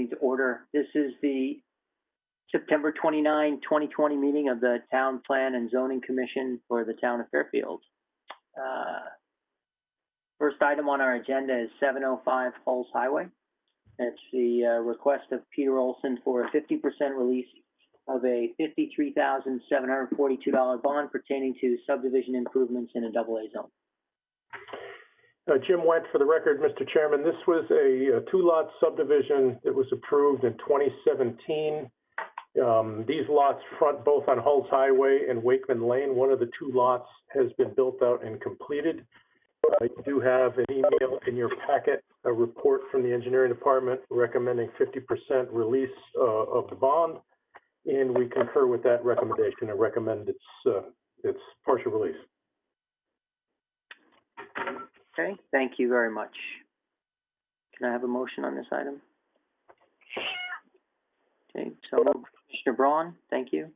meeting to order. This is the September 29, 2020 meeting of the Town Plan and Zoning Commission for the town of Fairfield. First item on our agenda is 705 Hulls Highway. It's the request of Peter Olson for a 50% release of a $53,742 bond pertaining to subdivision improvements in a AA zone. Jim Wendt, for the record, Mr. Chairman, this was a two-lot subdivision that was approved in 2017. These lots front both on Hulls Highway and Wakeman Lane. One of the two lots has been built out and completed. You do have an email in your packet, a report from the engineering department recommending 50% release of the bond, and we concur with that recommendation and recommend its partial release. Okay, thank you very much. Can I have a motion on this item? Okay, so Commissioner Braun, thank you.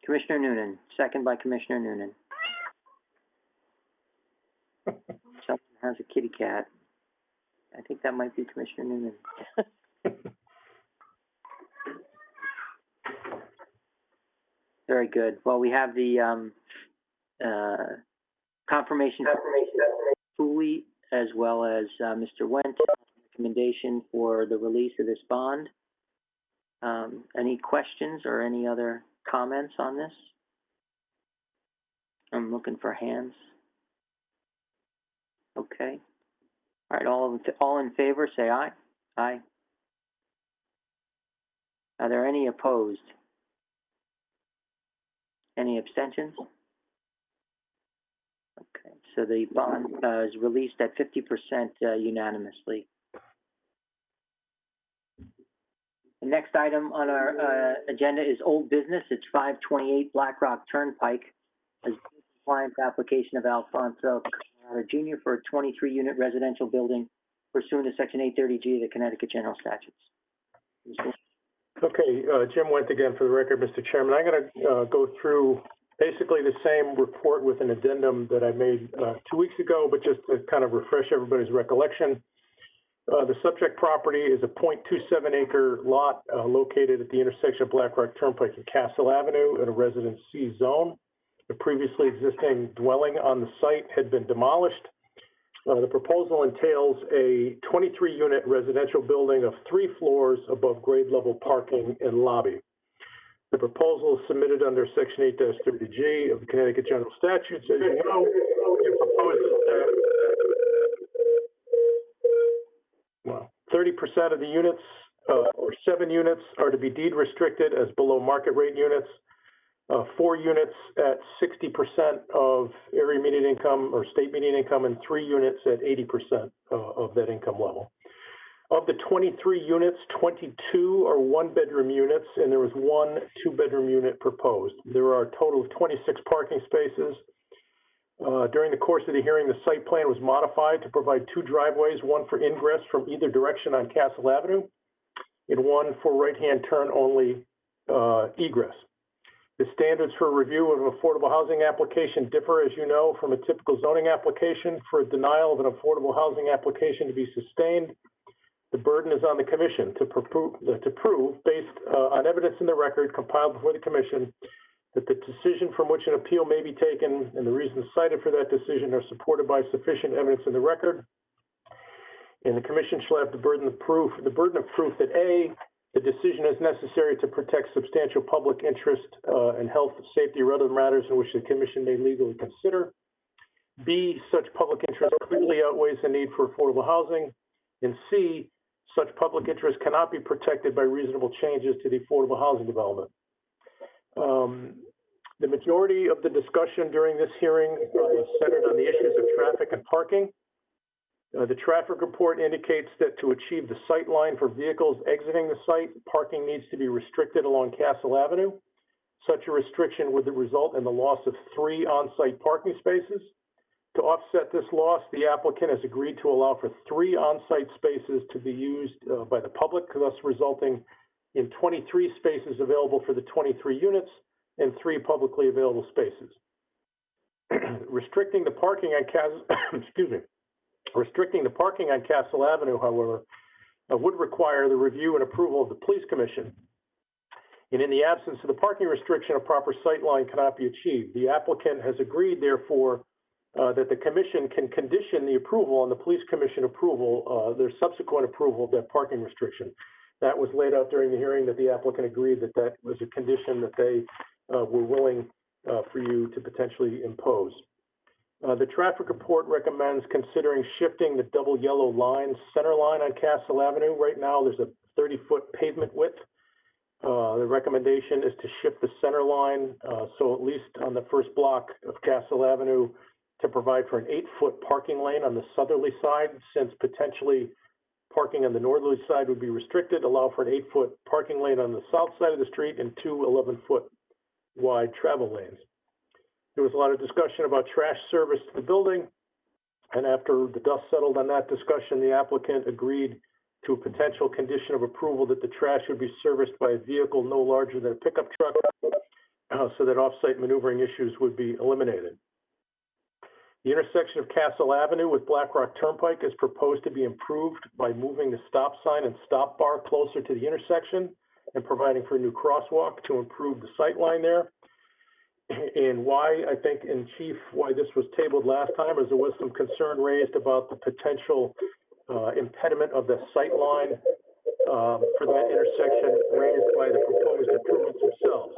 Commissioner Noonan, second by Commissioner Noonan. Someone has a kitty cat. I think that might be Commissioner Noonan. Very good. Well, we have the confirmation Cooley as well as Mr. Wendt recommendation for the release of this bond. Any questions or any other comments on this? I'm looking for hands. Okay. All right, all in favor, say aye. Aye. Are there any opposed? Any abstentions? Okay, so the bond is released at 50% unanimously. The next item on our agenda is old business. It's 528 Blackrock Turnpike, a compliance application of Alfonso Jr. for a 23-unit residential building pursuant to Section 830G of the Connecticut General Statutes. Okay, Jim Wendt again for the record, Mr. Chairman. I'm going to go through basically the same report with an addendum that I made 2 weeks ago, but just to kind of refresh everybody's recollection. The subject property is a 0.27 acre lot located at the intersection of Blackrock Turnpike and Castle Avenue in a Residence C zone. The previously existing dwelling on the site had been demolished. The proposal entails a 23-unit residential building of 3 floors above grade level parking and lobby. The proposal is submitted under Section 8-30G of the Connecticut General Statutes. As you know, it proposes that 30% of the units, or 7 units, are to be deed restricted as below market rate units. 4 units at 60% of area median income or state median income, and 3 units at 80% of that income level. Of the 23 units, 22 are 1-bedroom units, and there was 1 2-bedroom unit proposed. There are a total of 26 parking spaces. During the course of the hearing, the site plan was modified to provide 2 driveways, one for ingress from either direction on Castle Avenue, and one for right-hand turn only egress. The standards for review of an affordable housing application differ, as you know, from a typical zoning application. For a denial of an affordable housing application to be sustained, the burden is on the commission to prove, based on evidence in the record compiled before the commission, that the decision from which an appeal may be taken and the reasons cited for that decision are supported by sufficient evidence in the record. And the commission shall have the burden of proof that A, the decision is necessary to protect substantial public interest and health, safety, or other matters in which the commission may legally consider. B, such public interest clearly outweighs the need for affordable housing. And C, such public interest cannot be protected by reasonable changes to the affordable housing development. The majority of the discussion during this hearing is centered on the issues of traffic and parking. The traffic report indicates that to achieve the sight line for vehicles exiting the site, parking needs to be restricted along Castle Avenue. Such a restriction would result in the loss of 3 on-site parking spaces. To offset this loss, the applicant has agreed to allow for 3 on-site spaces to be used by the public, thus resulting in 23 spaces available for the 23 units and 3 publicly available spaces. Restricting the parking on Castle, excuse me. Restricting the parking on Castle Avenue, however, would require the review and approval of the police commission. And in the absence of the parking restriction, a proper sight line cannot be achieved. The applicant has agreed, therefore, that the commission can condition the approval on the police commission approval, their subsequent approval of that parking restriction. That was laid out during the hearing, that the applicant agreed that that was a condition that they were willing for you to potentially impose. The traffic report recommends considering shifting the double yellow line, center line on Castle Avenue. Right now, there's a 30-foot pavement width. The recommendation is to shift the center line, so at least on the first block of Castle Avenue, to provide for an 8-foot parking lane on the southerly side, since potentially parking on the northerly side would be restricted, allow for an 8-foot parking lane on the south side of the street and 2 11-foot wide travel lanes. There was a lot of discussion about trash service to the building, and after the dust settled on that discussion, the applicant agreed to a potential condition of approval that the trash would be serviced by a vehicle no larger than a pickup truck, so that off-site maneuvering issues would be eliminated. The intersection of Castle Avenue with Blackrock Turnpike is proposed to be improved by moving the stop sign and stop bar closer to the intersection and providing for a new crosswalk to improve the sight line there. And why, I think, in chief, why this was tabled last time is there was some concern raised about the potential impediment of the sight line for that intersection raised by the proposed improvements themselves.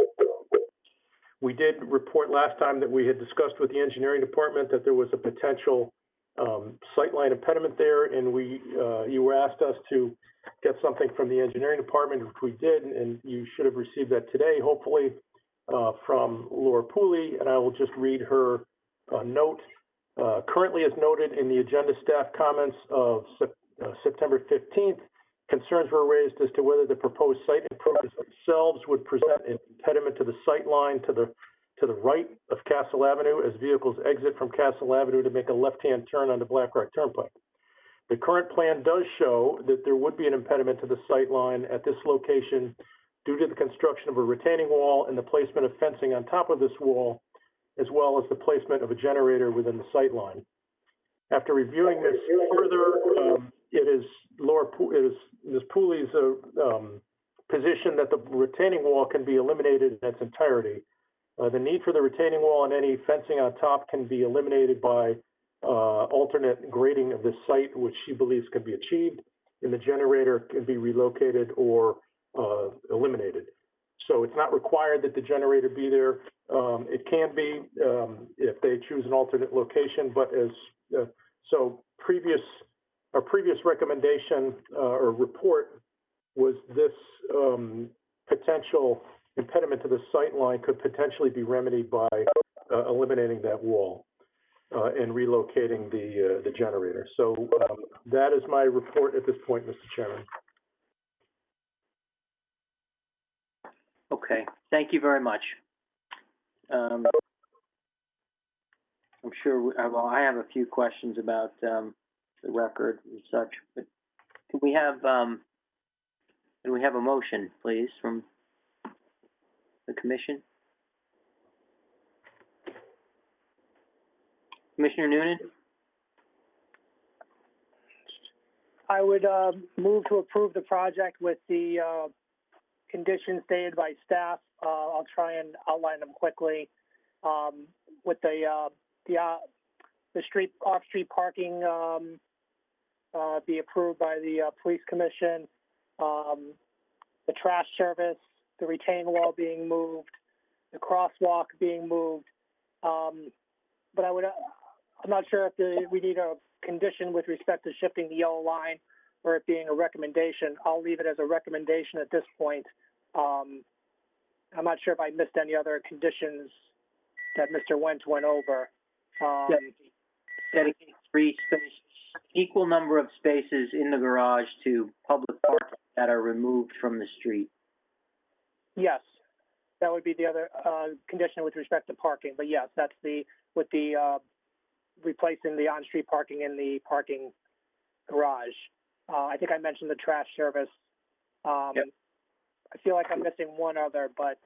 We did report last time that we had discussed with the engineering department that there was a potential sightline impediment there, and you were asked us to get something from the engineering department, which we did, and you should have received that today, hopefully, from Laura Pooley, and I will just read her note. Currently, as noted in the agenda staff comments of September 15th, concerns were raised as to whether the proposed site improvements themselves would present an impediment to the sight line to the right of Castle Avenue as vehicles exit from Castle Avenue to make a left-hand turn onto Blackrock Turnpike. The current plan does show that there would be an impediment to the sight line at this location due to the construction of a retaining wall and the placement of fencing on top of this wall, as well as the placement of a generator within the sight line. After reviewing this further, it is Ms. Pooley's position that the retaining wall can be eliminated in its entirety. The need for the retaining wall and any fencing on top can be eliminated by alternate grading of the site, which she believes can be achieved, and the generator can be relocated or eliminated. So it's not required that the generator be there. It can be if they choose an alternate location, but as our previous recommendation or report was this potential impediment to the sight line could potentially be remedied by eliminating that wall and relocating the generator. So that is my report at this point, Mr. Chairman. Okay, thank you very much. I'm sure, well, I have a few questions about the record and such, but can we have a motion, please, from the commission? Commissioner Noonan? I would move to approve the project with the conditions stated by staff. I'll try and outline them quickly. With the off-street parking be approved by the police commission, the trash service, the retaining wall being moved, the crosswalk being moved. But I'm not sure if we need a condition with respect to shifting the yellow line or it being a recommendation. I'll leave it as a recommendation at this point. I'm not sure if I missed any other conditions that Mr. Wentz went over. Dedicate free space, equal number of spaces in the garage to public parking that are removed from the street. Yes, that would be the other condition with respect to parking. But yes, that's with the replacing the on-street parking in the parking garage. I think I mentioned the trash service. Yep. I feel like I'm missing one other, but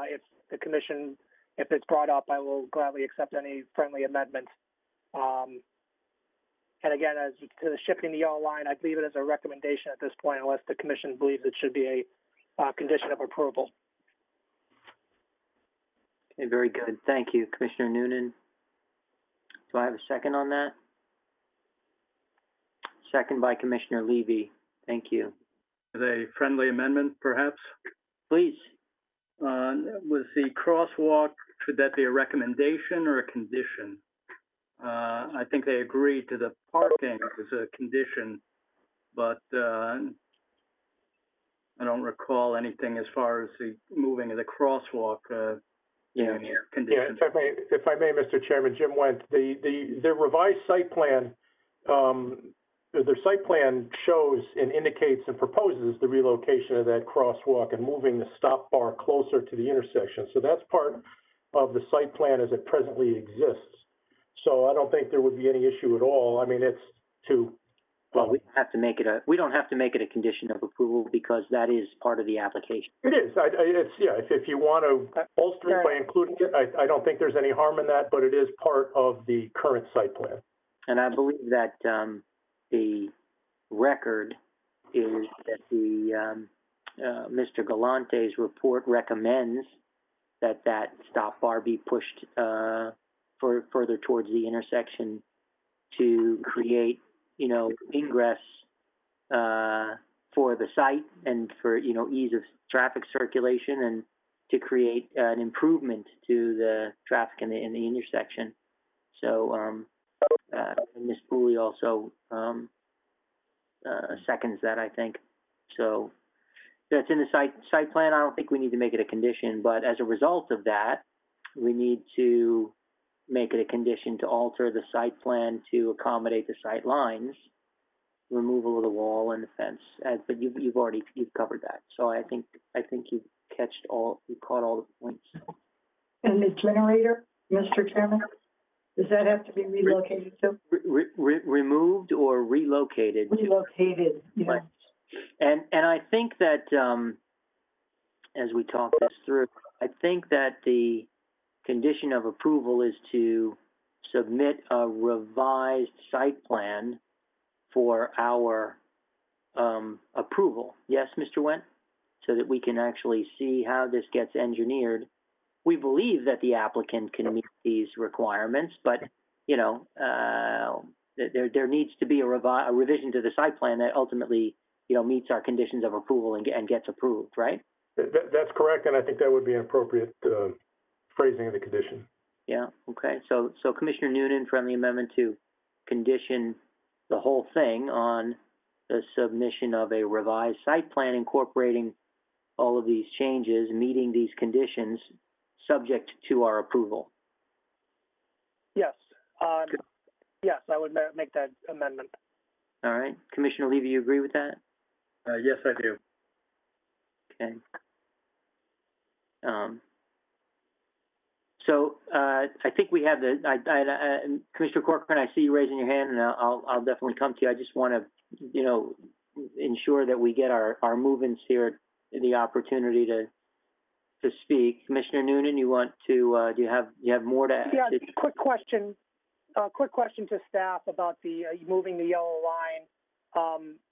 if the commission, if it's brought up, I will gladly accept any friendly amendment. And again, as to the shifting the yellow line, I'd leave it as a recommendation at this point unless the commission believes it should be a condition of approval. Okay, very good. Thank you, Commissioner Noonan. Do I have a second on that? Second by Commissioner Levy. Thank you. A friendly amendment, perhaps? Please. Was the crosswalk, should that be a recommendation or a condition? I think they agreed to the parking as a condition, but I don't recall anything as far as the moving of the crosswalk being a condition. Yeah, if I may, Mr. Chairman, Jim Wendt, the revised site plan, the site plan shows and indicates and proposes the relocation of that crosswalk and moving the stop bar closer to the intersection. So that's part of the site plan as it presently exists. So I don't think there would be any issue at all. I mean, it's to. Well, we don't have to make it a condition of approval because that is part of the application. It is. If you want to bolster it by including it, I don't think there's any harm in that, but it is part of the current site plan. And I believe that the record is that Mr. Galante's report recommends that stop bar be pushed further towards the intersection to create, ingress for the site and for, ease of traffic circulation and to create an improvement to the traffic in the intersection. So, Ms. Pooley also seconds that, I think. So that's in the site plan. I don't think we need to make it a condition, but as a result of that, we need to make it a condition to alter the site plan to accommodate the sight lines, removal of the wall and the fence. But you've covered that. So I think you caught all the points. And the generator, Mr. Chairman, does that have to be relocated too? Removed or relocated? Relocated, yeah. Right. And I think that as we talk this through, I think that the condition of approval is to submit a revised site plan for our approval. Yes, Mr. Wendt? So that we can actually see how this gets engineered. We believe that the applicant can meet these requirements, but, there needs to be a revision to the site plan that ultimately, meets our conditions of approval and gets approved, right? That's correct, and I think that would be an appropriate phrasing of the condition. Yeah, okay. So Commissioner Noonan, friendly amendment to condition the whole thing on the submission of a revised site plan incorporating all of these changes, meeting these conditions, subject to our approval. Yes. Yes, I would make that amendment. All right. Commissioner Levy, you agree with that? Yes, I do. Okay. So I think we have Commissioner Corcoran, I see you raising your hand, and I'll definitely come to you. I just want to, ensure that we get our movements here the opportunity to speak. Commissioner Noonan, you want to? Do you have more to add? Yeah. Quick question. Quick question to staff about the moving the yellow line.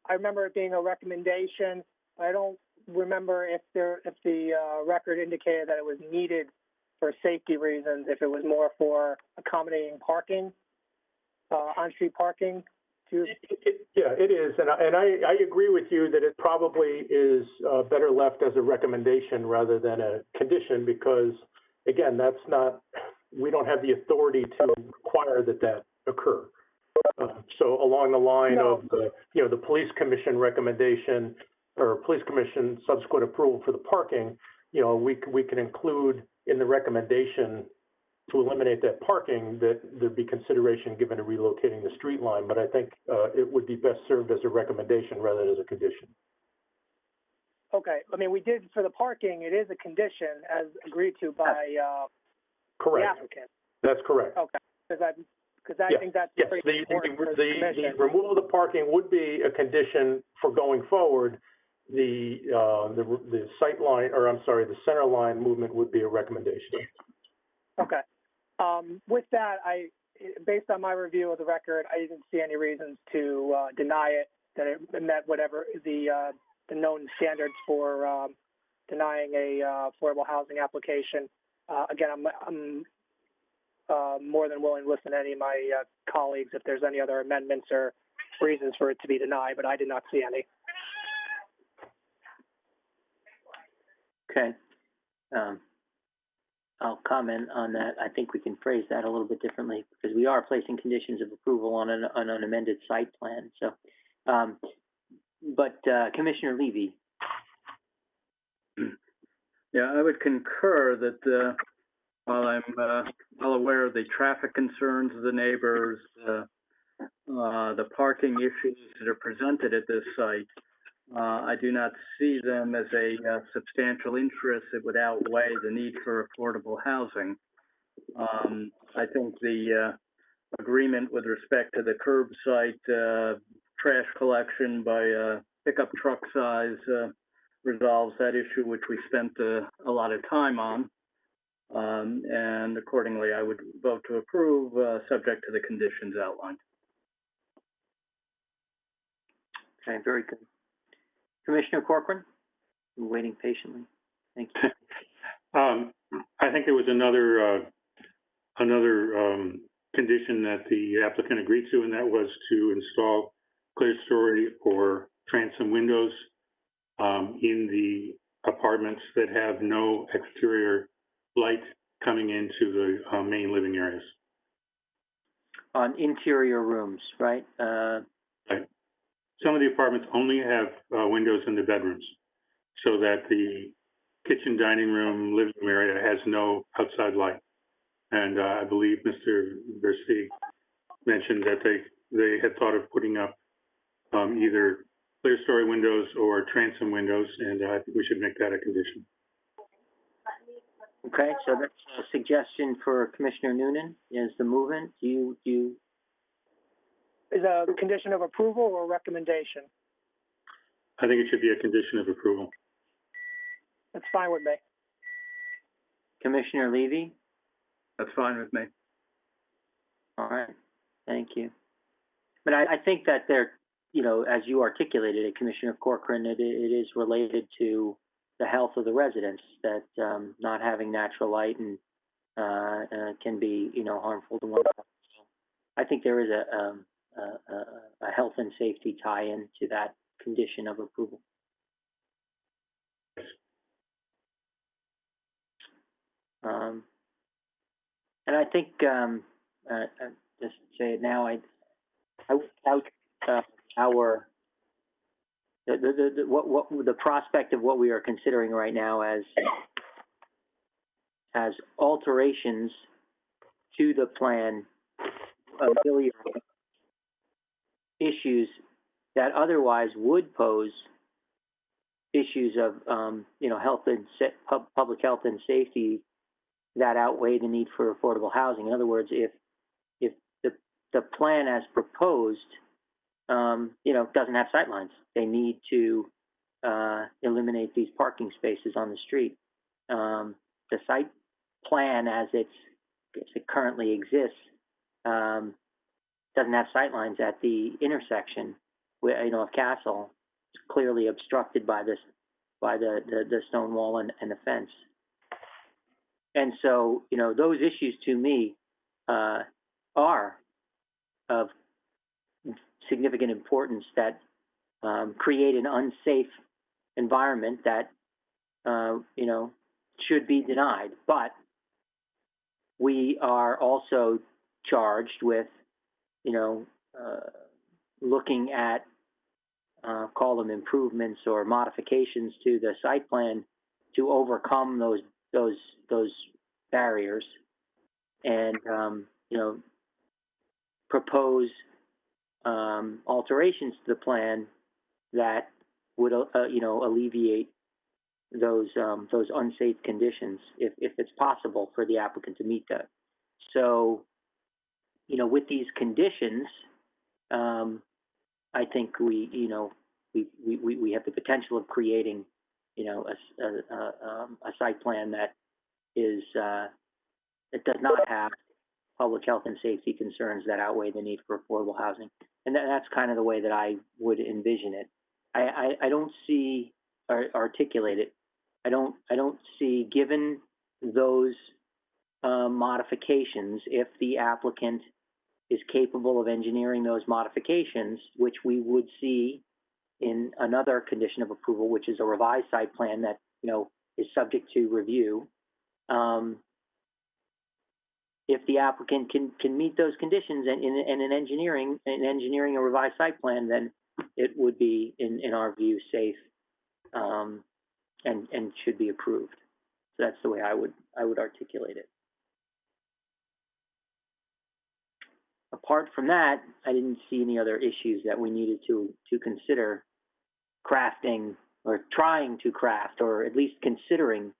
I remember it being a recommendation. I don't remember if the record indicated that it was needed for safety reasons, if it was more for accommodating parking, on-street parking. Yeah, it is, and I agree with you that it probably is better left as a recommendation rather than a condition because, again, we don't have the authority to require that occur. So along the line of the police commission recommendation or police commission subsequent approval for the parking, we can include in the recommendation to eliminate that parking that there'd be consideration given to relocating the street line, but I think it would be best served as a recommendation rather than as a condition. Okay. I mean, we did for the parking, it is a condition as agreed to by correct. The applicant. That's correct. Okay. Because I think that's pretty important for the commission. The removal of the parking would be a condition for going forward. The sight line, or I'm sorry, the center line movement would be a recommendation. Okay. With that, based on my review of the record, I didn't see any reasons to deny it, that it met whatever the known standards for denying a affordable housing application. Again, I'm more than willing to listen to any of my colleagues if there's any other amendments or reasons for it to be denied, but I did not see any. Okay. I'll comment on that. I think we can phrase that a little bit differently because we are placing conditions of approval on an amended site plan. So, Commissioner Levy. Yeah, I would concur that while I'm well aware of the traffic concerns of the neighbors, the parking issues that are presented at this site, I do not see them as a substantial interest that would outweigh the need for affordable housing. I think the agreement with respect to the curbside trash collection by pickup truck size resolves that issue, which we spent a lot of time on. And accordingly, I would vote to approve, subject to the conditions outlined. Okay, very good. Commissioner Corcoran, I'm waiting patiently. Thank you. I think there was another condition that the applicant agreed to, and that was to install clear story or transom windows in the apartments that have no exterior light coming into the main living areas. On interior rooms, right? Right. Some of the apartments only have windows in the bedrooms, so that the kitchen, dining room, living room area has no outside light. And I believe Mr. Versteeg mentioned that they had thought of putting up either clear story windows or transom windows, and I think we should make that a condition. Okay, so that's a suggestion for Commissioner Noonan is the movement. Do you Is a condition of approval or recommendation? I think it should be a condition of approval. That's fine with me. Commissioner Levy? That's fine with me. All right, thank you. But I think that there, you know, as you articulated it, Commissioner Corcoran, it is related to the health of the residents, that not having natural light and can be, you know, harmful to one another. I think there is a health and safety tie-in to that condition of approval. And I think, just say it now, I would doubt the prospect of what we are considering right now as alterations to the plan ameliorate issues that otherwise would pose issues of you know, health and public health and safety that outweigh the need for affordable housing. In other words, if the plan as proposed you know, doesn't have sightlines, they need to eliminate these parking spaces on the street. The site plan as it currently exists doesn't have sightlines at the intersection, you know, of Castle. It's clearly obstructed by the stone wall and the fence. And so, you know, those issues to me are of significant importance that create an unsafe environment that you know, should be denied. But we are also charged with, you know, looking at call them improvements or modifications to the site plan to overcome those barriers and you know, propose alterations to the plan that would you know, alleviate those unsafe conditions if it's possible for the applicant to meet that. So, you know, with these conditions, I think we, you know, we have the potential of creating, you know, a site plan that is it does not have public health and safety concerns that outweigh the need for affordable housing. And that's kind of the way that I would envision it. I don't see, or articulate it, I don't see, given those modifications, if the applicant is capable of engineering those modifications, which we would see in another condition of approval, which is a revised site plan that, is subject to review. If the applicant can meet those conditions and in engineering a revised site plan, then it would be, in our view, safe, and should be approved. So that's the way I would articulate it. Apart from that, I didn't see any other issues that we needed to consider crafting or trying to craft, or at least considering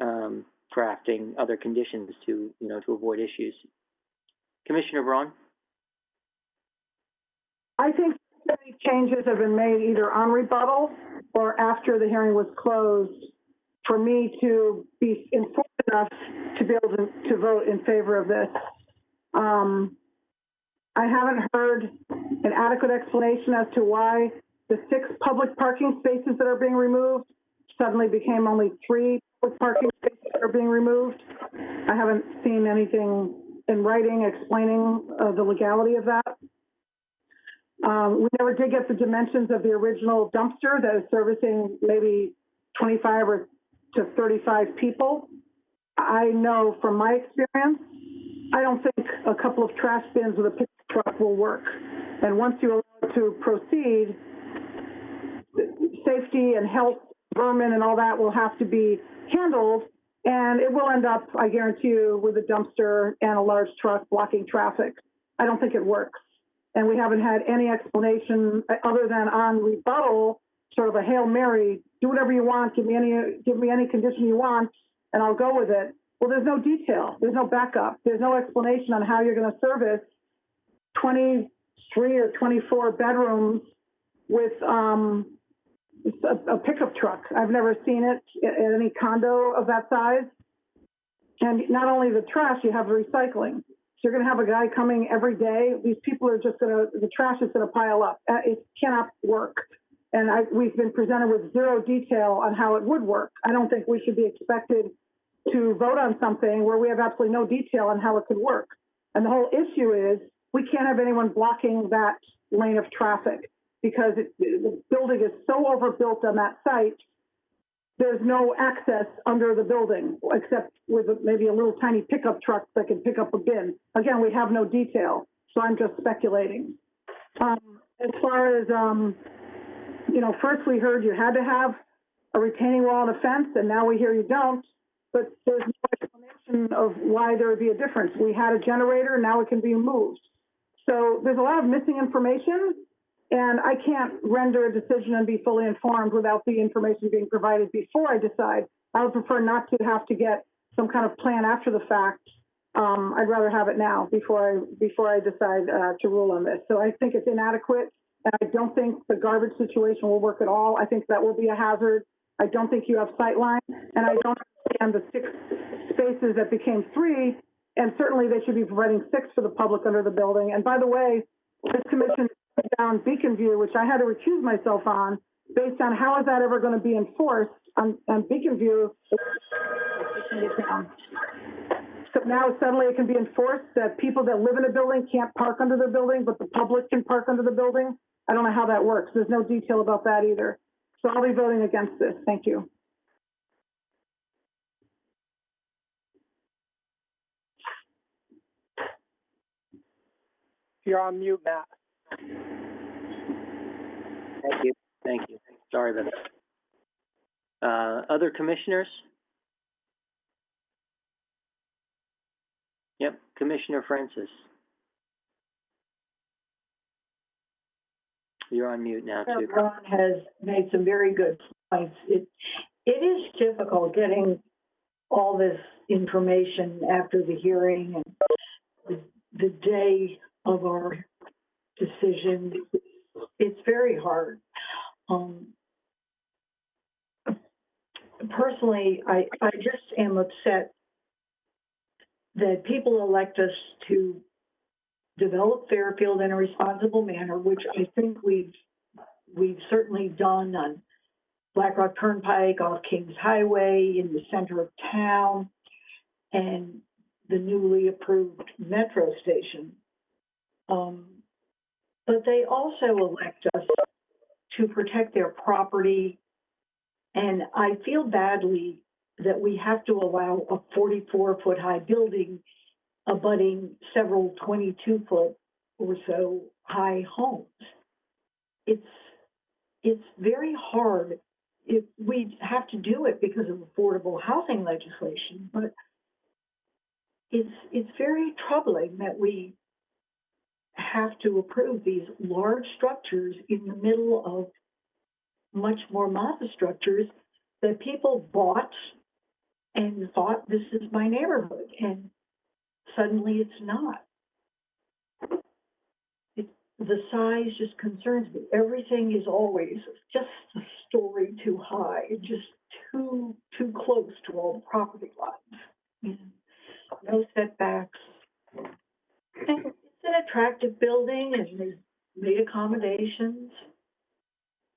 crafting other conditions to avoid issues. Commissioner Braun? I think many changes have been made either on rebuttal or after the hearing was closed for me to be informed enough to be able to vote in favor of this. I haven't heard an adequate explanation as to why the 6 public parking spaces that are being removed suddenly became only 3 public parking spaces that are being removed. I haven't seen anything in writing explaining the legality of that. We never did get the dimensions of the original dumpster that is servicing maybe 25 or to 35 people. I know from my experience, I don't think a couple of trash bins with a pickup truck will work. And once you allow it to proceed, safety and health, vermin and all that will have to be handled, and it will end up, I guarantee you, with a dumpster and a large truck blocking traffic. I don't think it works. And we haven't had any explanation other than on rebuttal, sort of a Hail Mary, do whatever you want, give me any condition you want, and I'll go with it. Well, there's no detail, there's no backup, there's no explanation on how you're going to service 23 or 24 bedrooms with a pickup truck. I've never seen it in any condo of that size. And not only the trash, you have the recycling. So you're going to have a guy coming every day. These people are just the trash is going to pile up. It cannot work. And we've been presented with zero detail on how it would work. I don't think we should be expected to vote on something where we have absolutely no detail on how it could work. And the whole issue is we can't have anyone blocking that lane of traffic because the building is so overbuilt on that site. There's no access under the building except with maybe a little tiny pickup truck that can pick up a bin. Again, we have no detail, so I'm just speculating. As far as, first we heard you had to have a retaining wall and a fence, and now we hear you don't, but there's no explanation of why there would be a difference. We had a generator, now it can be moved. So there's a lot of missing information, and I can't render a decision and be fully informed without the information being provided before I decide. I would prefer not to have to get some kind of plan after the fact. I'd rather have it now before I decide to rule on this. So I think it's inadequate, and I don't think the garbage situation will work at all. I think that will be a hazard. I don't think you have sight line, and I don't understand the 6 spaces that became 3, and certainly they should be providing 6 for the public under the building. And by the way, this commission down Beacon View, which I had to recuse myself on, based on how is that ever going to be enforced on Beacon View. So now suddenly it can be enforced that people that live in a building can't park under the building, but the public can park under the building. I don't know how that works. There's no detail about that either. So I'll be voting against this. Thank you. You're on mute, Matt. Thank you. Sorry about that. Other commissioners? Yep, Commissioner Francis. You're on mute now, too. Ron has made some very good points. It is difficult getting all this information after the hearing and the day of our decision. It's very hard. Personally, I just am upset that people elect us to develop Fairfield in a responsible manner, which I think we've certainly done on Blackrock Turnpike, off Kings Highway, in the center of town, and the newly approved metro station. But they also elect us to protect their property, and I feel badly that we have to allow a 44-foot high building abutting several 22-foot or so high homes. It's very hard. We have to do it because of affordable housing legislation, but it's very troubling that we have to approve these large structures in the middle of much more modest structures that people bought and thought, this is my neighborhood, and suddenly it's not. The size just concerns me. Everything is always just a story too high, just too close to all the property lines. You know, no setbacks. And it's an attractive building, and they've made accommodations,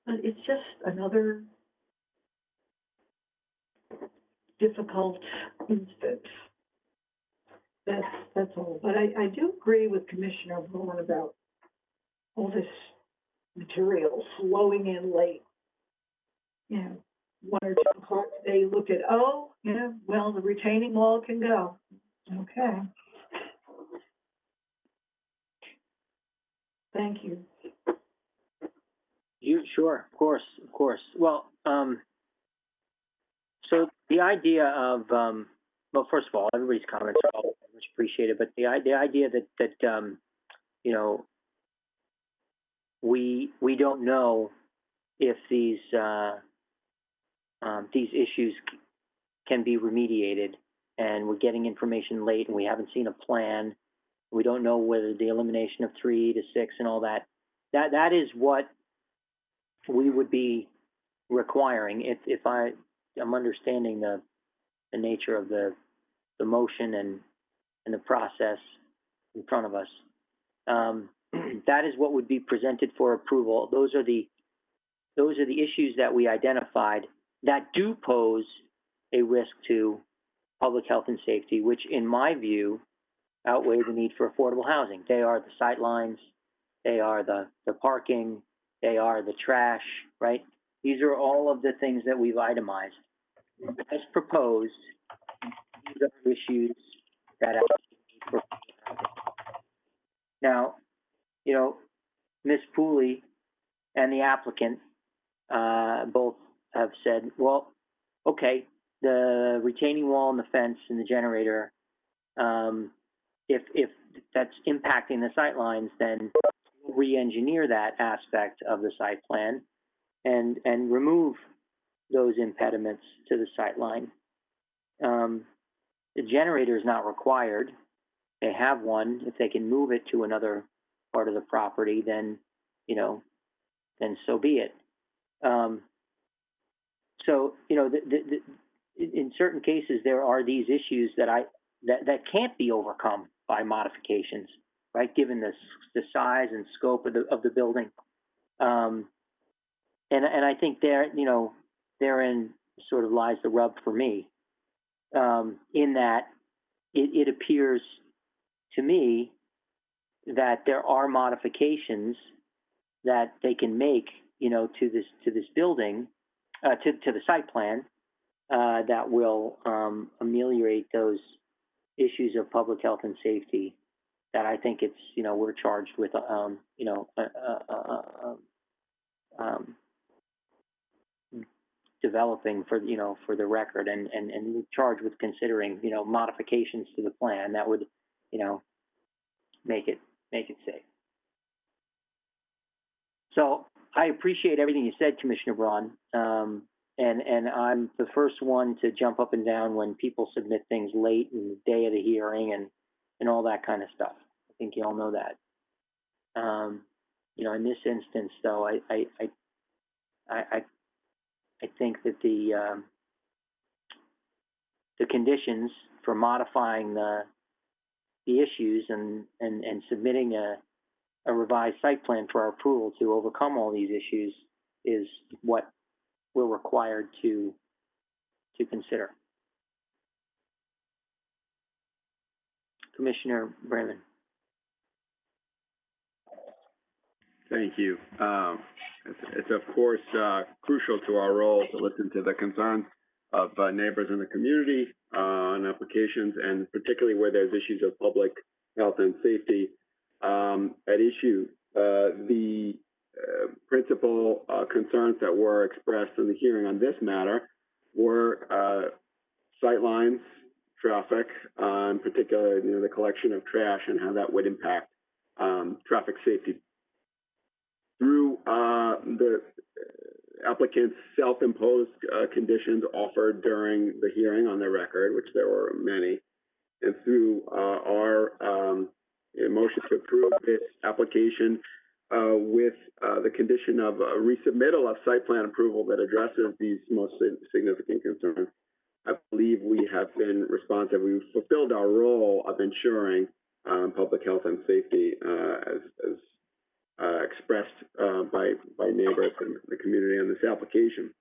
but it's just another difficult instance. That's all. But I do agree with Commissioner Braun about all this material flowing in late. You know, 1 or 2 o'clock today, you look at, oh, yeah, well, the retaining wall can go. Okay. Thank you. Sure, of course. Well, so the idea of, well, first of all, everybody's comments are all much appreciated, but the idea that you know, we don't know if these issues can be remediated, and we're getting information late, and we haven't seen a plan. We don't know whether the elimination of 3 to 6 and all that. That is what we would be requiring if I'm understanding the nature of the motion and the process in front of us. That is what would be presented for approval. Those are the issues that we identified that do pose a risk to public health and safety, which in my view outweigh the need for affordable housing. They are the sight lines, they are the parking, they are the trash, right? These are all of the things that we've itemized. As proposed, these are issues that for now, you know, Ms. Pooley and the applicant both have said, well, okay, the retaining wall and the fence and the generator, if that's impacting the sight lines, then we'll re-engineer that aspect of the site plan and remove those impediments to the sight line. The generator is not required. They have one. If they can move it to another part of the property, then, you know, then so be it. So, you know, in certain cases, there are these issues that can't be overcome by modifications, right? Given the size and scope of the building, and I think therein sort of lies the rub for me, in that it appears to me that there are modifications that they can make, you know, to this building, to the site plan, that will ameliorate those issues of public health and safety that I think it's, you know, we're charged with, developing for, you know, for the record, and we're charged with considering, you know, modifications to the plan that would, you know, make it safe. So I appreciate everything you said, Commissioner Braun. And I'm the first one to jump up and down when people submit things late in the day of the hearing and all that kind of stuff. I think you all know that. You know, in this instance, though, I think that the conditions for modifying the the issues and submitting a revised site plan for our approval to overcome all these issues is what we're required to consider. Commissioner Bremen. Thank you. It's of course crucial to our role to listen to the concerns of neighbors in the community on applications, and particularly where there's issues of public health and safety at issue. The principal concerns that were expressed in the hearing on this matter were sightlines, traffic, in particular, the collection of trash and how that would impact traffic safety. Through the applicant's self-imposed conditions offered during the hearing on the record, which there were many, and through our motion to approve this application with the condition of a resubmittal of site plan approval that addresses these most significant concerns, I believe we have been responsive. We've fulfilled our role of ensuring public health and safety as expressed by neighbors and the community on this application.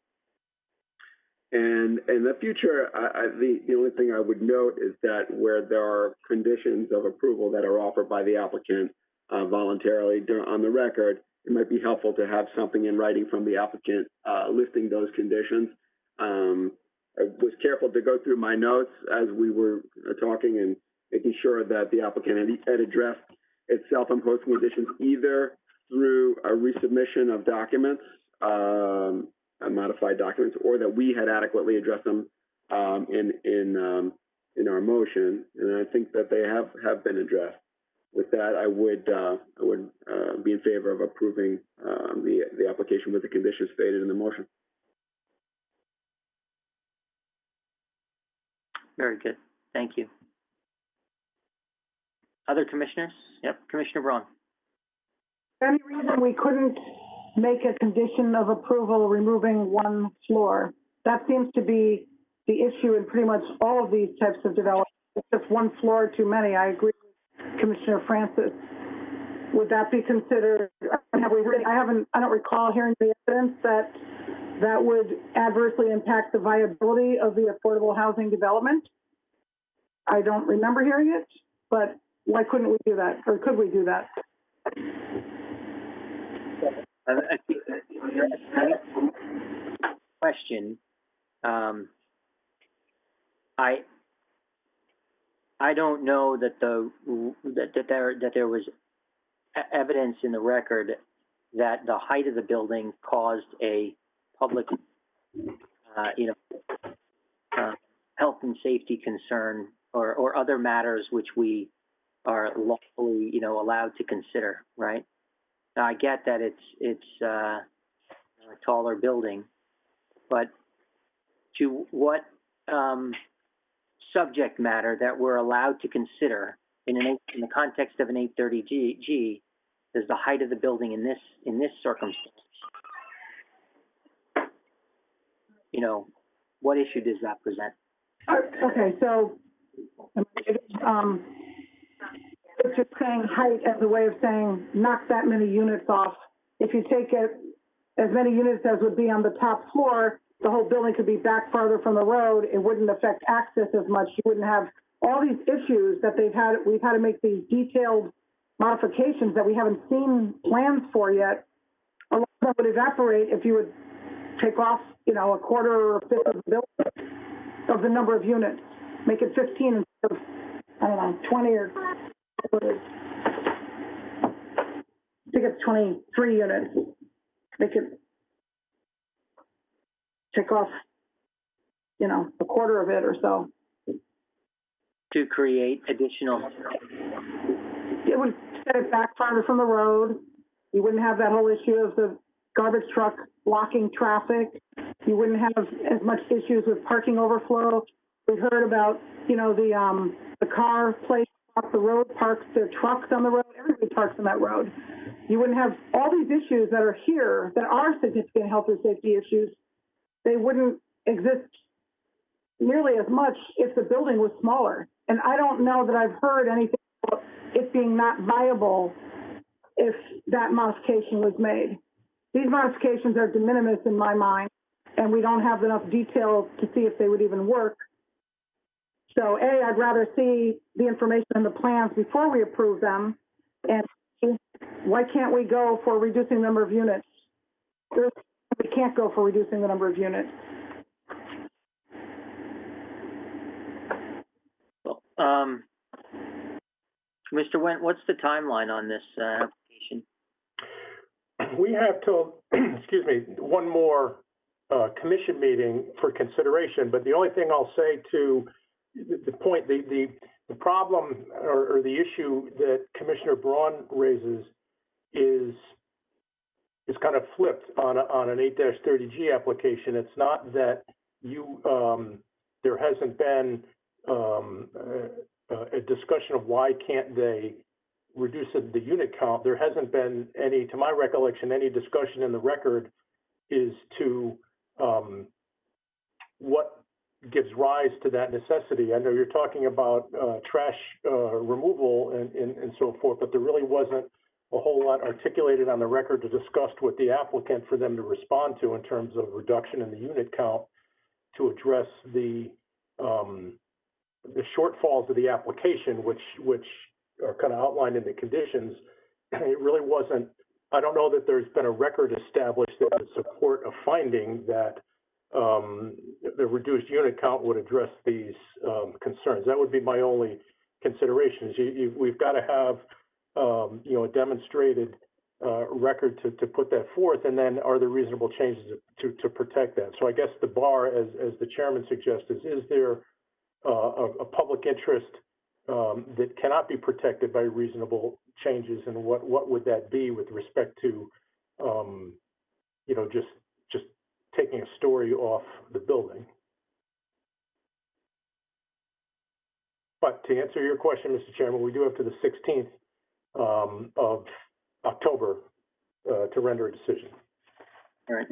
And in the future, the only thing I would note is that where there are conditions of approval that are offered by the applicant voluntarily on the record, it might be helpful to have something in writing from the applicant listing those conditions. I was careful to go through my notes as we were talking and making sure that the applicant had addressed its self-imposed conditions either through a resubmission of documents, modified documents, or that we had adequately addressed them in our motion, and I think that they have been addressed. With that, I would be in favor of approving the application with the conditions stated in the motion. Very good. Thank you. Other commissioners? Yep, Commissioner Braun. Any reason we couldn't make a condition of approval removing one floor? That seems to be the issue in pretty much all of these types of developments. It's just one floor too many. I agree with Commissioner Francis. Would that be considered? Have we heard? I don't recall hearing the evidence that would adversely impact the viability of the affordable housing development. I don't remember hearing it, but why couldn't we do that, or could we do that? Question. I don't know that there was evidence in the record that the height of the building caused a public, health and safety concern or other matters which we are lawfully, allowed to consider, right? Now, I get that it's a taller building, but to what subject matter that we're allowed to consider in the context of an 830G does the height of the building in this circumstance, what issue does that present? Okay, so it's just saying height as a way of saying knock that many units off. If you take it as many units as would be on the top floor, the whole building could be back farther from the road. It wouldn't affect access as much. You wouldn't have all these issues that we've had to make these detailed modifications that we haven't seen plans for yet. A lot of them would evaporate if you would take off, a quarter or a fifth of the building, of the number of units. Make it 15 instead of, 20 or whatever it is. I think it's 23 units. Make it take off, a quarter of it or so. To create additional. It would set it back farther from the road. You wouldn't have that whole issue of the garbage truck blocking traffic. You wouldn't have as much issues with parking overflow. We've heard about, the car place off the road parks their trucks on the road. Everybody parks on that road. You wouldn't have all these issues that are here that are significant health and safety issues. They wouldn't exist nearly as much if the building was smaller. And I don't know that I've heard anything it being not viable if that modification was made. These modifications are de minimis in my mind, and we don't have enough detail to see if they would even work. So A, I'd rather see the information in the plans before we approve them, and why can't we go for reducing the number of units? We can't go for reducing the number of units. Well, Mr. Wendt, what's the timeline on this application? We have till, excuse me, one more commission meeting for consideration, but the only thing I'll say to the point, the problem or the issue that Commissioner Braun raises is kind of flipped on an 8-30G application. It's not that you there hasn't been a discussion of why can't they reduce the unit count. There hasn't been any, to my recollection, any discussion in the record is to what gives rise to that necessity. I know you're talking about trash removal and so forth, but there really wasn't a whole lot articulated on the record to discuss with the applicant for them to respond to in terms of reduction in the unit count to address the shortfalls of the application, which are kind of outlined in the conditions. It really wasn't, I don't know that there's been a record established that would support a finding that the reduced unit count would address these concerns. That would be my only consideration. We've got to have a demonstrated record to put that forth, and then are there reasonable changes to protect that? So I guess the bar, as the chairman suggests, is there a public interest that cannot be protected by reasonable changes, and what would that be with respect to just taking a story off the building? But to answer your question, Mr. Chairman, we do have to the 16th of October to render a decision. All right.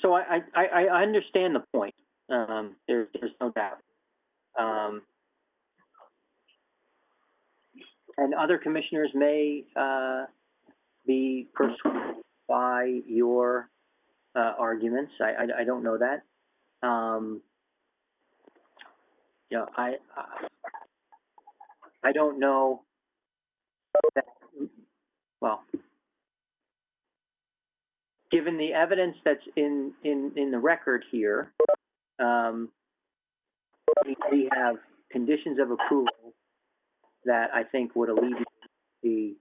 So I understand the point. There's no doubt. And other commissioners may be persuaded by your arguments. I don't know that. I don't know that, well, given the evidence that's in the record here, we have conditions of approval that I think would alleviate the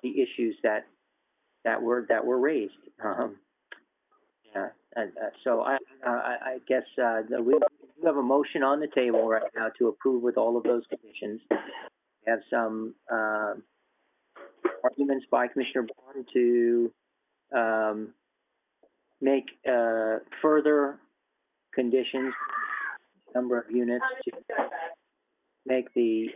issues that were raised. So I guess we have a motion on the table right now to approve with all of those conditions. We have some arguments by Commissioner Braun to make further conditions, number of units, to make the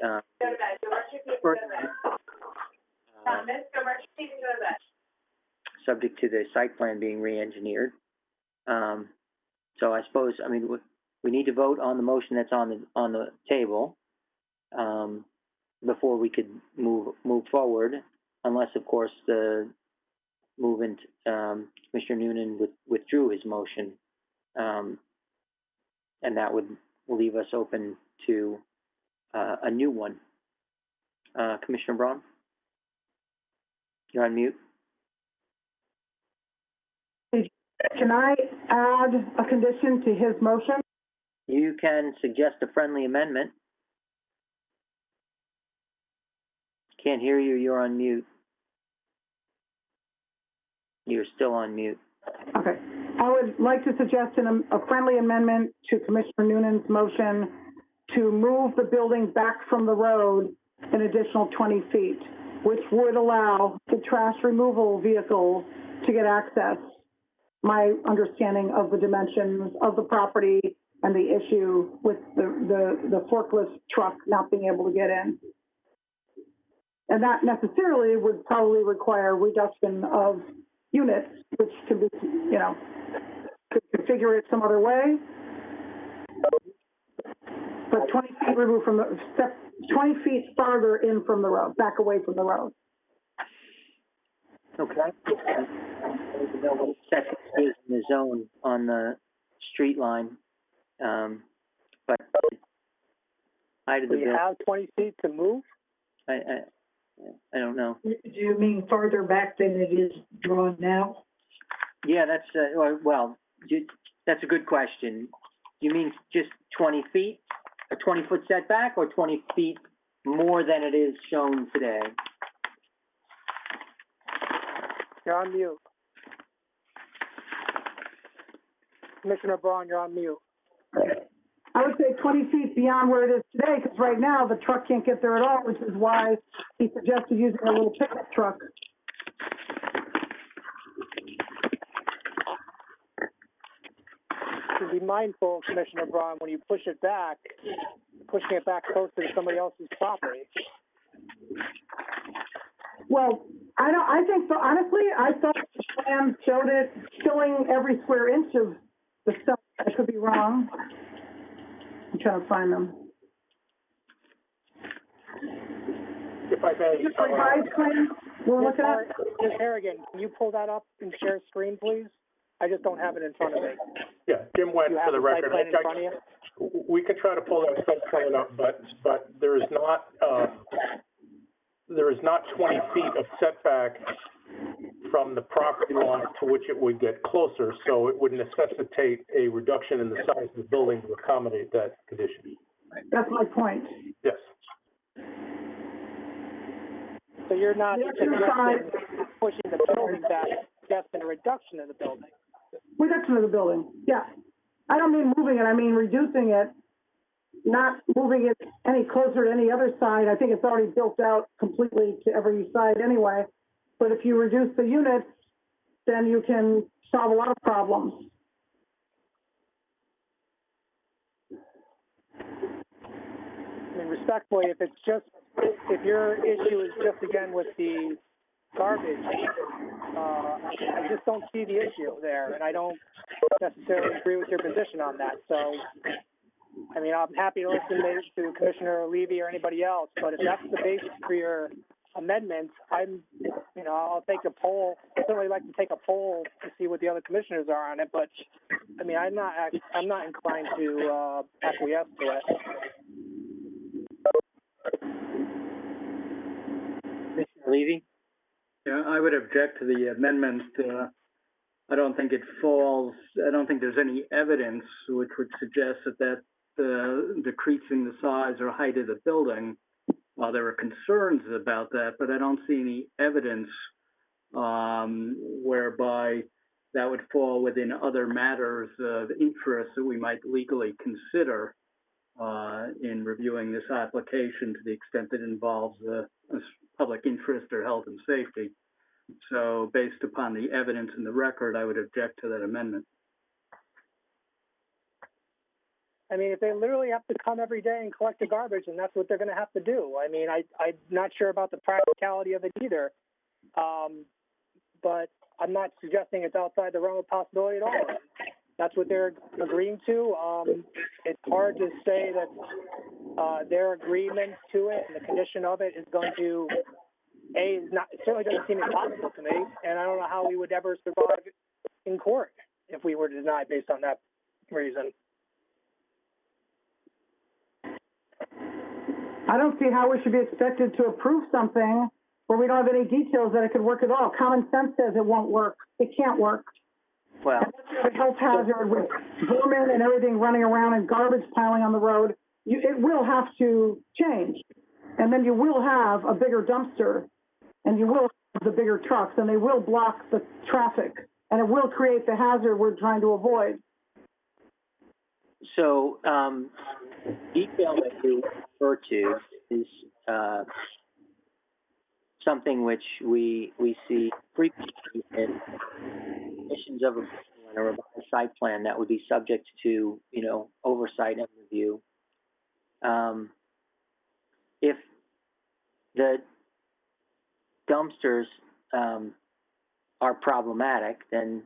subject to the site plan being re-engineered. So I suppose, I mean, we need to vote on the motion that's on the table before we could move forward, unless, of course, the movement, Commissioner Noonan withdrew his motion, and that would leave us open to a new one. Commissioner Braun, you're on mute. Can I add a condition to his motion? You can suggest a friendly amendment. Can't hear you. You're on mute. You're still on mute. Okay. I would like to suggest a friendly amendment to Commissioner Noonan's motion to move the building back from the road an additional 20 feet, which would allow the trash removal vehicles to get access. My understanding of the dimensions of the property and the issue with the forklift truck not being able to get in. And that necessarily would probably require reduction of units, which could be, could figure it some other way. But 20 feet removed from the, 20 feet farther in from the road, back away from the road. Okay. I don't even know what setback is in the zone on the street line. But height of Do the you building, have 20 feet to move? I don't know. Do you mean farther back than it is drawn now? Yeah, that's, that's a good question. You mean just 20 feet, a 20-foot setback, or 20 feet more than it is shown today? You're on mute. Commissioner Braun, you're on mute. I would say 20 feet beyond where it is today, because right now the truck can't get there at all, which is why he suggested using a little pickup truck. To be mindful, Commissioner Braun, when you push it back, pushing it back closer to somebody else's property. Well, I think, so honestly, I thought the plan showed it filling every square inch of the stuff. I could be wrong. I'm trying to find them. If I may, Just revised plan, we're looking at. Ms. Harrigan, can you pull that up and share screen, please? I just don't have it in front of me. yeah, Jim went You for have the the site record. plan in front of you? We could try to pull that site plan up, but there is not 20 feet of setback from the property line to which it would get closer, so it would necessitate a reduction in the size of the building to accommodate that condition. That's my point. Yes. So you're not The suggesting exercise- pushing the building back, suggesting a reduction of the building? Reduction of the building, yeah. I don't mean moving it, I mean reducing it, not moving it any closer to any other side. I think it's already built out completely to every side anyway. But if you reduce the units, then you can solve a lot of problems. I mean, respectfully, if your issue is just again with the garbage, I just don't see the issue there, and I don't necessarily agree with your position on that. So, I mean, I'm happy to listen to Commissioner Levy or anybody else, but if that's the basis for your amendment, I'll take a poll. I'd certainly like to take a poll to see what the other commissioners are on it, but I mean, I'm not inclined to acquiesce to it. Commissioner Levy? Yeah, I would object to the amendment. I don't think there's any evidence which would suggest that decreasing the size or height of the building, while there are concerns about that, but I don't see any evidence whereby that would fall within other matters of interest that we might legally consider in reviewing this application to the extent that it involves public interest or health and safety. So based upon the evidence in the record, I would object to that amendment. I mean, if they literally have to come every day and collect the garbage, and that's what they're going to have to do. I mean, I'm not sure about the practicality of it either, but I'm not suggesting it's outside the realm of possibility at all. That's what they're agreeing to. It's hard to say that their agreement to it and the condition of it is going to, it certainly doesn't seem impossible to me, and I don't know how we would ever survive in court if we were denied based on that reason. I don't see how we should be expected to approve something where we don't have any details that it could work at all. Common sense says it won't work. It can't work. Well, The health hazard with vermin and everything running around and garbage piling on the road, it will have to change. And then you will have a bigger dumpster, and you will have the bigger trucks, and they will block the traffic, and it will create the hazard we're trying to avoid. so, detail that you refer to is, something which we see frequently in conditions of approval and a revised site plan that would be subject to, oversight and review. If the dumpsters, are problematic, then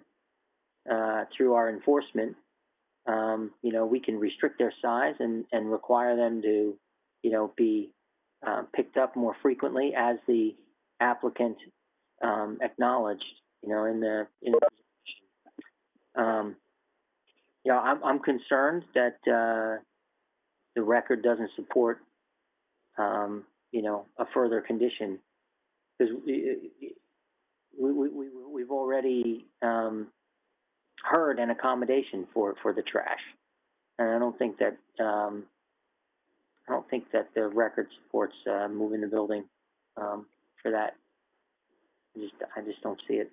through our enforcement, we can restrict their size and require them to, be picked up more frequently as the applicant acknowledged, I'm concerned that the record doesn't support, a further condition, because we've already heard an accommodation for the trash, and I don't think that the record supports moving the building for that. I just don't see it.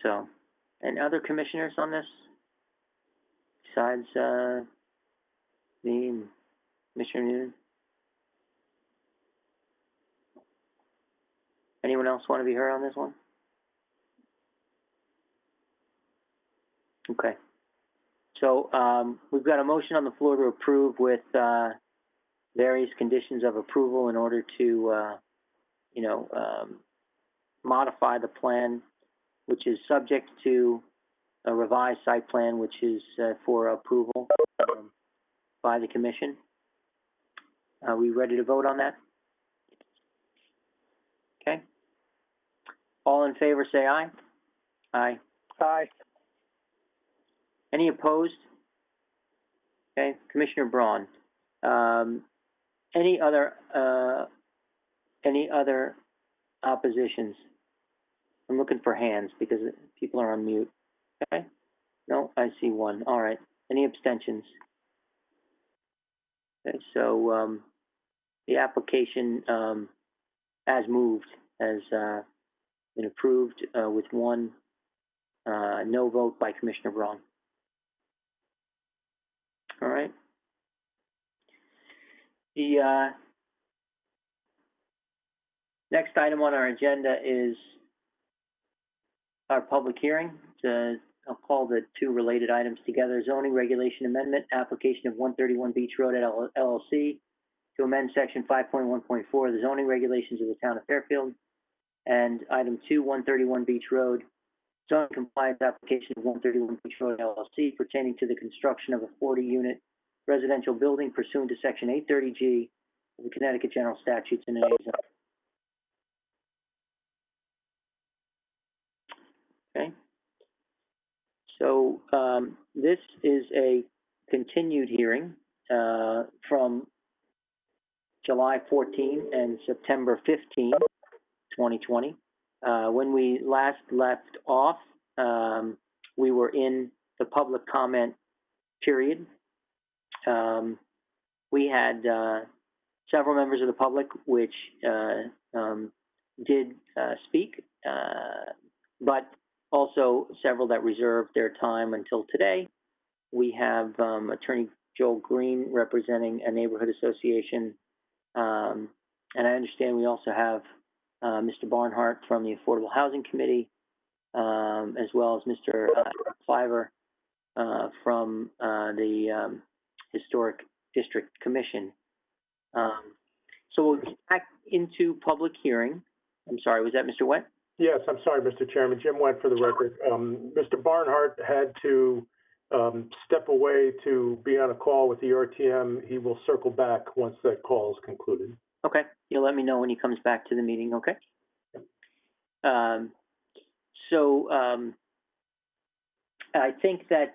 So, and other commissioners on this, besides me and Commissioner Noonan? Anyone else want to be heard on this one? Okay. So we've got a motion on the floor to approve with various conditions of approval in order to, modify the plan, which is subject to a revised site plan, which is for approval by the commission. Are we ready to vote on that? Okay. All in favor, say aye. Aye. Aye. Any opposed? Okay, Commissioner Braun. Any other oppositions? I'm looking for hands because people are on mute. Okay. No, I see one. All right. Any abstentions? Okay, so the application as moved has been approved with one no vote by Commissioner Braun. All right. The next item on our agenda is our public hearing. I'll call the two related items together. Zoning regulation amendment, application of 131 Beach Road at LLC to amend section 5.1.4 of the zoning regulations of the town of Fairfield. And item 2, 131 Beach Road, zoning compliance application of 131 Beach Road LLC pertaining to the construction of a 40-unit residential building pursuant to section 830G of the Connecticut General Statutes in an A zone. Okay. So this is a continued hearing from July 14 and September 15, 2020. When we last left off, we were in the public comment period. We had several members of the public which did speak, but also several that reserved their time until today. We have Attorney Joel Green representing a neighborhood association, and I understand we also have Mr. Barnhart from the Affordable Housing Committee, as well as Mr. Cliver from the Historic District Commission. So we'll get back into public hearing. I'm sorry, was that Mr. Wett? Yes, I'm sorry, Mr. Chairman. Jim Went for the record. Mr. Barnhart had to step away to be on a call with the RTM. He will circle back once that call is concluded. Okay. You'll let me know when he comes back to the meeting, okay? I think that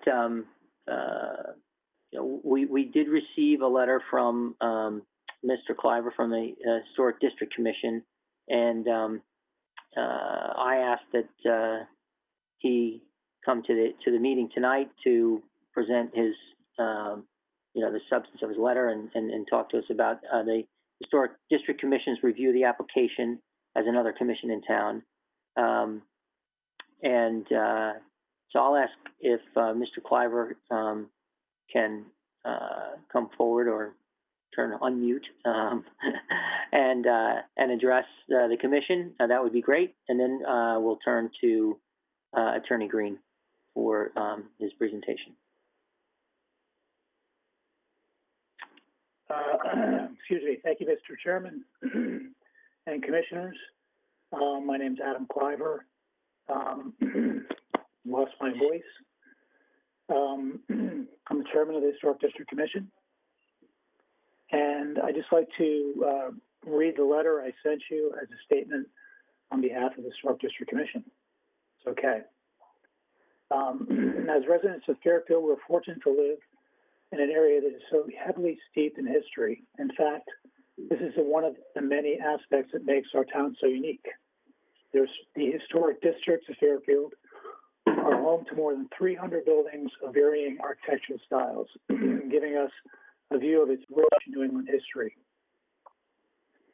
we did receive a letter from Mr. Cliver from the Historic District Commission, and I asked that he come to the meeting tonight to present his the substance of his letter and talk to us about the Historic District Commission's review of the application as another commission in town. So I'll ask if Mr. Cliver can come forward or unmute and address the commission. That would be great. And then we'll turn to Attorney Green for his presentation. Excuse me. Thank you, Mr. Chairman and commissioners. My name's Adam Cliver. Lost my voice. I'm the chairman of the Historic District Commission. And I'd just like to read the letter I sent you as a statement on behalf of the Historic District Commission. It's okay. As residents of Fairfield, we're fortunate to live in an area that is so heavily steeped in history. In fact, this is one of the many aspects that makes our town so unique. There's the historic districts of Fairfield are home to more than 300 buildings of varying architectural styles, giving us a view of its rich New England history.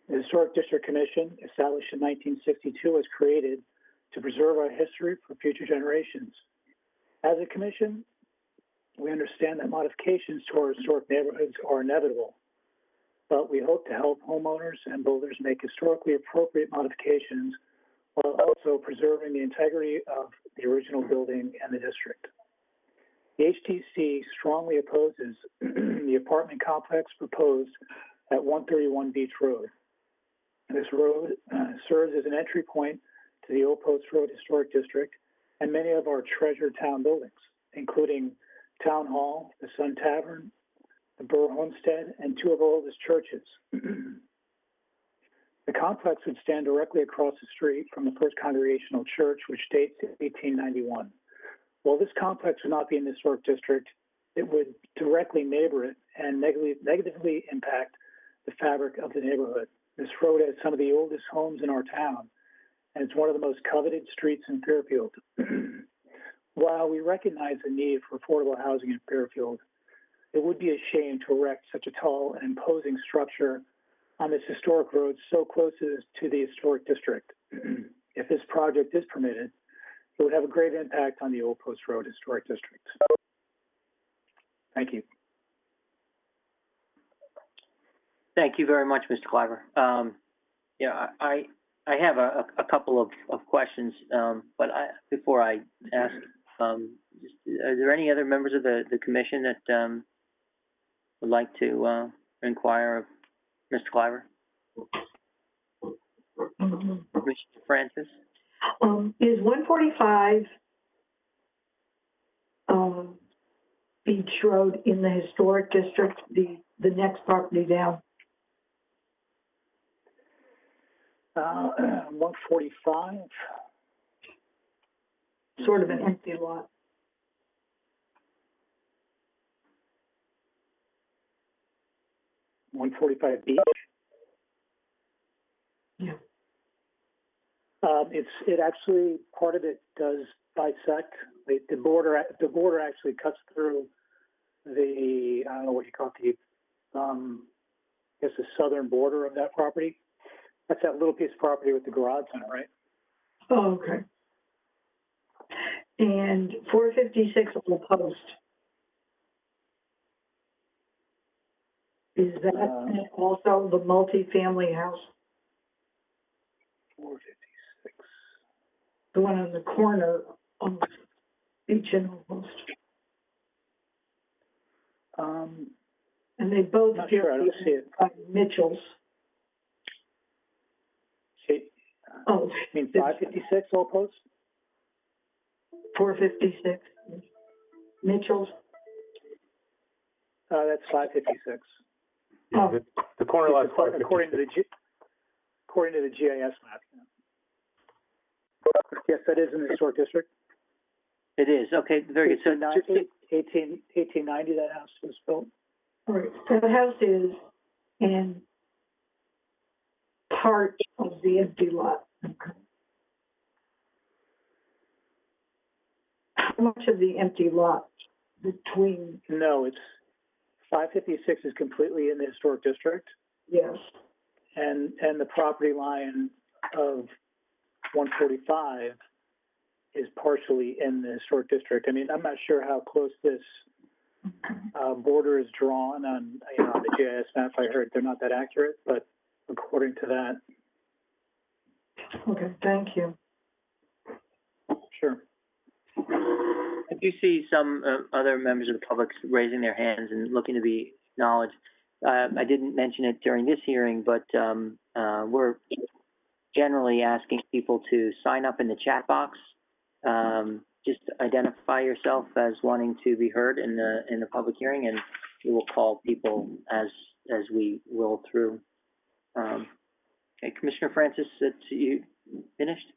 The Historic District Commission, established in 1962, was created to preserve our history for future generations. As a commission, we understand that modifications to our historic neighborhoods are inevitable, but we hope to help homeowners and builders make historically appropriate modifications while also preserving the integrity of the original building and the district. The HDC strongly opposes the apartment complex proposed at 131 Beach Road. This road serves as an entry point to the Old Post Road Historic District and many of our treasured town buildings, including Town Hall, the Sun Tavern, the Burr Homestead, and two of our oldest churches. The complex would stand directly across the street from the First Congregational Church, which dates to 1891. While this complex would not be in the historic district, it would directly neighbor it and negatively impact the fabric of the neighborhood. This road has some of the oldest homes in our town, and it's one of the most coveted streets in Fairfield. While we recognize the need for affordable housing in Fairfield, it would be a shame to erect such a tall and imposing structure on this historic road so close to the historic district. If this project is permitted, it would have a great impact on the Old Post Road Historic District. Thank you. Thank you very much, Mr. Cliver. Yeah, I have a couple of questions, but before I ask, are there any other members of the commission that would like to inquire of Mr. Cliver? Mr. Francis? Is 145 Beach Road in the historic district, the next property down? 145. Sort of an empty lot. Beach. Yeah. It actually, part of it does bisect. The border actually cuts through the, I don't know what you call it, I guess the southern border of that property. That's that little piece of property with the garage on it, right? Oh, okay. And 456 Old Post. Is that also the multi-family house? 456. The one on the corner of Beach and Old Post. And they both Not sure, I don't see it. Mitchell's. See, Oh, you mean 556 Old Post? 456 Mitchell's. That's 556. Oh. The corner lot is According to the GIS map. Yes, that is in the historic district. It is, okay, very good. So, 1890, that house was built. All right, so the house is in part of the empty lot. Okay. How much of the empty lot between? No, it's 556 is completely in the historic district, Yes. and the property line of 145 is partially in the historic district. I mean, I'm not sure how close this border is drawn on, on the GIS map. I heard they're not that accurate, but according to that. Okay, thank you. Sure. I do see some other members of the public raising their hands and looking to be acknowledged. I didn't mention it during this hearing, but we're generally asking people to sign up in the chat box. Just identify yourself as wanting to be heard in the public hearing, and we will call people as we roll through. Okay, Commissioner Francis, you finished?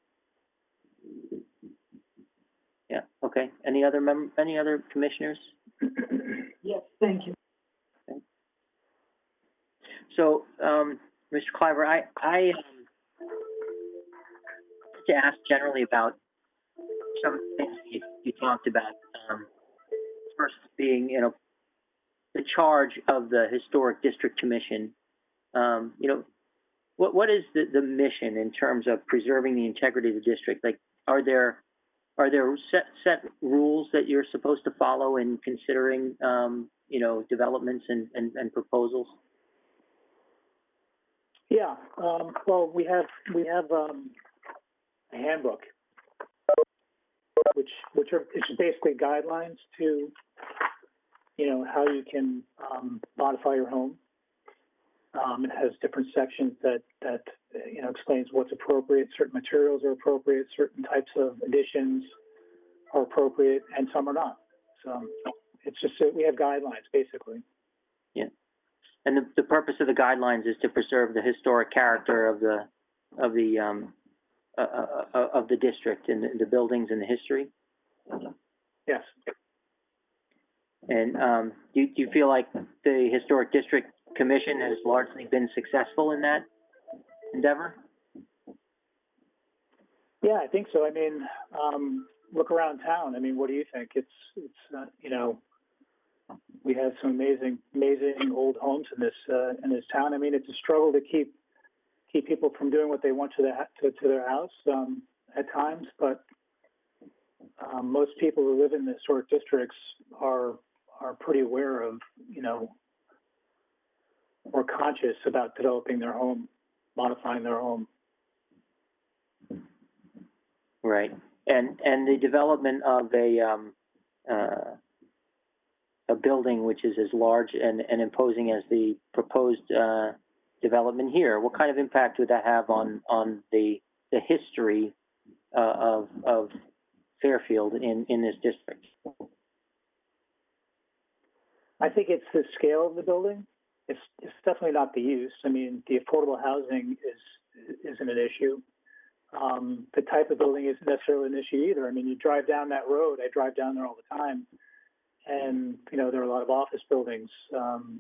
Yeah. Okay. Any other commissioners? Yes, thank you. Okay. So, Mr. Cliver, I wanted to ask generally about some things you talked about. First being, the charge of the Historic District Commission. What is the mission in terms of preserving the integrity of the district? Like, are there set rules that you're supposed to follow in considering, developments and proposals? Yeah, well, we have a handbook, which is basically guidelines to, how you can modify your home. It has different sections that explains what's appropriate. Certain materials are appropriate. Certain types of additions are appropriate, and some are not. So it's just that we have guidelines, basically. Yeah, and the purpose of the guidelines is to preserve the historic character of the district and the buildings and the history. Yes. And do you feel like the Historic District Commission has largely been successful in that endeavor? Yeah, I think so. I mean, look around town. I mean, what do you think? It's we have some amazing old homes in this town. I mean, it's a struggle to keep people from doing what they want to their house at times, but most people who live in the historic districts are pretty aware of, or conscious about developing their home, modifying their home. Right, and the development of a building which is as large and imposing as the proposed development here, what kind of impact would that have on the history of Fairfield in this district? I think it's the scale of the building. It's definitely not the use. I mean, the affordable housing isn't an issue. The type of building isn't necessarily an issue either. I mean, you drive down that road. I drive down there all the time, and there are a lot of office buildings,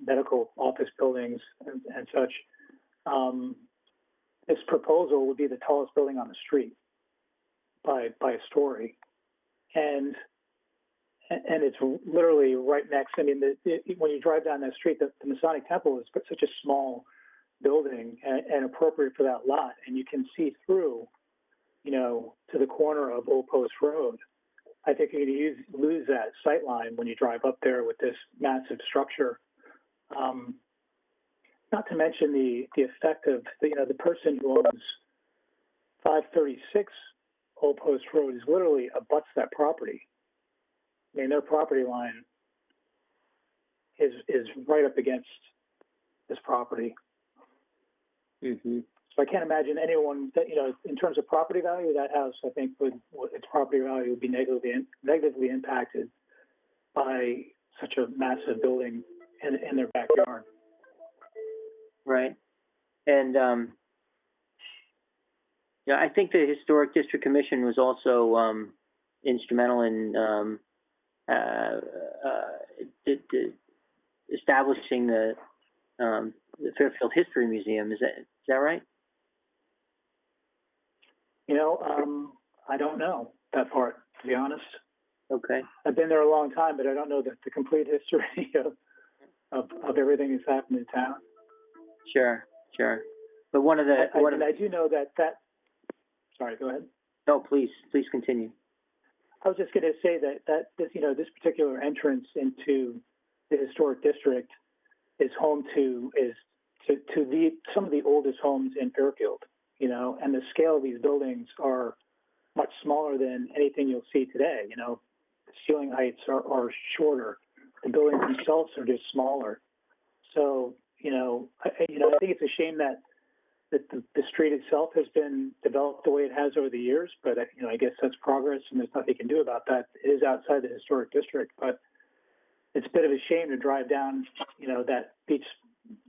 medical office buildings, and such. This proposal would be the tallest building on the street by a story, and it's literally right next. I mean, when you drive down that street, the Masonic Temple is such a small building and appropriate for that lot, and you can see through, to the corner of Old Post Road. I think you're going to lose that sight line when you drive up there with this massive structure. Not to mention the effect of the person who owns 536 Old Post Road is literally abuts that property. I mean, their property line is right up against this property. Mm-hmm. So I can't imagine anyone that, in terms of property value, that house, I think, its property value would be negatively impacted by such a massive building in their backyard. Right. And, I think the Historic District Commission was also instrumental in establishing the Fairfield History Museum. Is that right? I don't know that part, to be honest. Okay. I've been there a long time, but I don't know the complete history of everything that's happened in town. Sure. But one of the I do know that. Sorry, go ahead. No, please continue. I was just going to say that this particular entrance into the historic district is home to some of the oldest homes in Fairfield. And the scale of these buildings are much smaller than anything you'll see today. The ceiling heights are shorter. The buildings themselves are just smaller. So, I think it's a shame that the street itself has been developed the way it has over the years, but, you know, I guess that's progress and there's nothing you can do about that. It is outside the historic district, but it's a bit of a shame to drive down, you know, that beach,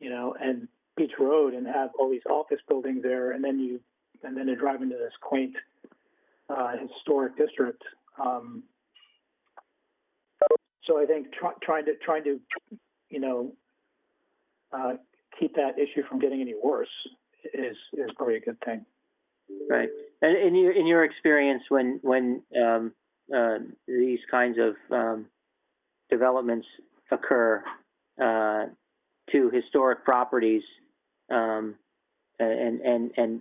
you know, and Beach Road and have all these office buildings there, and then to drive into this quaint, historic district. So I think trying to, you know, keep that issue from getting any worse is probably a good thing. Right. And in your experience, when these kinds of developments occur to historic properties, and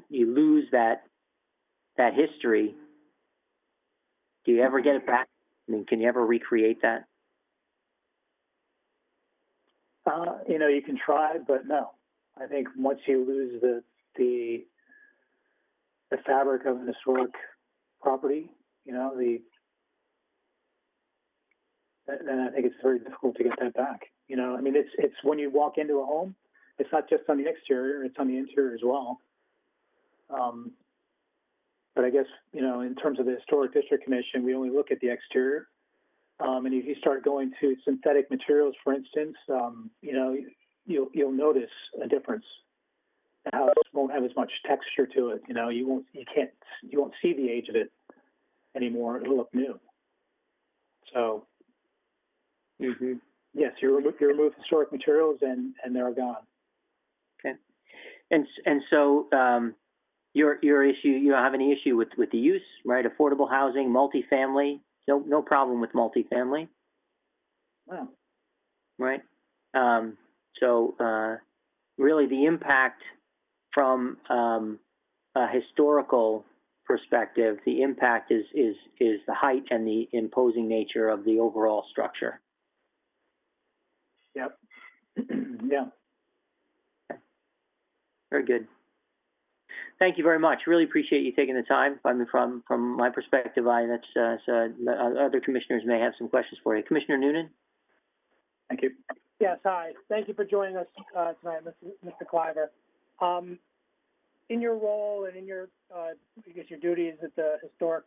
you lose that history, do you ever get it back? I mean, can you ever recreate that? You know, you can try, but no. I think once you lose the fabric of an historic property, you know, then I think it's very difficult to get that back. You know, I mean, it's when you walk into a home, it's not just on the exterior, it's on the interior as well. But I guess, you know, in terms of the Historic District Commission, we only look at the exterior. And if you start going to synthetic materials, for instance, you know, you'll notice a difference. The house won't have as much texture to it. You know, you won't see the age of it anymore. It'll look new. So, yes, you remove historic materials and they're gone. Okay. And so your issue, you don't have any issue with the use, right? Affordable housing, multifamily. No problem with multifamily. Wow. Right. So really, the impact from a historical perspective, the impact is the height and the imposing nature of the overall structure. Yep. Yeah. Very good. Thank you very much. Really appreciate you taking the time. I mean, from my perspective, other commissioners may have some questions for you. Commissioner Noonan? Thank you. Yes, hi. Thank you for joining us tonight, Mr. Cliver. In your role and in your, I guess, your duties at the Historic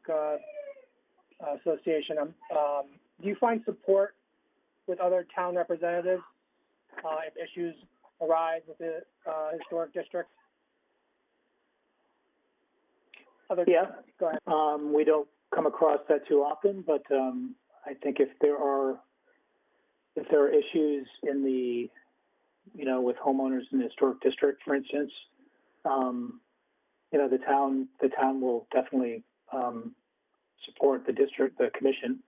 Association, do you find support with other town representatives if issues arise with the Historic District? Yeah. Go ahead. We don't come across that too often, but I think if there are issues in the, you know, with homeowners in the historic district, for instance, you know, the town will definitely support the district, the commission.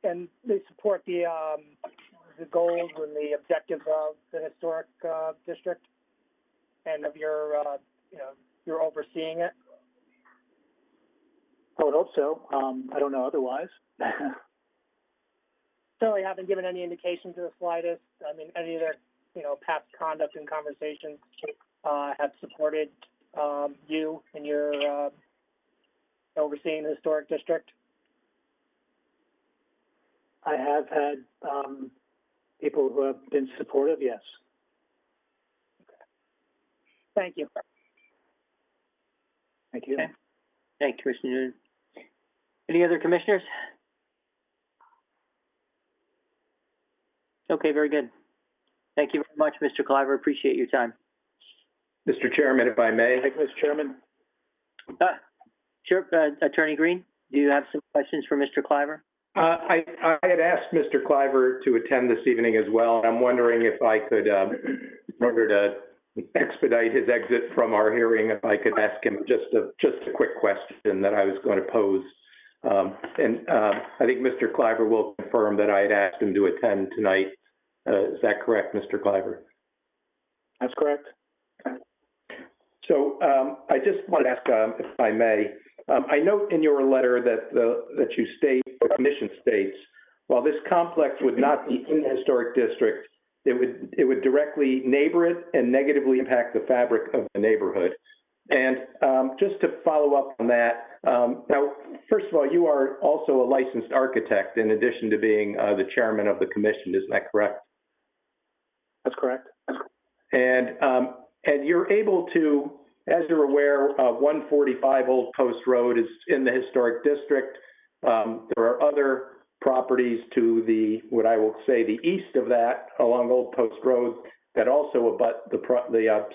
And they support the goals and the objectives of the historic district, and of your, you know, you're overseeing it. I would hope so. I don't know otherwise. Certainly haven't given any indication to the slightest. I mean, any of their, you know, past conduct and conversations have supported you in your overseeing the historic district? I have had people who have been supportive, yes. Thank you. Thank you. Okay. Thank you, Commissioner Noonan. Any other commissioners? Okay, very good. Thank you very much, Mr. Cliver. Appreciate your time. Mr. Chairman, if I may. Thank you, Mr. Chairman. Sure, Attorney Green, do you have some questions for Mr. Cliver? I had asked Mr. Cliver to attend this evening as well. I'm wondering if I could, in order to expedite his exit from our hearing, if I could ask him just a quick question that I was going to pose. I think Mr. Cliver will confirm that I had asked him to attend tonight. Is that correct, Mr. Cliver? That's correct. So I just want to ask, if I may, I note in your letter that you state, the commission states, while this complex would not be in the historic district, it would directly neighbor it and negatively impact the fabric of the neighborhood. And just to follow up on that, now, first of all, you are also a licensed architect in addition to being the chairman of the commission, isn't that correct? That's correct. And you're able to, as you're aware, 145 Old Post Road is in the historic district. There are other properties to the, what I will say, the east of that along Old Post Road that also abut the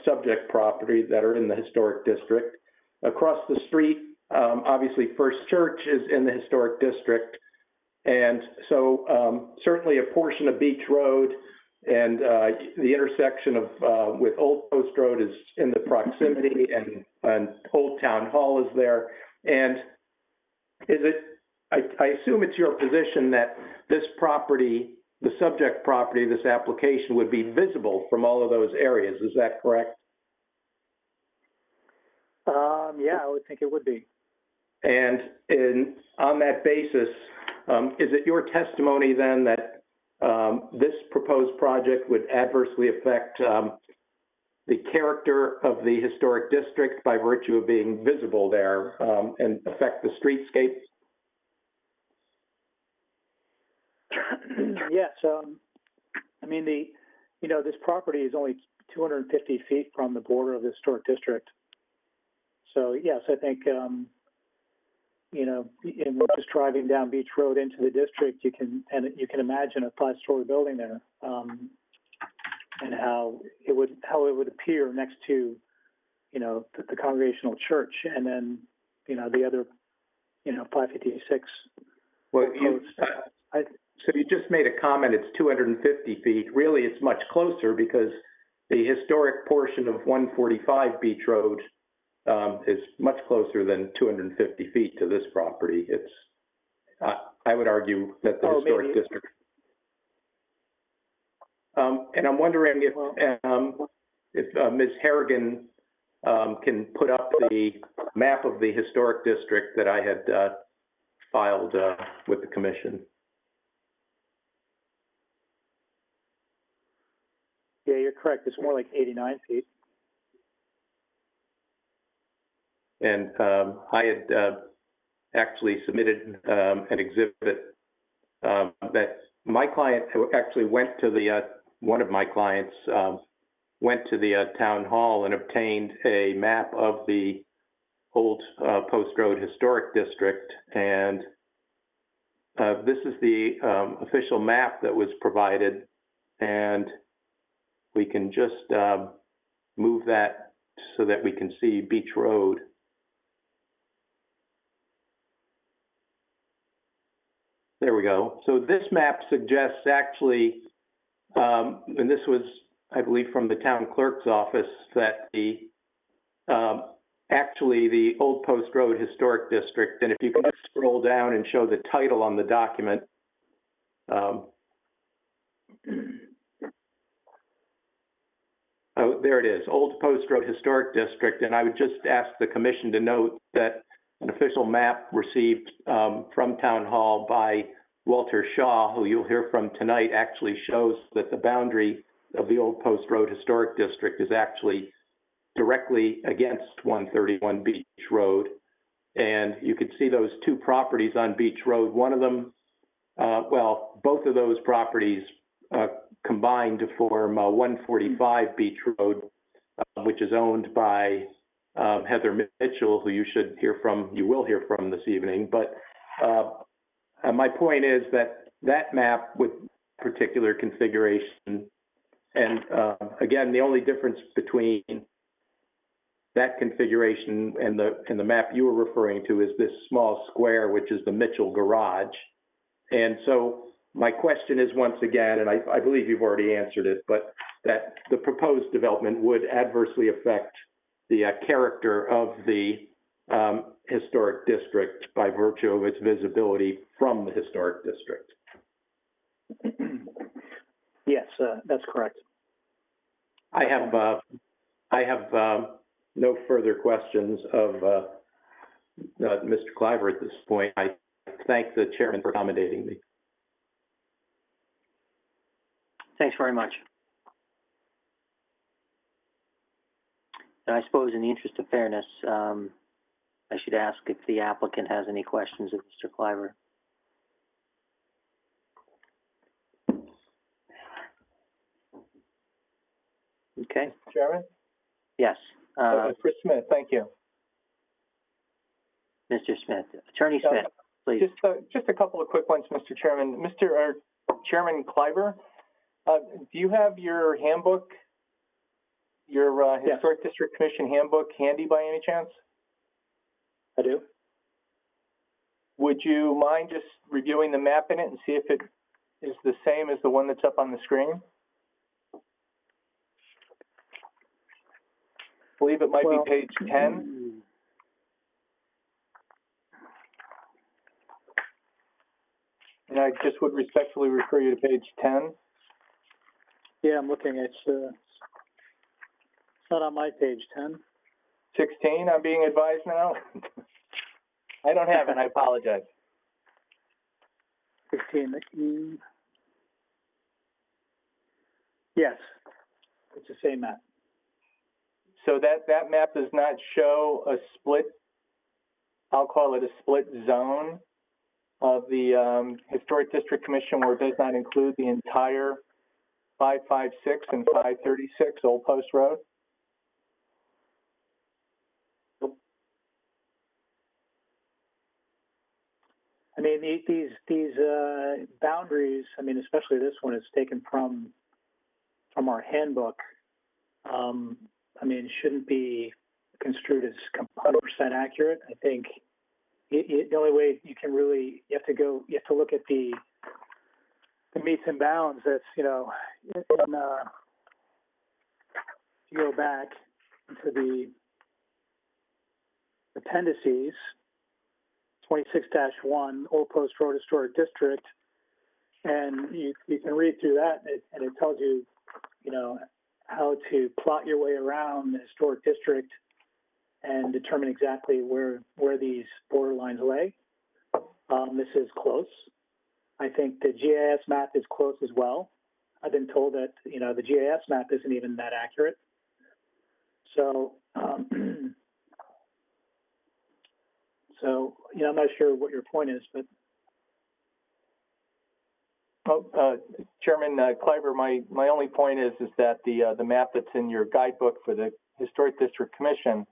subject property that are in the historic district. Across the street, obviously First Church is in the historic district. And so certainly a portion of Beach Road and the intersection of with Old Post Road is in the proximity, and Old Town Hall is there. And is it, I assume it's your position that this property, the subject property, this application would be visible from all of those areas. Is that correct? Yeah, I would think it would be. And on that basis, is it your testimony then that this proposed project would adversely affect the character of the historic district by virtue of being visible there and affect the streetscape? Yes, I mean, this property is only 250 feet from the border of the historic district. So yes, I think, and just driving down Beach Road into the district, you can imagine a 5-story building there, and how it would appear next to, the Congregational Church, and then, the other, 556. Well, so you just made a comment, it's 250 feet. Really, it's much closer because the historic portion of 145 Beach Road is much closer than 250 feet to this property. It's, I would argue that the historic district. And I'm wondering if Ms. Harrigan can put up the map of the historic district that I had filed with the commission. Yeah, you're correct. It's more like 89 feet. And I had actually submitted an exhibit that my client actually went to one of my clients went to the town hall and obtained a map of the Old Post Road Historic District. And this is the official map that was provided. And we can just move that so that we can see Beach Road. There we go. So this map suggests actually, and this was, I believe, from the town clerk's office, that actually the Old Post Road Historic District, and if you can just scroll down and show the title on the document. Oh, there it is, Old Post Road Historic District. And I would just ask the commission to note that an official map received from Town Hall by Walter Shaw, who you'll hear from tonight, actually shows that the boundary of the Old Post Road Historic District is actually directly against 131 Beach Road. And you can see those two properties on Beach Road. One of them, well, both of those properties combined to form 145 Beach Road, which is owned by Heather Mitchell, who you will hear from this evening. But my point is that map with particular configuration, and again, the only difference between that configuration and the map you were referring to is this small square, which is the Mitchell garage. And so my question is, once again, and I believe you've already answered it, but that the proposed development would adversely affect the character of the historic district by virtue of its visibility from the historic district. Yes, that's correct. I have no further questions of Mr. Cliver at this point. I thank the chairman for accommodating me. Thanks very much. And I suppose in the interest of fairness, I should ask if the applicant has any questions of Mr. Cliver. Okay, Chairman? yes, Chris Smith, thank you. Mr. Smith. Attorney Smith, please. Just a couple of quick ones, Mr. Chairman. Chairman Kleiber, do you have your handbook, your Historic District Commission handbook handy by any chance? I do. Would you mind just reviewing the map in it and see if it is the same as the one that's up on the screen? I believe it might be page 10. And I just would respectfully refer you to page 10. Yeah, I'm looking. It's not on my page, 10. 16, I'm being advised now. I don't have it, I apologize. 16. Yes, it's the same map. So that map does not show a split, I'll call it a split zone of the Historic District Commission, where it does not include the entire 556 and 536 Old Post Road? I mean, these boundaries, I mean, especially this one is taken from our handbook. I mean, shouldn't be construed as 100% accurate. I think the only way you can really, you have to look at the meets and bounds. That's, you know, if you go back into the appendices, 26-1, Old Post Road Historic District, and you can read through that, and it tells you, you know, how to plot your way around the historic district and determine exactly where these borderlines lay. This is close. I think the GIS map is close as well. I've been told that, you know, the GIS map isn't even that accurate. So, so, you know, I'm not sure what your point is, but. Chairman Kleiber, my only point is that the map that's in your guidebook for the Historic District Commission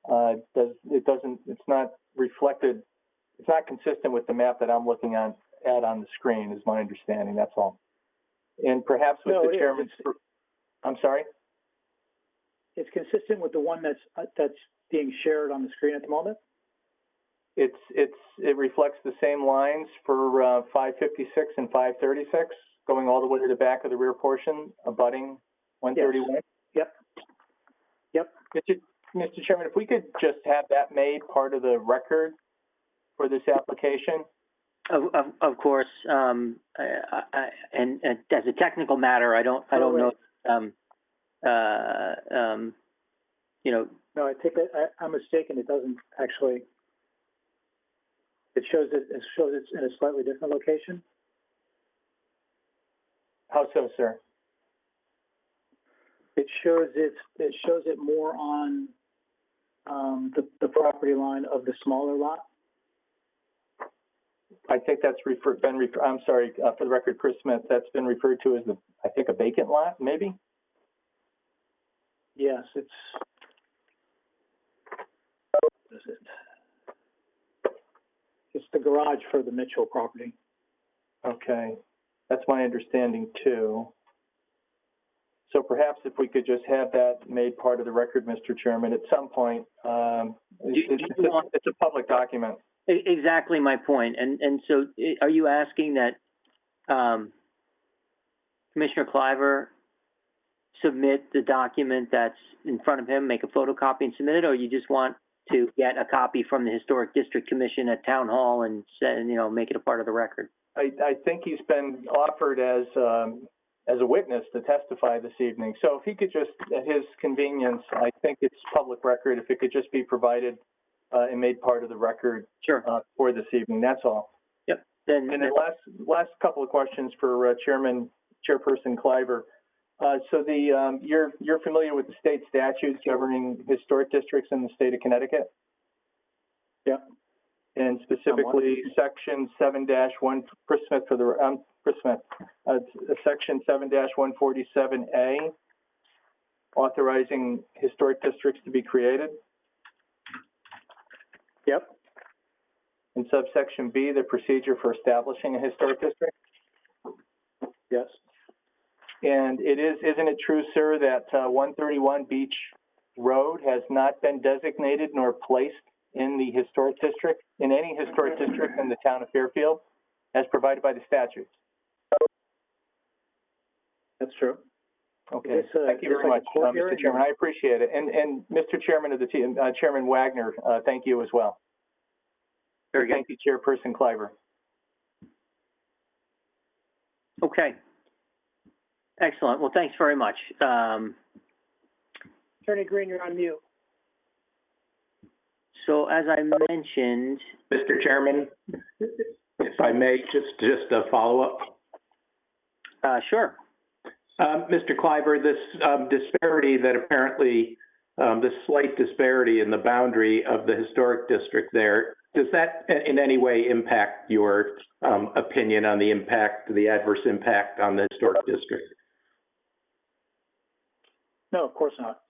it's not reflected, it's not consistent with the map that I'm looking at on the screen, is my understanding. That's all. And perhaps with the chairman's, I'm sorry. It's consistent with the one that's being shared on the screen at the moment. It reflects the same lines for 556 and 536, going all the way to the back of the rear portion, abutting 131. Yes. Yep. Mr. Chairman, if we could just have that made part of the record for this application. Of course, and as a technical matter, I don't know. You know. No, I think I'm mistaken. It doesn't actually. It shows it's in a slightly different location. How so, sir? It shows it more on the property line of the smaller lot. I think that's I'm sorry, for the record, Chris Smith, that's been referred to as I think a vacant lot, maybe? Yes, what is it? It's the garage for the Mitchell property. Okay, that's my understanding too. So perhaps if we could just have that made part of the record, Mr. Chairman, at some point. It's a public document. Exactly my point. And so are you asking that Commissioner Kleiber submit the document that's in front of him, make a photocopy and submit it, or you just want to get a copy from the Historic District Commission at Town Hall and make it a part of the record? I think he's been offered as a witness to testify this evening. So if he could just, at his convenience, I think it's public record, if it could just be provided and made part of the record. Sure. For this evening, that's all. Yep. And then last couple of questions for Chairperson Kleiber. So you're familiar with the state statutes governing historic districts in the state of Connecticut? Yeah. And specifically Section 7-1, Chris Smith Section 7-147A authorizing historic districts to be created. Yep. In subsection B, the procedure for establishing a historic district. Yes. And isn't it true, sir, that 131 Beach Road has not been designated nor placed in the historic district, in any historic district in the town of Fairfield, as provided by the statutes? That's true. Okay, thank you very much, Mr. Chairman. I appreciate it. And Mr. Chairman of the team, Chairman Wagner, thank you as well. Very good. Thank you, Chairperson Cliver. Okay. Excellent. Well, thanks very much. Attorney Green, you're on mute. So as I mentioned, Mr. Chairman, if I may, just a follow-up. sure. Mr. Cliver, this disparity that apparently, this slight disparity in the boundary of the historic district there, does that in any way impact your opinion on the adverse impact on the historic district? No, of course not.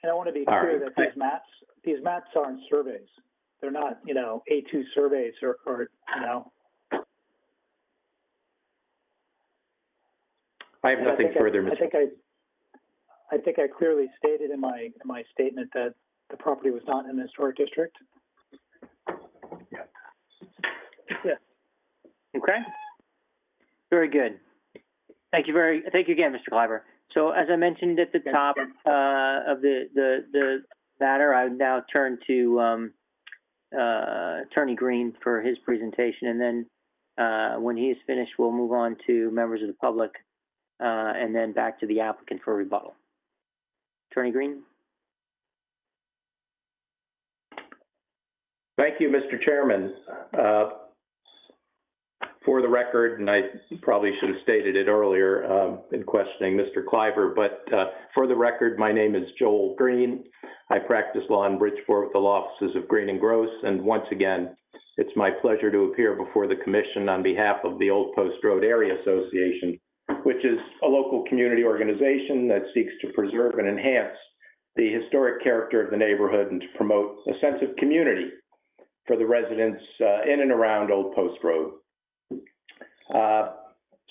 And I want to be All clear right. that these maps aren't surveys. They're not, A2 surveys or. I have nothing further, Mr. I think I clearly stated in my statement that the property was not in the historic district. Yeah. Okay. Very good. Thank you again, Mr. Cliver. So as I mentioned at the top of the matter, I would now turn to Attorney Green for his presentation, and then when he is finished, we'll move on to members of the public, and then back to the applicant for rebuttal. Attorney Green. Thank you, Mr. Chairman. For the record, and I probably should have stated it earlier in questioning Mr. Cliver, but for the record, my name is Joel Green. I practice law in Bridgeport with the law offices of Green and Gross, and once again, it's my pleasure to appear before the Commission on behalf of the Old Post Road Area Association, which is a local community organization that seeks to preserve and enhance the historic character of the neighborhood and to promote a sense of community for the residents in and around Old Post Road.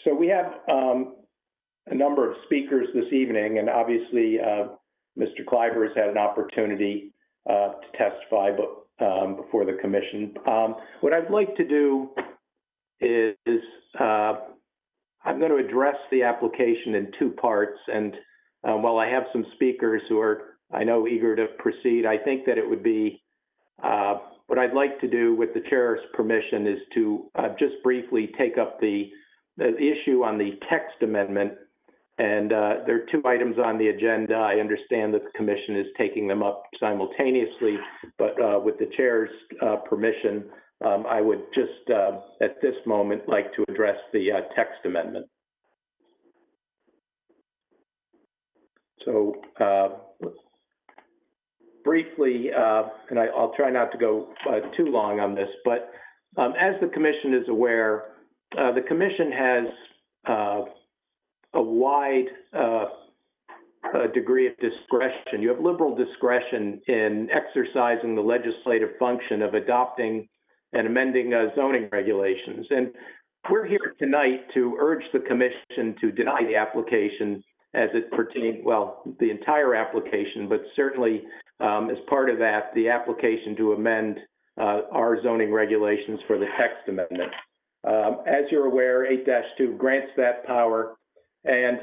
So we have a number of speakers this evening, and obviously Mr. Cliver has had an opportunity to testify before the Commission. What I'd like to do is I'm going to address the application in two parts, and while I have some speakers who are, I know, eager to proceed, I think that it would be what I'd like to do, with the chair's permission, is to just briefly take up the issue on the text amendment. And there are two items on the agenda. I understand that the Commission is taking them up simultaneously, but with the chair's permission, I would just, at this moment, like to address the text amendment. So, briefly, and I'll try not to go too long on this, but as the Commission is aware, the Commission has a wide degree of discretion. You have liberal discretion in exercising the legislative function of adopting and amending zoning regulations. And we're here tonight to urge the Commission to deny the application as it pertains, well, the entire application, but certainly as part of that, the application to amend our zoning regulations for the text amendment. As you're aware, 8-2 grants that power. And,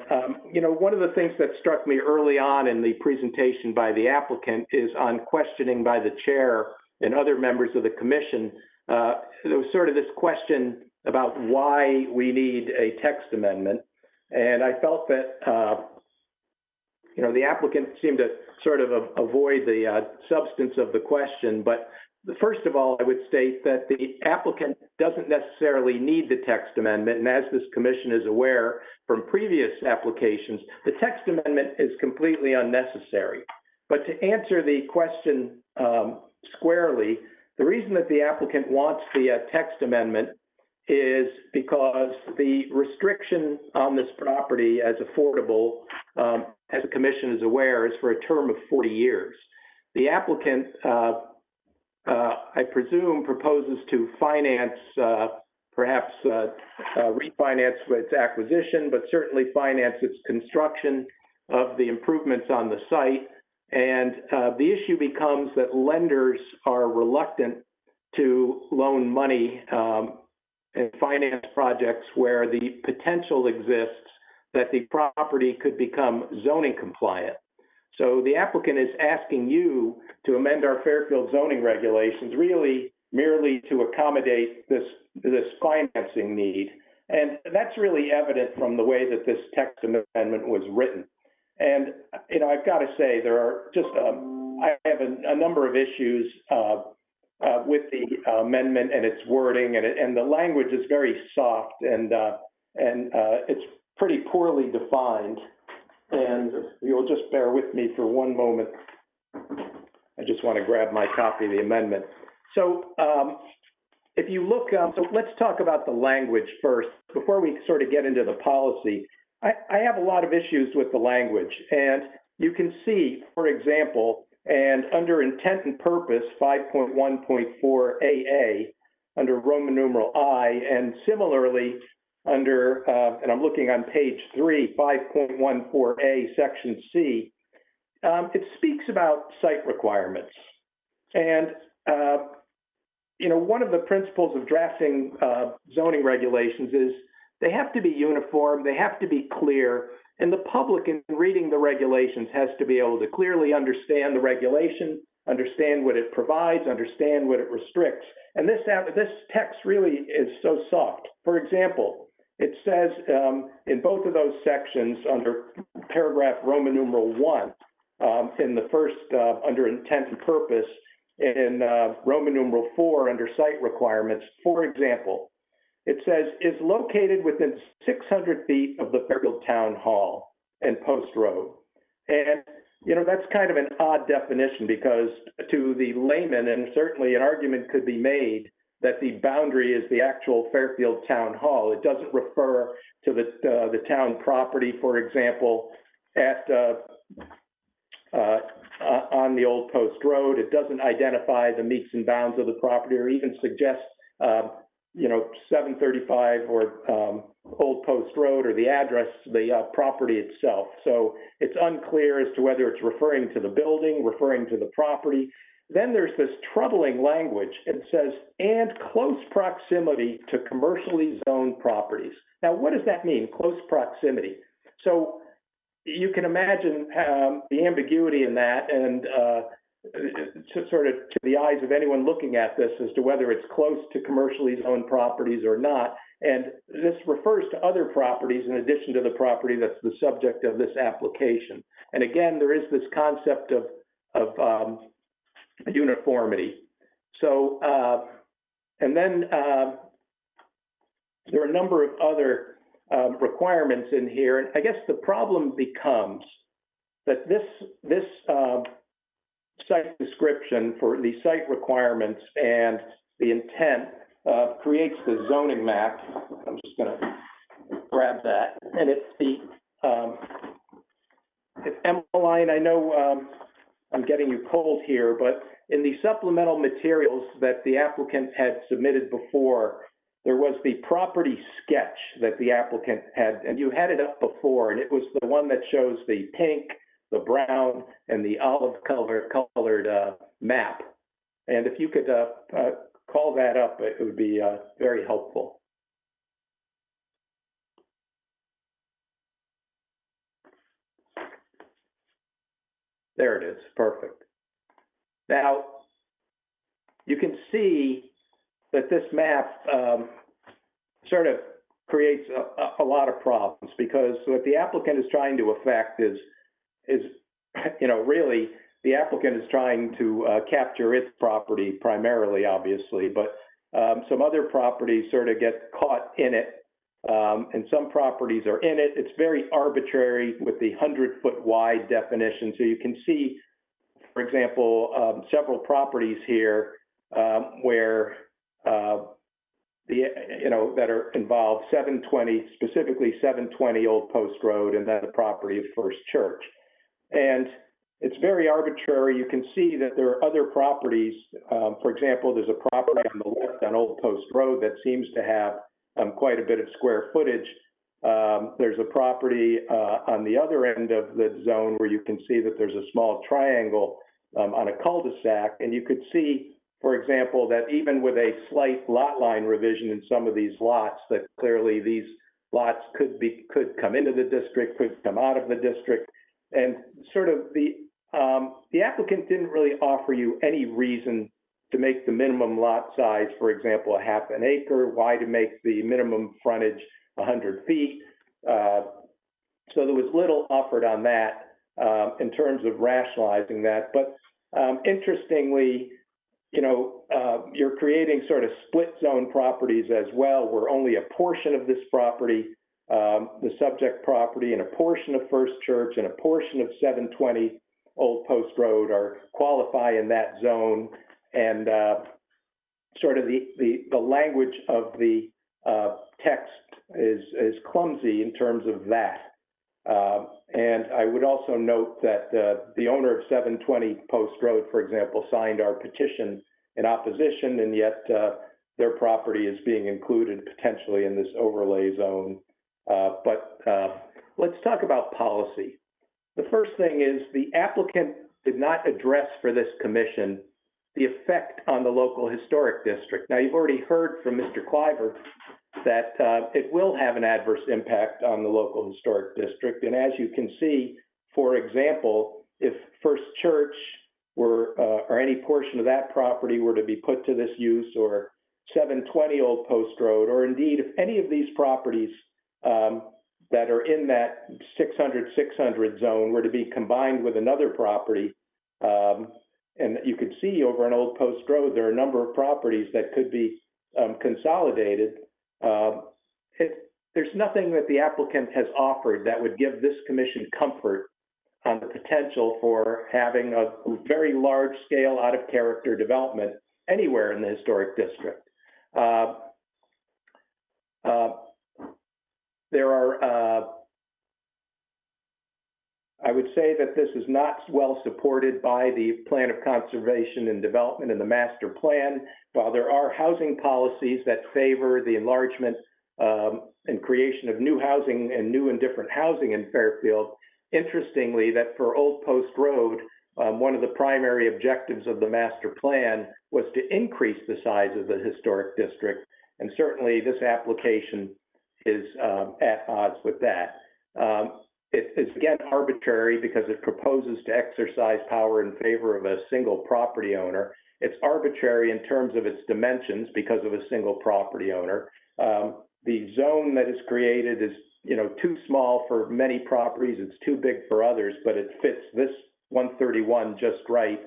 one of the things that struck me early on in the presentation by the applicant is on questioning by the chair and other members of the Commission, there was sort of this question about why we need a text amendment. And I felt that, the applicant seemed to sort of avoid the substance of the question. But first of all, I would state that the applicant doesn't necessarily need the text amendment. And as this Commission is aware from previous applications, the text amendment is completely unnecessary. But to answer the question squarely, the reason that the applicant wants the text amendment is because the restriction on this property as affordable as the commission is aware, is for a term of 40 years. The applicant, I presume, proposes to finance, perhaps refinance its acquisition, but certainly finance its construction of the improvements on the site. And the issue becomes that lenders are reluctant to loan money and finance projects where the potential exists that the property could become zoning compliant. So the applicant is asking you to amend our Fairfield zoning regulations really merely to accommodate this financing need. And that's really evident from the way that this text amendment was written. And, you know, I've got to say, there are just, I have a number of issues with the amendment and its wording, and the language is very soft, and it's pretty poorly defined. And you'll just bear with me for one moment. I just want to grab my copy of the amendment. So if you look, so let's talk about the language first before we sort of get into the policy. I have a lot of issues with the language, and you can see, for example, and under intent and purpose, 5.1.4 AA, under Roman numeral I, and similarly under, and I'm looking on page 3, 5.14A, section C, it speaks about site requirements. And, you know, one of the principles of drafting zoning regulations is they have to be uniform, they have to be clear, and the public in reading the regulations has to be able to clearly understand the regulation, understand what it provides, understand what it restricts. And this text really is so soft. For example, it says in both of those sections under paragraph Roman numeral 1, in the first under intent and purpose, in Roman numeral 4 under site requirements, for example, it says, is located within 600 feet of the Fairfield Town Hall and Post Road. And, you know, that's kind of an odd definition because to the layman, and certainly an argument could be made that the boundary is the actual Fairfield Town Hall. It doesn't refer to the town property, for example, at on the Old Post Road. It doesn't identify the meets and bounds of the property or even suggest you know, 735 or Old Post Road or the address, the property itself. So it's unclear as to whether it's referring to the building, referring to the property. Then there's this troubling language. It says, and close proximity to commercially zoned properties. Now, what does that mean, close proximity? So you can imagine the ambiguity in that, and sort of to the eyes of anyone looking at this as to whether it's close to commercially zoned properties or not. And this refers to other properties in addition to the property that's the subject of this application. And again, there is this concept of uniformity. So, and then there are a number of other requirements in here. And I guess the problem becomes that this site description for the site requirements and the intent creates the zoning map. I'm just going to grab that. And it's Emmeline, I know I'm getting you cold here, but in the supplemental materials that the applicant had submitted before, there was the property sketch that the applicant had, and you had it up before, and it was the one that shows the pink, the brown, and the olive colored map. And if you could call that up, it would be very helpful. There it is, perfect. Now, you can see that this map sort of creates a lot of problems because what the applicant is trying to effect is, you know, really the applicant is trying to capture its property primarily, obviously, but some other properties sort of get caught in it, and some properties are in it. It's very arbitrary with the 100-foot wide definition. So you can see, for example, several properties here where that are involved, 720, specifically 720 Old Post Road, and then the property of First Church. And it's very arbitrary. You can see that there are other properties. For example, there's a property on the left on Old Post Road that seems to have quite a bit of square footage. There's a property on the other end of the zone where you can see that there's a small triangle on a cul-de-sac, and you could see, for example, that even with a slight lot line revision in some of these lots, that clearly these lots could come into the district, could come out of the district, and sort of the applicant didn't really offer you any reason to make the minimum lot size, for example, a half an acre, why to make the minimum frontage 100 feet. So there was little offered on that in terms of rationalizing that. But interestingly, you're creating sort of split zone properties as well, where only a portion of this property, the subject property, and a portion of First Church and a portion of 720 Old Post Road qualify in that zone. And sort of the language of the text is clumsy in terms of that. And I would also note that the owner of 720 Post Road, for example, signed our petition in opposition, and yet their property is being included potentially in this overlay zone. But let's talk about policy. The first thing is the applicant did not address for this commission the effect on the local historic district. Now, you've already heard from Mr. Cliver that it will have an adverse impact on the local historic district. And as you can see, for example, if First Church or any portion of that property were to be put to this use, or 720 Old Post Road, or indeed if any of these properties that are in that 600 zone were to be combined with another property, and you could see over on Old Post Road, there are a number of properties that could be consolidated. There's nothing that the applicant has offered that would give this commission comfort on the potential for having a very large scale, out of character development anywhere in the historic district. I would say that this is not well supported by the Plan of Conservation and Development and the Master Plan. While there are housing policies that favor the enlargement and creation of new housing and new and different housing in Fairfield, interestingly, that for Old Post Road, one of the primary objectives of the Master Plan was to increase the size of the historic district, and certainly this application is at odds with that. It is, again, arbitrary because it proposes to exercise power in favor of a single property owner. It's arbitrary in terms of its dimensions because of a single property owner. The zone that is created is, too small for many properties. It's too big for others, but it fits this 131 just right.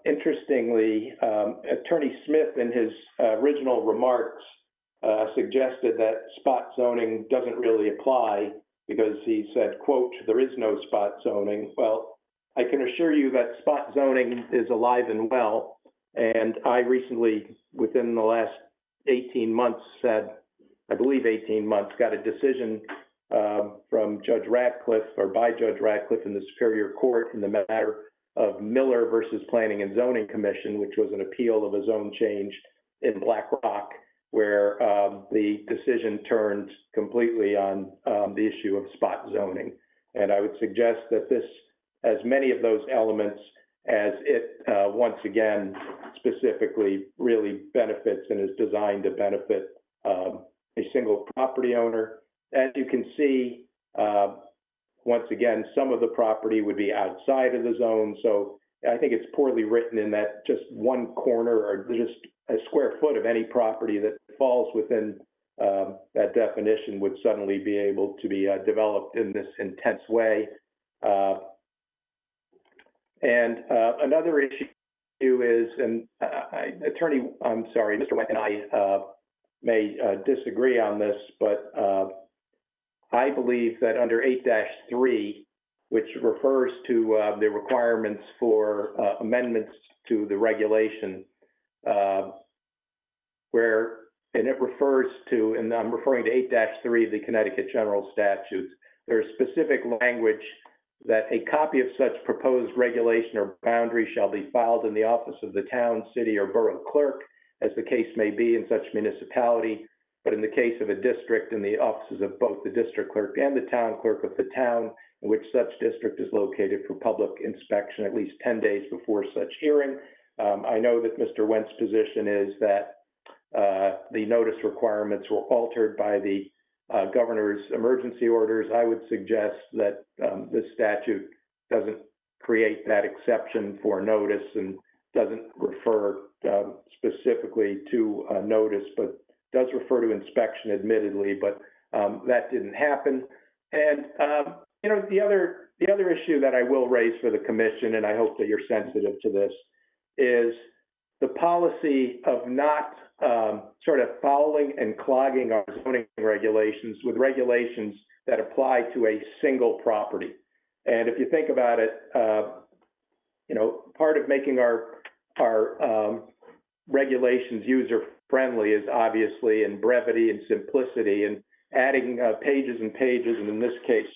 Interestingly, Attorney Smith, in his original remarks, suggested that spot zoning doesn't really apply because he said, quote, "there is no spot zoning." Well, I can assure you that spot zoning is alive and well. And I recently, within the last 18 months, I believe 18 months, got a decision from Judge Ratcliffe, or by Judge Ratcliffe in the Superior Court, in the matter of Miller versus Planning and Zoning Commission, which was an appeal of a zone change in Blackrock, where the decision turned completely on the issue of spot zoning. And I would suggest that this has many of those elements, as it, once again, specifically really benefits and is designed to benefit a single property owner. As you can see, once again, some of the property would be outside of the zone. So I think it's poorly written in that just one corner or just a square foot of any property that falls within that definition would suddenly be able to be developed in this intense way. And another issue is, and Mr. Wendt and I may disagree on this, but I believe that under 8-3, which refers to the requirements for amendments to the regulation, where, and it refers to, and I'm referring to 8-3 of the Connecticut General Statutes, there's specific language that a copy of such proposed regulation or boundary shall be filed in the office of the town, city, or borough clerk, as the case may be in such municipality, but in the case of a district, in the offices of both the district clerk and the town clerk of the town in which such district is located, for public inspection at least 10 days before such hearing. I know that Mr. Wendt's position is that the notice requirements were altered by the governor's emergency orders. I would suggest that this statute doesn't create that exception for notice and doesn't refer specifically to notice, but does refer to inspection admittedly, but that didn't happen. And, you know, the other issue that I will raise for the commission, and I hope that you're sensitive to this, is the policy of not sort of following and clogging our zoning regulations with regulations that apply to a single property. And if you think about it, you know, part of making our regulations user-friendly is obviously in brevity and simplicity, and adding pages and pages, and in this case,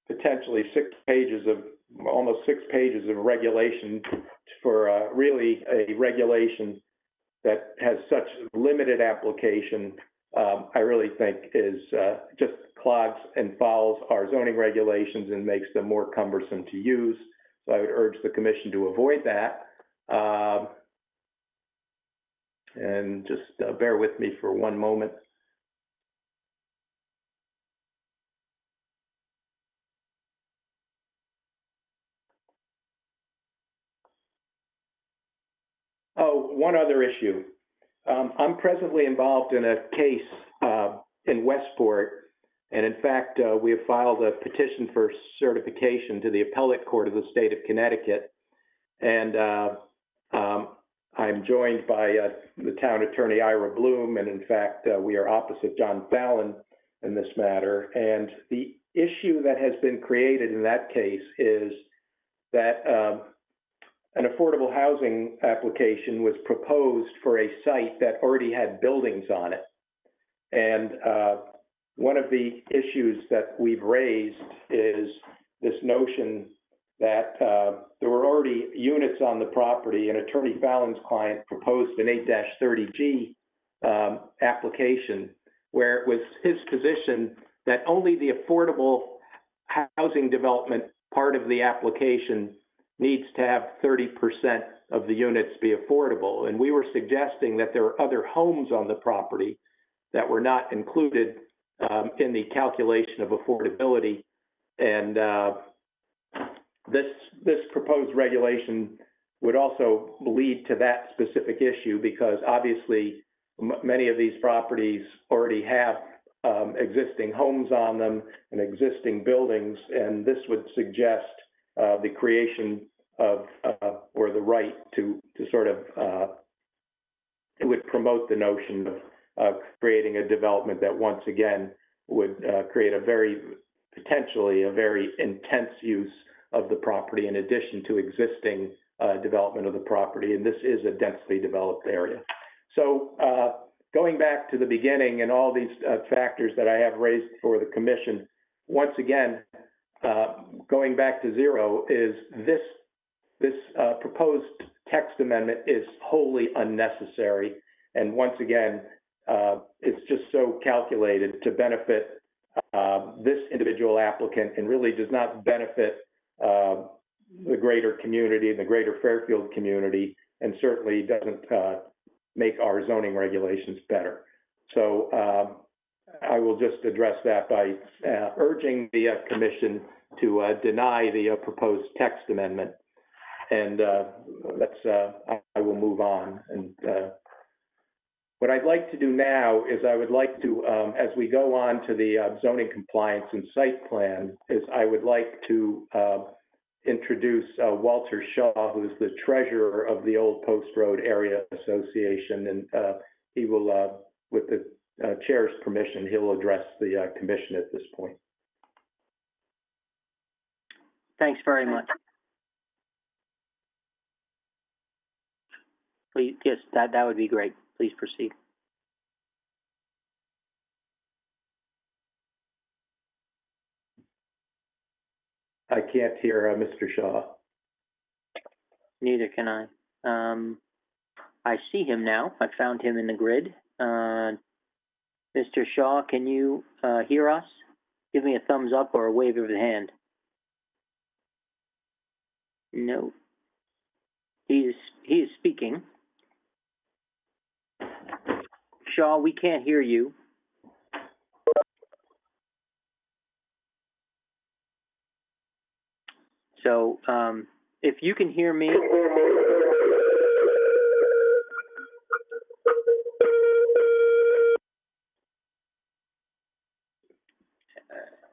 potentially almost 6 pages of regulation for really a regulation that has such limited application, I really think is just clogs and fouls our zoning regulations and makes them more cumbersome to use. So I would urge the commission to avoid that. And just bear with me for one moment. Oh, one other issue. I'm presently involved in a case in Westport, and in fact, we have filed a petition for certification to the appellate court of the state of Connecticut. And I'm joined by the town attorney, Ira Bloom, and in fact, we are opposite John Fallon in this matter. And the issue that has been created in that case is that an affordable housing application was proposed for a site that already had buildings on it. And one of the issues that we've raised is this notion that there were already units on the property, and Attorney Fallon's client proposed an 8-30G application, where it was his position that only the affordable housing development part of the application needs to have 30% of the units be affordable. And we were suggesting that there are other homes on the property that were not included in the calculation of affordability. And this proposed regulation would also lead to that specific issue, because obviously many of these properties already have existing homes on them and existing buildings, and this would suggest the creation of, or the right to sort of, it would promote the notion of creating a development that once again would create potentially a very intense use of the property in addition to existing development of the property, and this is a densely developed area. So going back to the beginning and all these factors that I have raised for the commission, once again, going back to zero, is this proposed text amendment is wholly unnecessary, and once again, it's just so calculated to benefit this individual applicant and really does not benefit the greater community, the greater Fairfield community, and certainly doesn't make our zoning regulations better. So I will just address that by urging the commission to deny the proposed text amendment. And I will move on. And what I'd like to do now is I would like to, as we go on to the zoning compliance and site plan, is I would like to introduce Walter Shaw, who is the treasurer of the Old Post Road Area Association, and he will, with the chair's permission, he'll address the commission at this point. Thanks very much. Please, yes, that would be great. Please proceed. I can't hear Mr. Shaw. Neither can I. I see him now. I found him in the grid. Mr. Shaw, can you hear us? Give me a thumbs up or a wave of the hand. No. He is speaking. Shaw, we can't hear you. So, if you can hear me.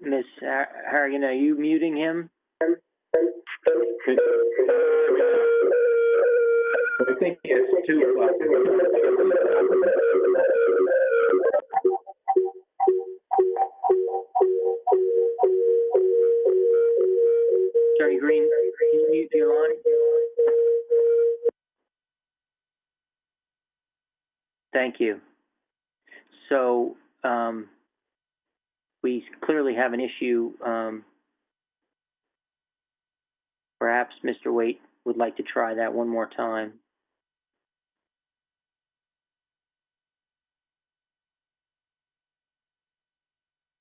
Miss Harrigan, are you muting him? I think it's 2 o'clock. Attorney Green, can you mute your line? Thank you. So, we clearly have an issue. Perhaps Mr. Waite would like to try that one more time.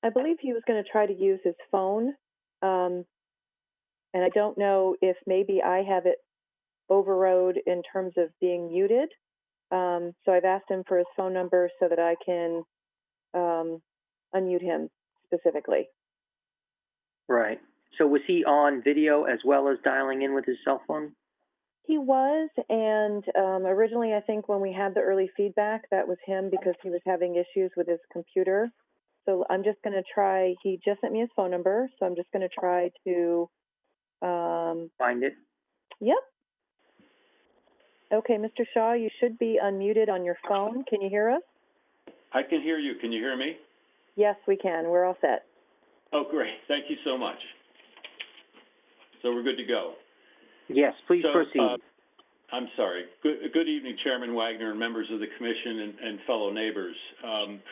I believe he was going to try to use his phone, and I don't know if maybe I have it overrode in terms of being muted. So I've asked him for his phone number so that I can unmute him specifically. Right. So was he on video as well as dialing in with his cell phone? He was, and originally I think when we had the early feedback, that was him because he was having issues with his computer. So I'm just going to try, he just sent me his phone number, so I'm just going to try to... find it? Yep. Okay, Mr. Shaw, you should be unmuted on your phone. Can you hear us? I can hear you. Can you hear me? Yes, we can. We're all set. Oh, great. Thank you so much. So we're good to go. Yes, please proceed. I'm sorry. Good evening, Chairman Wagner and members of the commission and fellow neighbors.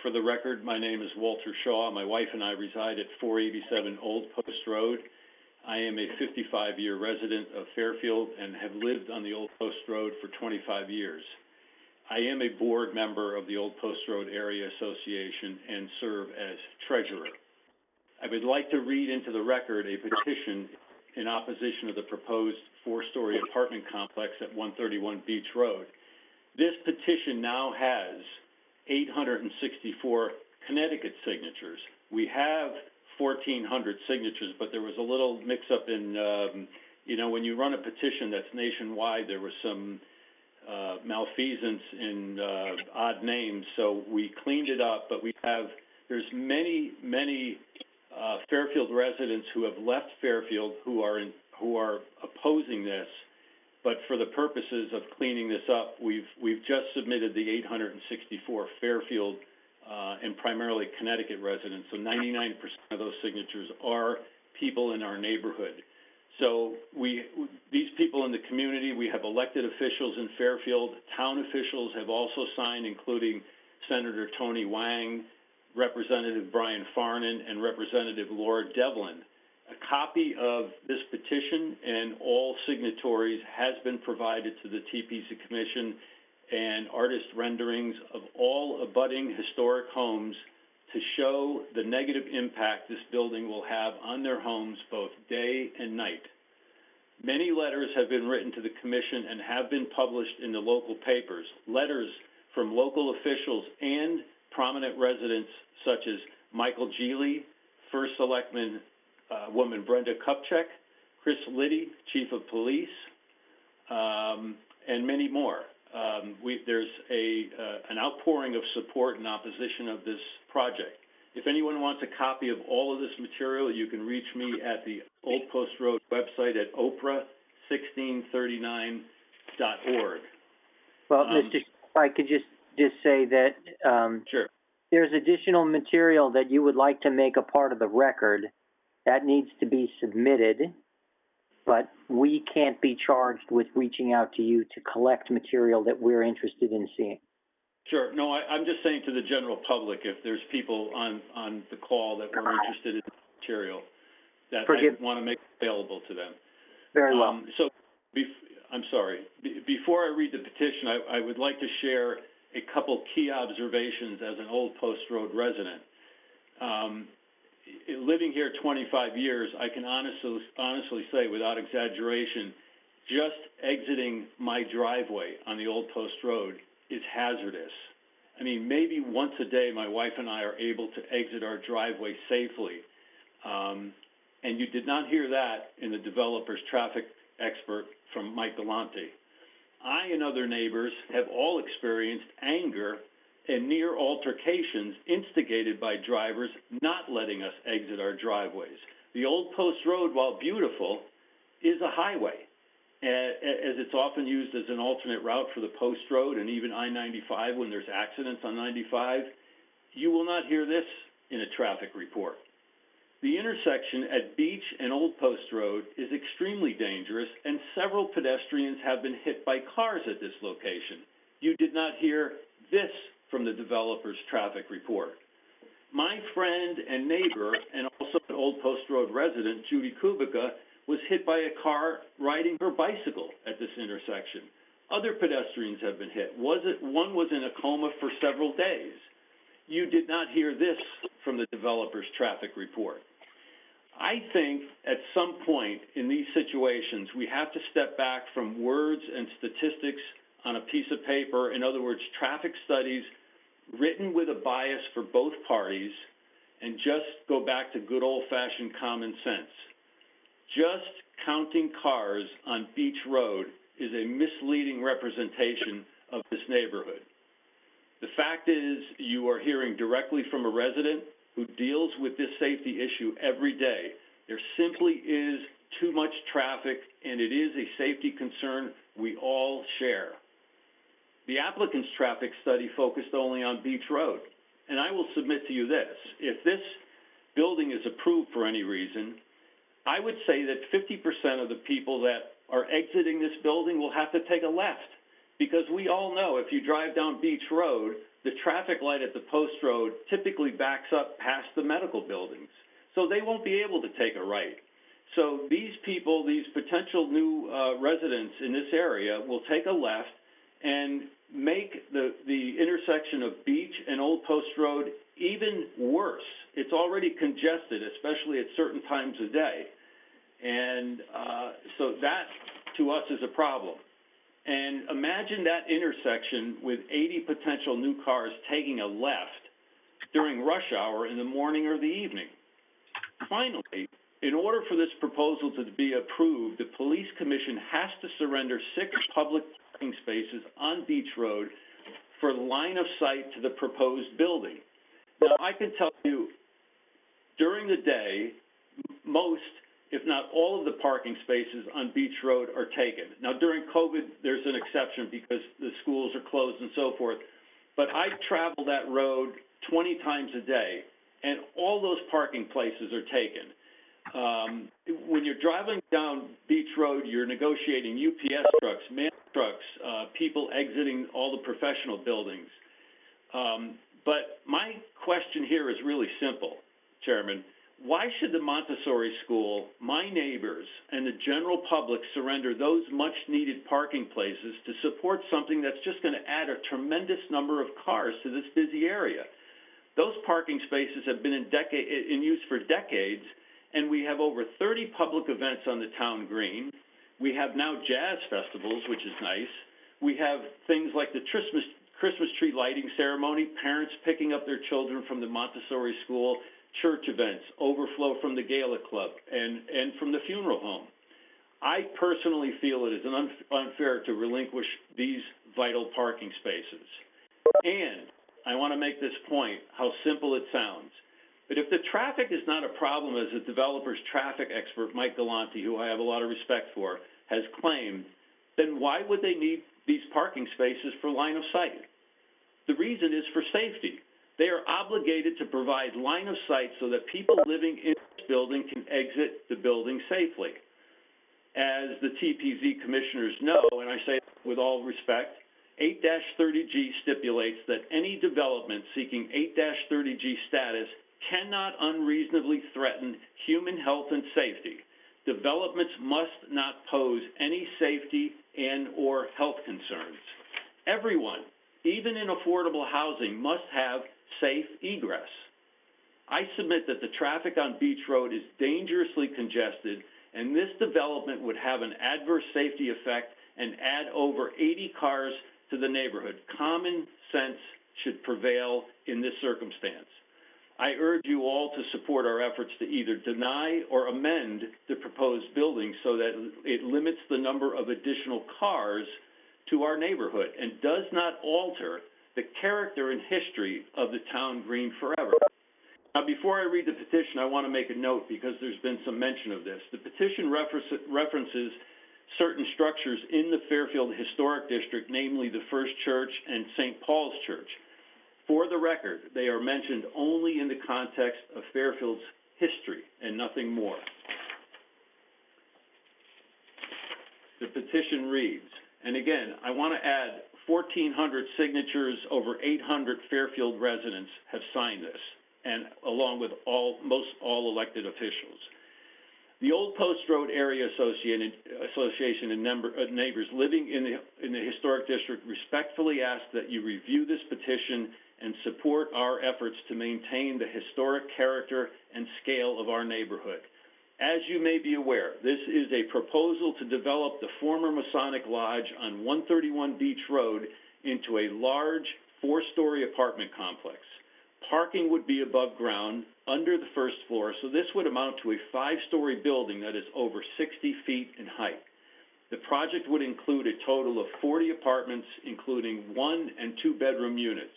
For the record, my name is Walter Shaw. My wife and I reside at 487 Old Post Road. I am a 55-year resident of Fairfield and have lived on the Old Post Road for 25 years. I am a board member of the Old Post Road Area Association and serve as treasurer. I would like to read into the record a petition in opposition of the proposed 4-story apartment complex at 131 Beach Road. This petition now has 864 Connecticut signatures. We have 1,400 signatures, but there was a little mix-up in, when you run a petition that's nationwide, there was some malfeasance in odd names, so we cleaned it up, but there's many Fairfield residents who have left Fairfield who are opposing this, but for the purposes of cleaning this up, we've just submitted the 864 Fairfield and primarily Connecticut residents. So 99% of those signatures are people in our neighborhood. So these people in the community, we have elected officials in Fairfield. Town officials have also signed, including Senator Tony Wang, Representative Brian Farnan, and Representative Laura Devlin. A copy of this petition and all signatories has been provided to the TPZ Commission and artist renderings of all abutting historic homes to show the negative impact this building will have on their homes both day and night. Many letters have been written to the Commission and have been published in the local papers. Letters from local officials and prominent residents such as Michael Geely, First Selectman woman Brenda Kupchak, Chris Liddy, Chief of Police, and many more. There's an outpouring of support and opposition of this project. If anyone wants a copy of all of this material, you can reach me at the Old Post Road website at oprah1639.org. Well, Mr. If I could just say that sure. There's additional material that you would like to make a part of the record that needs to be submitted. but we can't be charged with reaching out to you to collect material that we're interested in seeing. Sure. No, I'm just saying to the general public, if there's people on the call that were interested in material, that I want to make available to them. Very well. I'm sorry. Before I read the petition, I would like to share a couple key observations as an Old Post Road resident. Living here 25 years, I can honestly say, without exaggeration, just exiting my driveway on the Old Post Road is hazardous. I mean, maybe once a day, my wife and I are able to exit our driveway safely. And you did not hear that in the developer's traffic expert from Mike Galante. I and other neighbors have all experienced anger and near altercations instigated by drivers not letting us exit our driveways. The Old Post Road, while beautiful, is a highway, as it's often used as an alternate route for the Post Road and even I-95 when there's accidents on 95. You will not hear this in a traffic report. The intersection at Beach and Old Post Road is extremely dangerous, and several pedestrians have been hit by cars at this location. You did not hear this from the developer's traffic report. My friend and neighbor, and also an Old Post Road resident, Judy Kubica, was hit by a car riding her bicycle at this intersection. Other pedestrians have been hit. One was in a coma for several days. You did not hear this from the developer's traffic report. I think at some point in these situations, we have to step back from words and statistics on a piece of paper, in other words, traffic studies written with a bias for both parties, and just go back to good old-fashioned common sense. Just counting cars on Beach Road is a misleading representation of this neighborhood. The fact is, you are hearing directly from a resident who deals with this safety issue every day. There simply is too much traffic, and it is a safety concern we all share. The applicant's traffic study focused only on Beach Road, and I will submit to you this. If this building is approved for any reason, I would say that 50% of the people that are exiting this building will have to take a left, because we all know if you drive down Beach Road, the traffic light at the Post Road typically backs up past the medical buildings, so they won't be able to take a right. So these people, these potential new residents in this area will take a left and make the intersection of Beach and Old Post Road even worse. It's already congested, especially at certain times of day. And so that, to us, is a problem. And imagine that intersection with 80 potential new cars taking a left during rush hour in the morning or the evening. Finally, in order for this proposal to be approved, the Police Commission has to surrender 6 public parking spaces on Beach Road for line of sight to the proposed building. Now, I can tell you, during the day, most, if not all of the parking spaces on Beach Road are taken. Now, during COVID, there's an exception because the schools are closed and so forth. But I travel that road 20 times a day, and all those parking places are taken. When you're driving down Beach Road, you're negotiating UPS trucks, mail trucks, people exiting all the professional buildings. But my question here is really simple, Chairman. Why should the Montessori school, my neighbors, and the general public surrender those much-needed parking places to support something that's just going to add a tremendous number of cars to this busy area? Those parking spaces have been in use for decades, and we have over 30 public events on the town green. We have now jazz festivals, which is nice. We have things like the Christmas tree lighting ceremony, parents picking up their children from the Montessori school, church events, overflow from the Gala Club, and from the funeral home. I personally feel it is unfair to relinquish these vital parking spaces. And I want to make this point, how simple it sounds. But if the traffic is not a problem, as the developer's traffic expert, Mike Galante, who I have a lot of respect for, has claimed, then why would they need these parking spaces for line of sight? The reason is for safety. They are obligated to provide line of sight so that people living in this building can exit the building safely. As the TPZ commissioners know, and I say it with all respect, 8-30G stipulates that any development seeking 8-30G status cannot unreasonably threaten human health and safety. Developments must not pose any safety and/or health concerns. Everyone, even in affordable housing, must have safe egress. I submit that the traffic on Beach Road is dangerously congested, and this development would have an adverse safety effect and add over 80 cars to the neighborhood. Common sense should prevail in this circumstance. I urge you all to support our efforts to either deny or amend the proposed building so that it limits the number of additional cars to our neighborhood and does not alter the character and history of the town green forever. Now, before I read the petition, I want to make a note because there's been some mention of this. The petition references certain structures in the Fairfield Historic District, namely the First Church and St. Paul's Church. For the record, they are mentioned only in the context of Fairfield's history and nothing more. The petition reads, and again, I want to add 1,400 signatures, over 800 Fairfield residents have signed this, and along with most all elected officials. The Old Post Road Area Association and neighbors living in the Historic District respectfully ask that you review this petition and support our efforts to maintain the historic character and scale of our neighborhood. As you may be aware, this is a proposal to develop the former Masonic Lodge on 131 Beach Road into a large 4-story apartment complex. Parking would be above ground under the first floor, so this would amount to a 5-story building that is over 60 feet in height. The project would include a total of 40 apartments, including 1- and 2-bedroom units.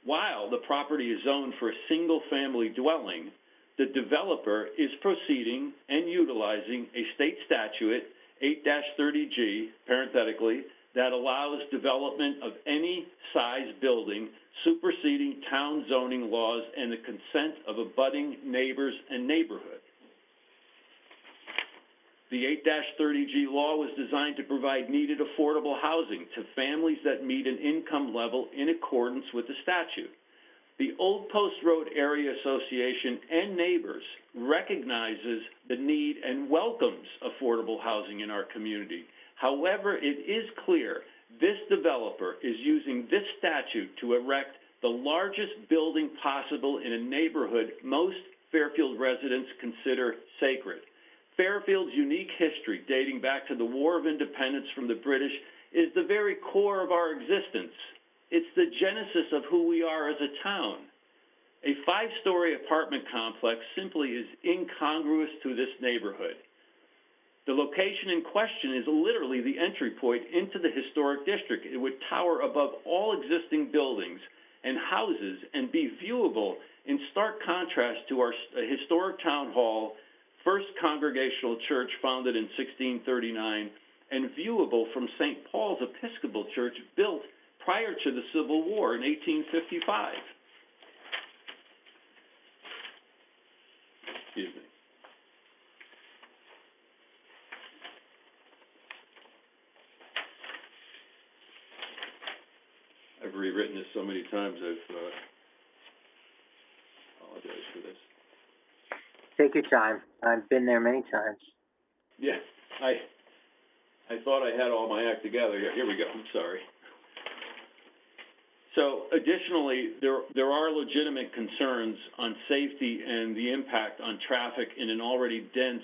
While the property is zoned for a single-family dwelling, the developer is proceeding and utilizing a state statute, 8-30G, parenthetically, that allows development of any size building, superseding town zoning laws and the consent of abutting neighbors and neighborhood. The 8-30G law was designed to provide needed affordable housing to families that meet an income level in accordance with the statute. The Old Post Road Area Association and neighbors recognizes the need and welcomes affordable housing in our community. However, it is clear this developer is using this statute to erect the largest building possible in a neighborhood most Fairfield residents consider sacred. Fairfield's unique history, dating back to the War of Independence from the British, is the very core of our existence. It's the genesis of who we are as a town. A 5-story apartment complex simply is incongruous to this neighborhood. The location in question is literally the entry point into the historic district. It would tower above all existing buildings and houses and be viewable in stark contrast to our historic town hall, First Congregational Church, founded in 1639, and viewable from St. Paul's Episcopal Church, built prior to the Civil War in 1855. Excuse me. I've rewritten this so many times, I've apologize for this. Take your time. I've been there many times. Yeah, I thought I had all my act together. Here we go. I'm sorry. So, additionally, there are legitimate concerns on safety and the impact on traffic in an already dense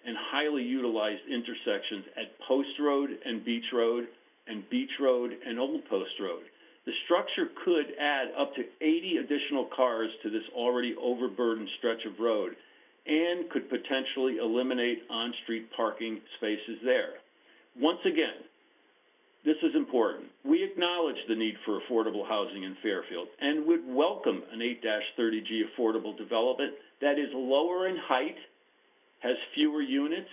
and highly utilized intersections at Post Road and Beach Road and Old Post Road. The structure could add up to 80 additional cars to this already overburdened stretch of road and could potentially eliminate on-street parking spaces there. Once again, this is important. We acknowledge the need for affordable housing in Fairfield and would welcome an 8-30G affordable development that is lower in height, has fewer units,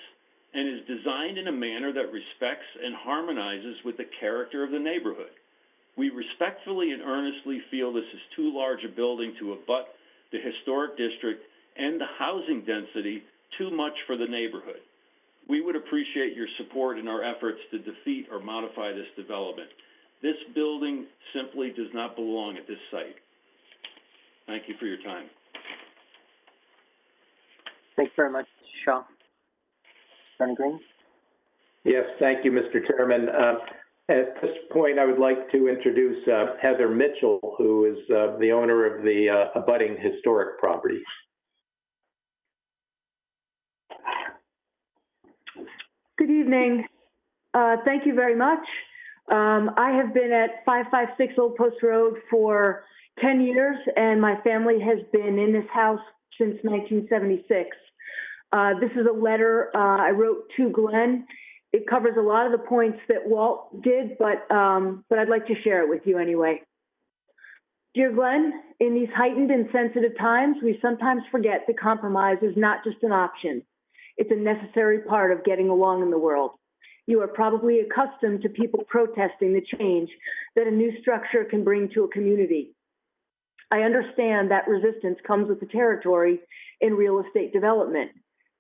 and is designed in a manner that respects and harmonizes with the character of the neighborhood. We respectfully and earnestly feel this is too large a building to abut the historic district and the housing density too much for the neighborhood. We would appreciate your support in our efforts to defeat or modify this development. This building simply does not belong at this site. Thank you for your time. Thanks very much, Shaw. Attorney Green? Yes, thank you, Mr. Chairman. At this point, I would like to introduce Heather Mitchell, who is the owner of the abutting historic property. Good evening. Thank you very much. I have been at 556 Old Post Road for 10 years, and my family has been in this house since 1976. This is a letter I wrote to Glenn. It covers a lot of the points that Walt did, but I'd like to share it with you anyway. Dear Glenn, in these heightened and sensitive times, we sometimes forget that compromise is not just an option. It's a necessary part of getting along in the world. You are probably accustomed to people protesting the change that a new structure can bring to a community. I understand that resistance comes with the territory in real estate development.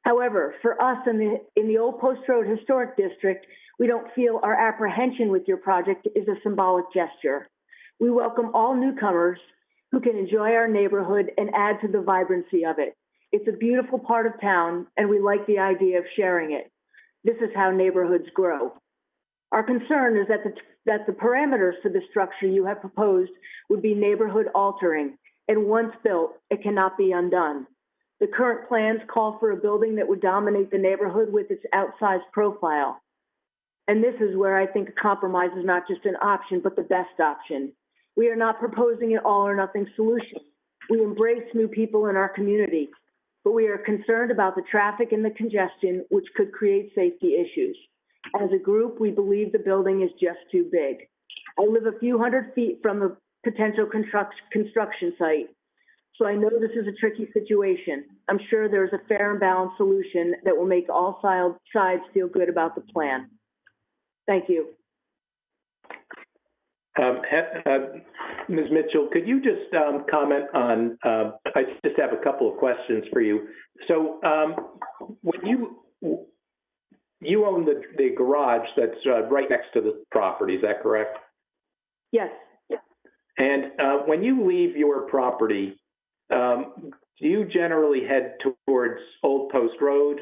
However, for us in the Old Post Road Historic District, we don't feel our apprehension with your project is a symbolic gesture. We welcome all newcomers who can enjoy our neighborhood and add to the vibrancy of it. It's a beautiful part of town, and we like the idea of sharing it. This is how neighborhoods grow. Our concern is that the parameters for the structure you have proposed would be neighborhood altering, and once built, it cannot be undone. The current plans call for a building that would dominate the neighborhood with its outsized profile. And this is where I think a compromise is not just an option, but the best option. We are not proposing an all or nothing solution. We embrace new people in our community, but we are concerned about the traffic and the congestion, which could create safety issues. As a group, we believe the building is just too big. I live a few hundred feet from the potential construction site, so I know this is a tricky situation. I'm sure there's a fair and balanced solution that will make all sides feel good about the plan. Thank you. Ms. Mitchell, could you just comment on, I just have a couple of questions for you. So when you own the garage that's right next to the property, is that correct? Yes. And when you leave your property, do you generally head towards Old Post Road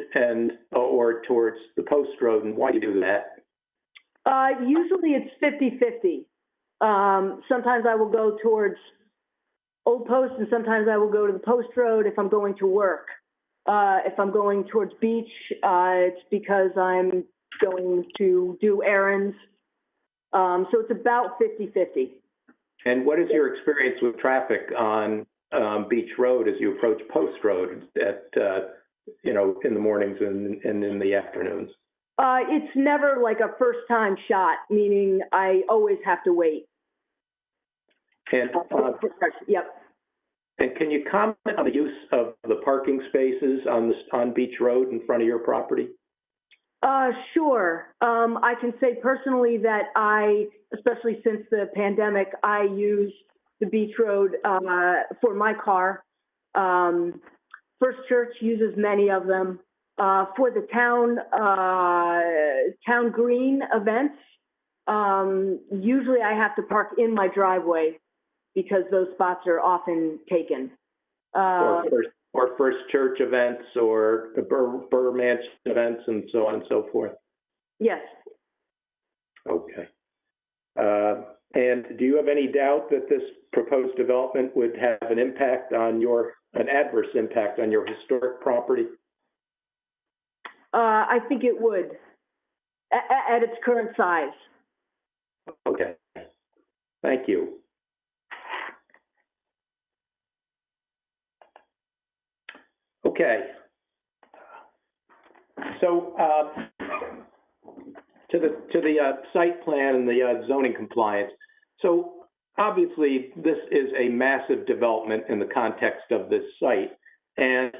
or towards the Post Road, and why do you do that? Usually it's 50-50. Sometimes I will go towards Old Post, and sometimes I will go to the Post Road if I'm going to work. If I'm going towards Beach, it's because I'm going to do errands. So it's about 50-50. And what is your experience with traffic on Beach Road as you approach Post Road at, in the mornings and in the afternoons? It's never like a first-time shot, meaning I always have to wait. And, yep. And can you comment on the use of the parking spaces on Beach Road in front of your property? Sure. I can say personally that especially since the pandemic, I use the Beach Road for my car. First Church uses many of them. For the town green events, usually I have to park in my driveway because those spots are often taken. Or First Church events or the Burr Mansion events and so on and so forth? Yes. Okay. And do you have any doubt that this proposed development would have an adverse impact on your historic property? I think it would, at its current size. Okay. Thank you. Okay. So to the site plan and the zoning compliance. So obviously, this is a massive development in the context of this site, and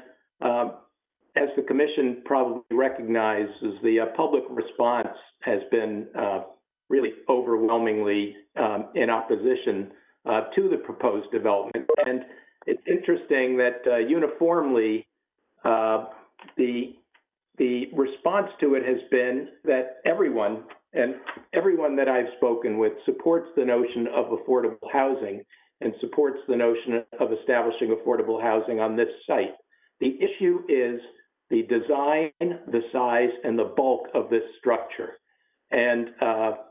as the commission probably recognizes, the public response has been really overwhelmingly in opposition to the proposed development. And it's interesting that uniformly, the the response to it has been that everyone that I've spoken with supports the notion of affordable housing and supports the notion of establishing affordable housing on this site. The issue is the design, the size, and the bulk of this structure. And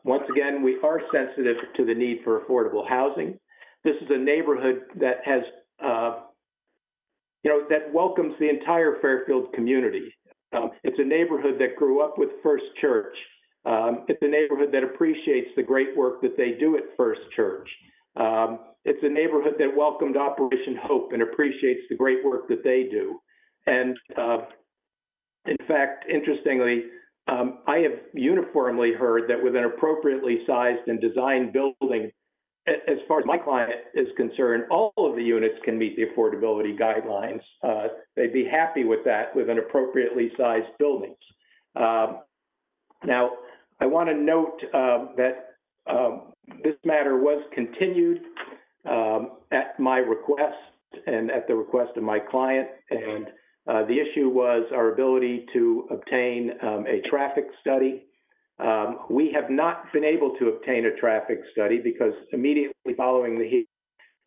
once again, we are sensitive to the need for affordable housing. This is a neighborhood that has, that welcomes the entire Fairfield community. It's a neighborhood that grew up with First Church. It's a neighborhood that appreciates the great work that they do at First Church. It's a neighborhood that welcomed Operation Hope and appreciates the great work that they do. And in fact, interestingly, I have uniformly heard that with an appropriately sized and designed building, as far as my client is concerned, all of the units can meet the affordability guidelines. They'd be happy with that, with an appropriately sized buildings. Now, I want to note that this matter was continued at my request and at the request of my client, and the issue was our ability to obtain a traffic study. We have not been able to obtain a traffic study because immediately following the hearing,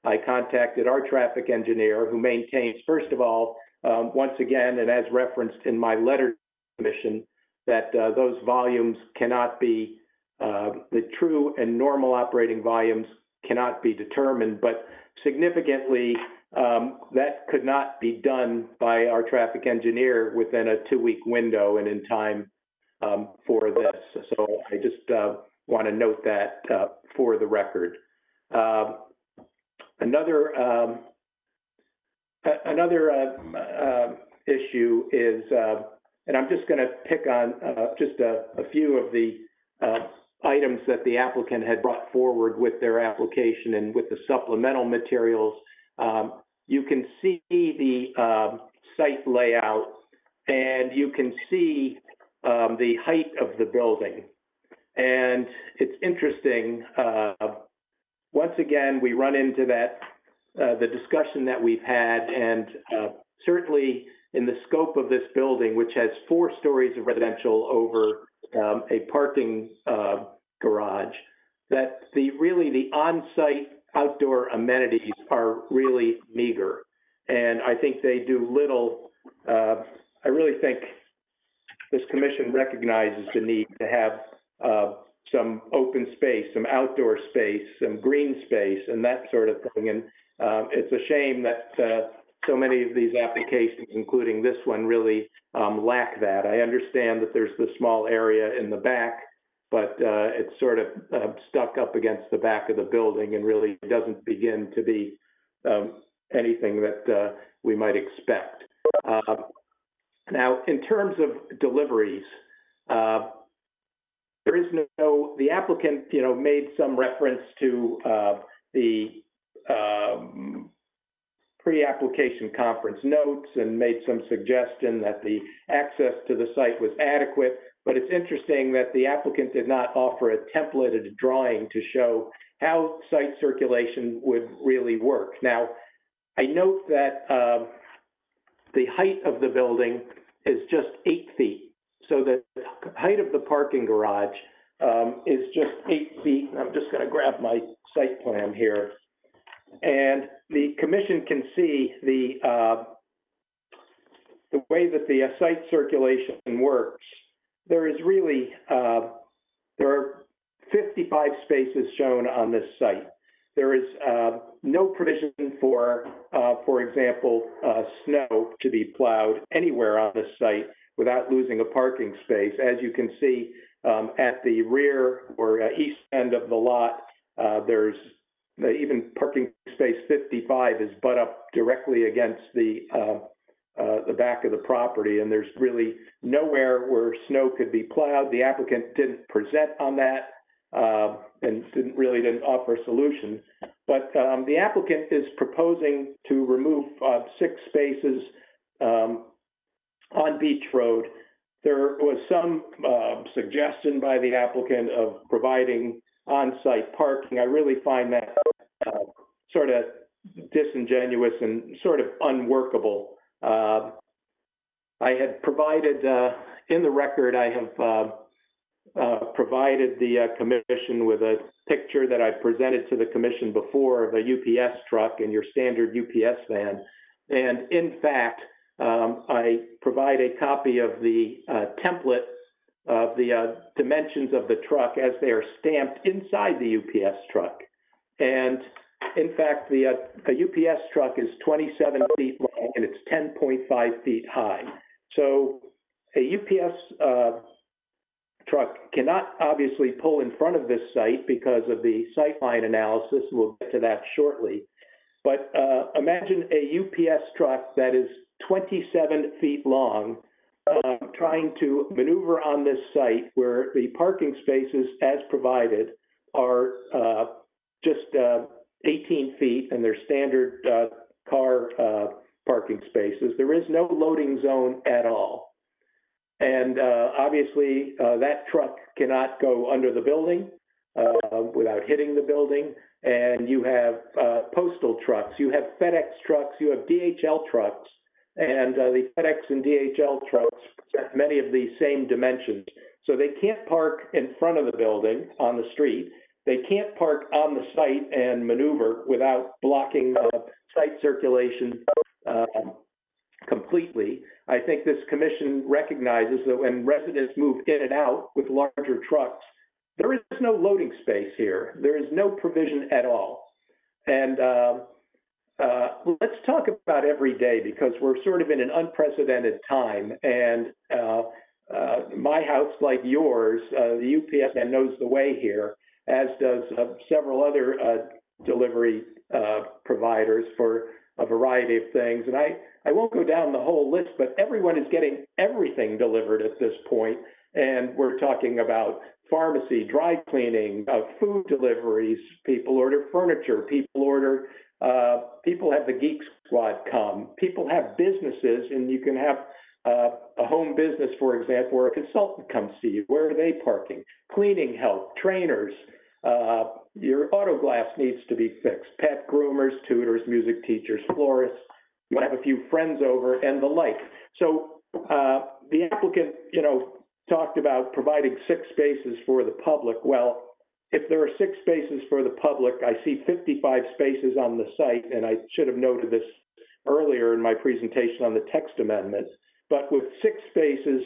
I contacted our traffic engineer, who maintains, first of all, once again, and as referenced in my letter to the commission, that those volumes cannot be, the true and normal operating volumes cannot be determined, but significantly, that could not be done by our traffic engineer within a 2-week window and in time for this. So I just want to note that for the record. Another issue is, and I'm just going to pick on just a few of the items that the applicant had brought forward with their application and with the supplemental materials. You can see the site layout, and you can see the height of the building. And it's interesting, once again, we run into that, the discussion that we've had, and certainly in the scope of this building, which has 4 stories of residential over a parking garage, that the on-site outdoor amenities are really meager. And I think they do little, I really think this commission recognizes the need to have some open space, some outdoor space, some green space, and that sort of thing. And it's a shame that so many of these applications, including this one, really lack that. I understand that there's the small area in the back, but it's sort of stuck up against the back of the building and really doesn't begin to be anything that we might expect. Now, in terms of deliveries, there is the applicant, made some reference to the pre-application conference notes and made some suggestion that the access to the site was adequate, but it's interesting that the applicant did not offer a templated drawing to show how site circulation would really work. Now, I note that the height of the building is just 8 feet. So the height of the parking garage is just 8 feet. I'm just going to grab my site plan here. And the commission can see the way that the site circulation works. There is really, there are 55 spaces shown on this site. There is no provision for example, snow to be plowed anywhere on this site without losing a parking space. As you can see at the rear or east end of the lot, there's even parking space 55 is butt up directly against the back of the property, and there's really nowhere where snow could be plowed. The applicant didn't present on that and didn't offer a solution. But the applicant is proposing to remove 6 spaces on Beach Road. There was some suggestion by the applicant of providing on-site parking. I really find that sort of disingenuous and sort of unworkable. I had provided in the record, I have provided the commission with a picture that I presented to the commission before of a UPS truck and your standard UPS van. And in fact, I provide a copy of the template of the dimensions of the truck as they are stamped inside the UPS truck. And in fact, a UPS truck is 27 feet long and it's 10.5 feet high. So a UPS truck cannot obviously pull in front of this site because of the sightline analysis, and we'll get to that shortly. But imagine a UPS truck that is 27 feet long, trying to maneuver on this site where the parking spaces as provided are just 18 feet and they're standard car parking spaces. There is no loading zone at all. And obviously that truck cannot go under the building without hitting the building. And you have postal trucks, you have FedEx trucks, you have DHL trucks, and the FedEx and DHL trucks present many of the same dimensions. So they can't park in front of the building on the street. They can't park on the site and maneuver without blocking site circulation completely. I think this commission recognizes that when residents move in and out with larger trucks, there is no loading space here. There is no provision at all. And let's talk about every day, because we're sort of in an unprecedented time. And my house, like yours, the UPS man knows the way here, as does several other delivery providers for a variety of things. And I won't go down the whole list, but everyone is getting everything delivered at this point. And we're talking about pharmacy, dry cleaning, food deliveries, people order furniture, people have the Geek Squad come, people have businesses, and you can have a home business, for example, where a consultant comes to you. Where are they parking? Cleaning help, trainers, your auto glass needs to be fixed, pet groomers, tutors, music teachers, florists, you want to have a few friends over, and the like. So the applicant, talked about providing 6 spaces for the public. Well, if there are 6 spaces for the public, I see 55 spaces on the site, and I should have noted this earlier in my presentation on the text amendment. But with 6 spaces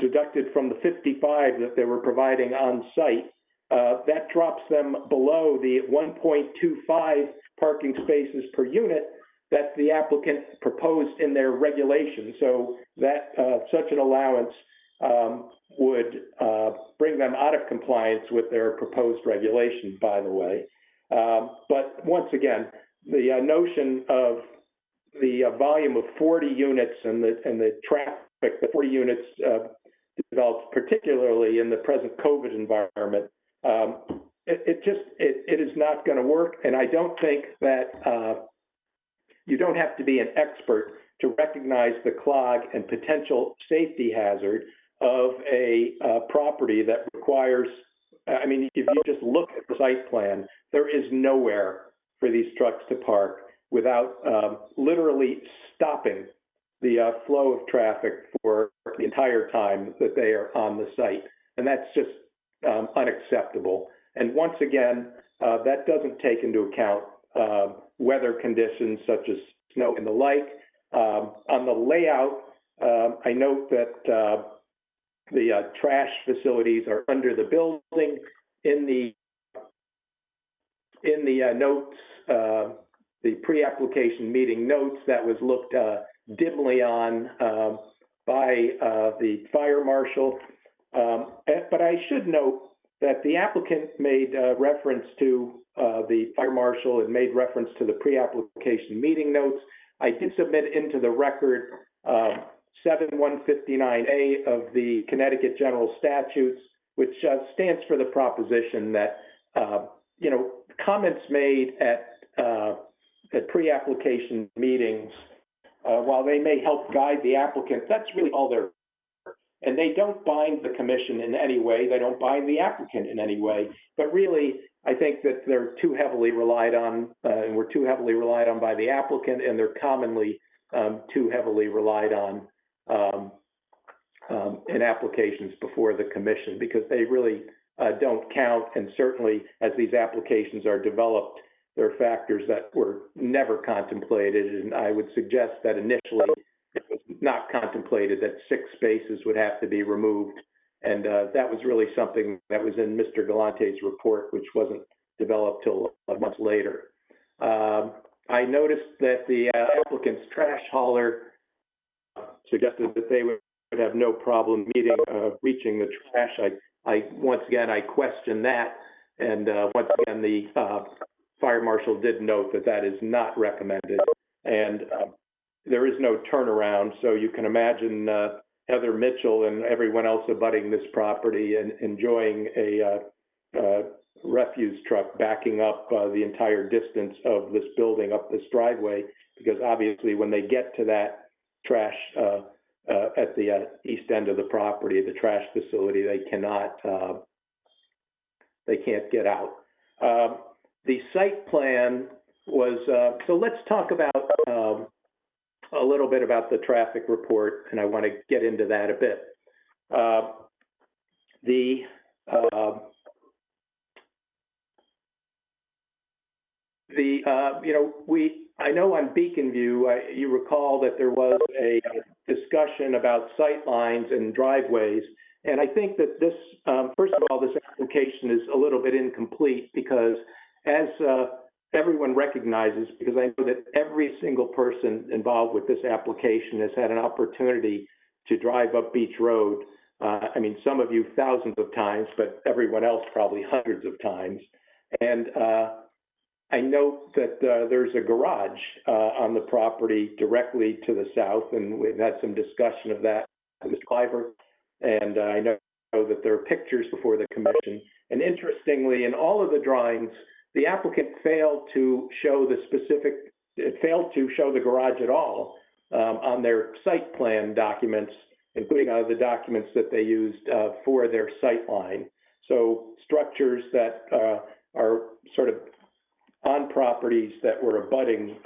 deducted from the 55 that they were providing on site, that drops them below the 1.25 parking spaces per unit that the applicant proposed in their regulation. So that such an allowance would bring them out of compliance with their proposed regulation, by the way. But once again, the notion of the volume of 40 units and the traffic, the 40 units developed particularly in the present COVID environment, it is not going to work. And I don't think that you don't have to be an expert to recognize the clog and potential safety hazard of a property that requires, if you just look at the site plan, there is nowhere for these trucks to park without literally stopping the flow of traffic for the entire time that they are on the site. And that's just unacceptable. And once again, that doesn't take into account weather conditions such as snow and the like. On the layout, I note that the trash facilities are under the building. In the notes, the pre-application meeting notes, that was looked dimly on by the fire marshal. But I should note that the applicant made reference to the fire marshal and made reference to the pre-application meeting notes. I did submit into the record 7159A of the Connecticut General Statutes, which stands for the proposition that, comments made at pre-application meetings, while they may help guide the applicant, that's really all they're. And they don't bind the commission in any way. They don't bind the applicant in any way. But really, I think that they're too heavily relied on, and were too heavily relied on by the applicant, and they're commonly too heavily relied on in applications before the commission, because they really don't count, and certainly as these applications are developed, there are factors that were never contemplated, and I would suggest that initially it was not contemplated that 6 spaces would have to be removed, and that was really something that was in Mr. Galante's report, which wasn't developed till a month later. I noticed that the applicant's trash hauler suggested that they would have no problem reaching the trash. Once again, I question that, and once again, the fire marshal did note that that is not recommended, and there is no turnaround, so you can imagine Heather Mitchell and everyone else abutting this property and enjoying a refuse truck backing up the entire distance of this building up this driveway, because obviously when they get to that trash at the east end of the property, the trash facility, they can't get out. The site plan was, so let's talk about a little bit about the traffic report, and I want to get into that a bit. I know on Beacon View, you recall that there was a discussion about sight lines and driveways, and I think that this, first of all, this application is a little bit incomplete because as everyone recognizes, because I know that every single person involved with this application has had an opportunity to drive up Beach Road. I mean, some of you thousands of times, but everyone else probably hundreds of times. And I note that there's a garage on the property directly to the south, and we've had some discussion of that with Mr. Cliver. And I know that there are pictures before the commission. And interestingly, in all of the drawings, the applicant failed to show the garage at all on their site plan documents, including the documents that they used for their sight line. So structures that are sort of on properties that were abutting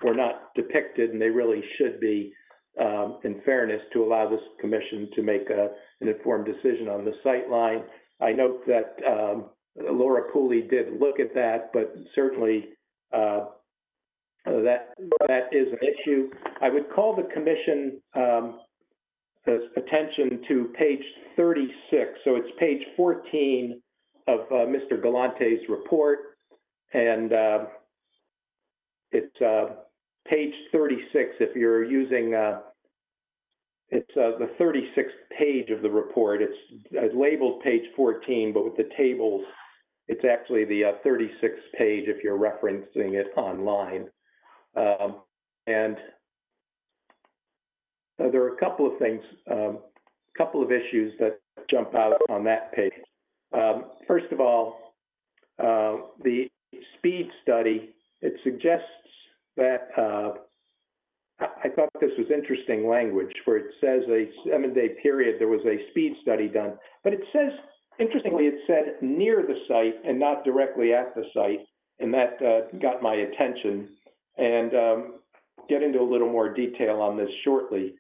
were not depicted, and they really should be, in fairness, to allow this commission to make an informed decision on the sight line. I note that Laura Pooley did look at that, but certainly that is an issue. I would call the commission attention to page 36. So it's page 14 of Mr. Galante's report, and it's page 36 if you're using it's the 36th page of the report. It's labeled page 14, but with the tables, it's actually the 36th page if you're referencing it online. And there are a couple of things, couple of issues that jump out on that page. First of all, the speed study, it suggests that I thought this was interesting language where it says a 7-day period there was a speed study done, but it says, interestingly, it said near the site and not directly at the site, and that got my attention. And get into a little more detail on this shortly.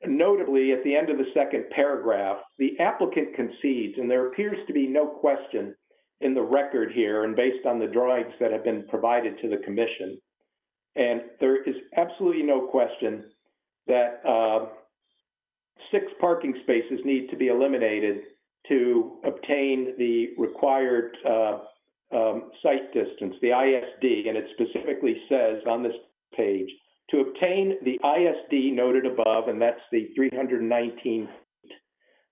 Notably, at the end of the second paragraph, the applicant concedes, and there appears to be no question in the record here and based on the drawings that have been provided to the commission, and there is absolutely no question that 6 parking spaces need to be eliminated to obtain the required site distance, the ISD, and it specifically says on this page, to obtain the ISD noted above, and that's the 319 feet,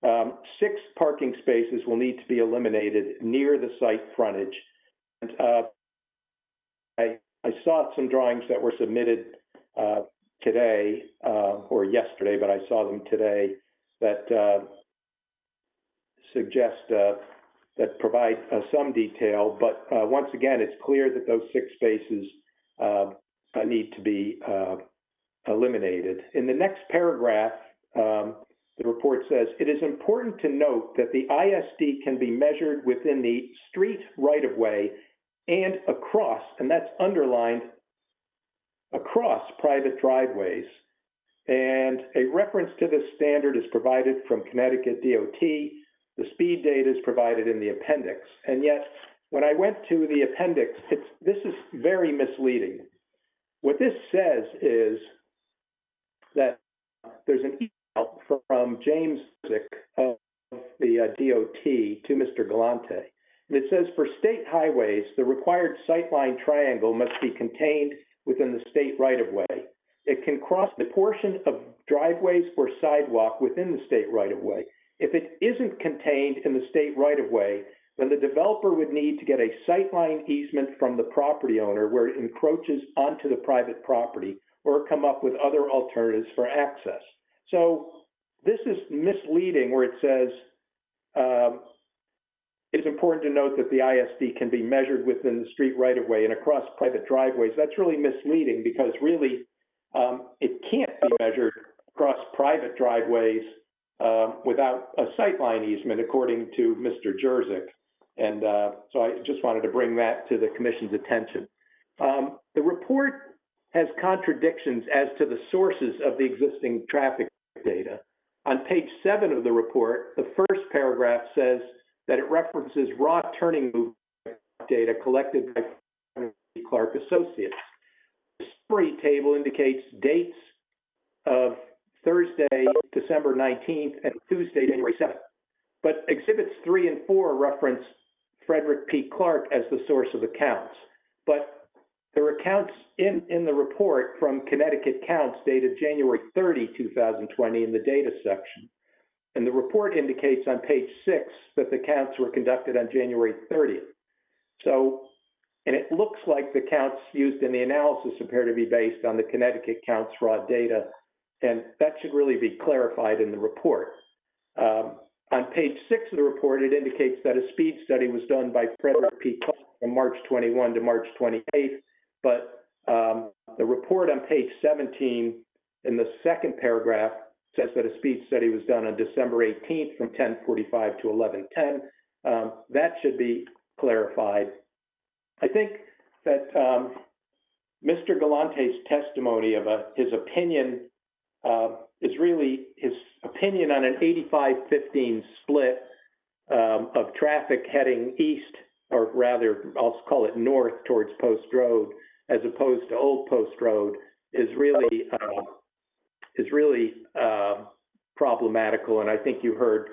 6 parking spaces will need to be eliminated near the site frontage. And I saw some drawings that were submitted today, or yesterday, but I saw them today, that suggest that provide some detail, but once again, it's clear that those 6 spaces need to be eliminated. In the next paragraph, the report says, it is important to note that the ISD can be measured within the street right-of-way and across, and that's underlined, across private driveways. And a reference to this standard is provided from Connecticut DOT. The speed data is provided in the appendix. And yet, when I went to the appendix, this is very misleading. What this says is that there's an email from James of the DOT to Mr. Galante. And it says, for state highways, the required sightline triangle must be contained within the state right-of-way. It can cross the portion of driveways or sidewalk within the state right-of-way. If it isn't contained in the state right-of-way, then the developer would need to get a sightline easement from the property owner where it encroaches onto the private property, or come up with other alternatives for access. So this is misleading where it says, it's important to note that the ISD can be measured within the street right-of-way and across private driveways. That's really misleading because really it can't be measured across private driveways without a sightline easement, according to Mr. Jerzyk. And so I just wanted to bring that to the commission's attention. The report has contradictions as to the sources of the existing traffic data. On page 7 of the report, the first paragraph says that it references raw turning movement data collected by Clark Associates. The summary table indicates dates of Thursday, December 19th, and Tuesday, January 7th. But exhibits 3 and 4 reference Frederick P. Clark as the source of the counts. But there are counts in the report from Connecticut Counts dated January 30, 2020 in the data section. And the report indicates on page 6 that the counts were conducted on January 30th. So, and it looks like the counts used in the analysis appear to be based on the Connecticut Counts raw data, and that should really be clarified in the report. On page 6 of the report, it indicates that a speed study was done by Frederick P. Clark from March 21 to March 28th, but the report on page 17 in the second paragraph says that a speed study was done on December 18th from 10:45 to 11:10. That should be clarified. I think that Mr. Galante's testimony of his opinion is really his opinion on an 85-15 split of traffic heading east, or rather, I'll call it north towards Post Road, as opposed to Old Post Road, is really problematical. And I think you heard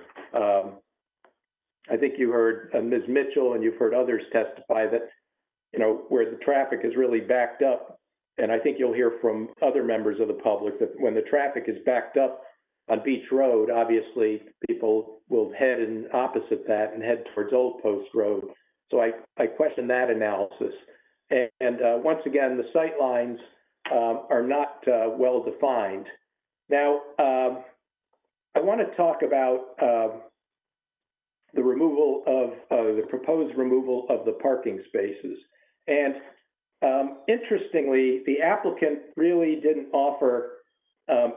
Ms. Mitchell, and you've heard others testify that, you know, where the traffic is really backed up. And I think you'll hear from other members of the public that when the traffic is backed up on Beach Road, obviously people will head in opposite that and head towards Old Post Road. So I question that analysis. And once again, the sight lines are not well defined. Now, I want to talk about the removal of the proposed removal of the parking spaces. And interestingly, the applicant really didn't offer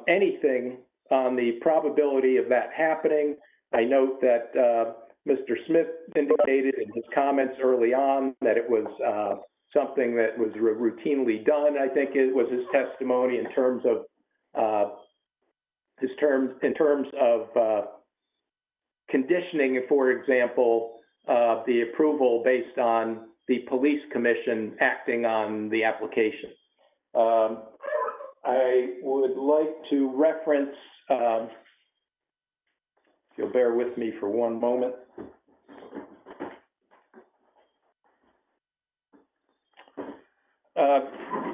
anything on the probability of that happening. I note that Mr. Smith indicated in his comments early on that it was something that was routinely done. I think it was his testimony in terms of conditioning, for example, the approval based on the police commission acting on the application. I would like to reference, if you'll bear with me for one moment.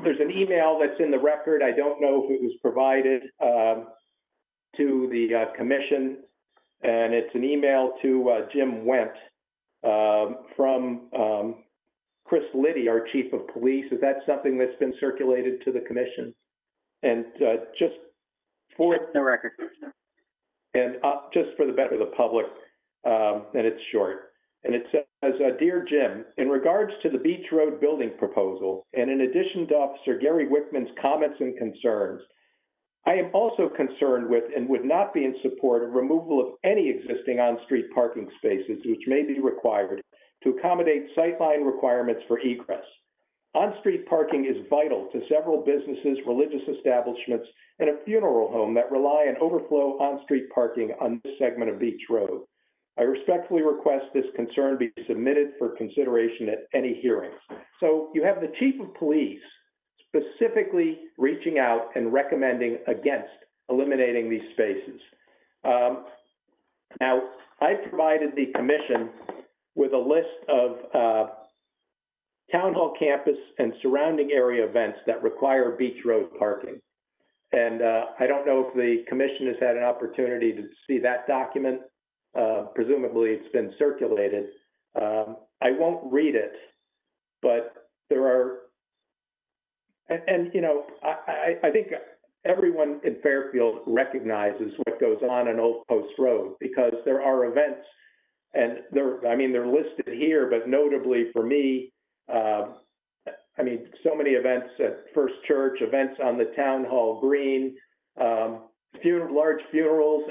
There's an email that's in the record. I don't know if it was provided to the commission, and it's an email to Jim Wendt from Chris Liddy, our chief of police. Is that something that's been circulated to the commission? And just for the record, and just for the benefit of the public, and it's short. And it says, Dear Jim, in regards to the Beach Road building proposal, and in addition to Officer Gary Wickman's comments and concerns, I am also concerned with and would not be in support of removal of any existing on-street parking spaces which may be required to accommodate sightline requirements for egress. On-street parking is vital to several businesses, religious establishments, and a funeral home that rely on overflow on-street parking on this segment of Beach Road. I respectfully request this concern be submitted for consideration at any hearings. So you have the chief of police specifically reaching out and recommending against eliminating these spaces. Now, I provided the commission with a list of town hall campus and surrounding area events that require Beach Road parking. And I don't know if the commission has had an opportunity to see that document. Presumably it's been circulated. I won't read it, but there are, and you know, I think everyone in Fairfield recognizes what goes on Old Post Road, because there are events, and they're listed here, but notably for me, so many events at First Church, events on the Town Hall Green, large funerals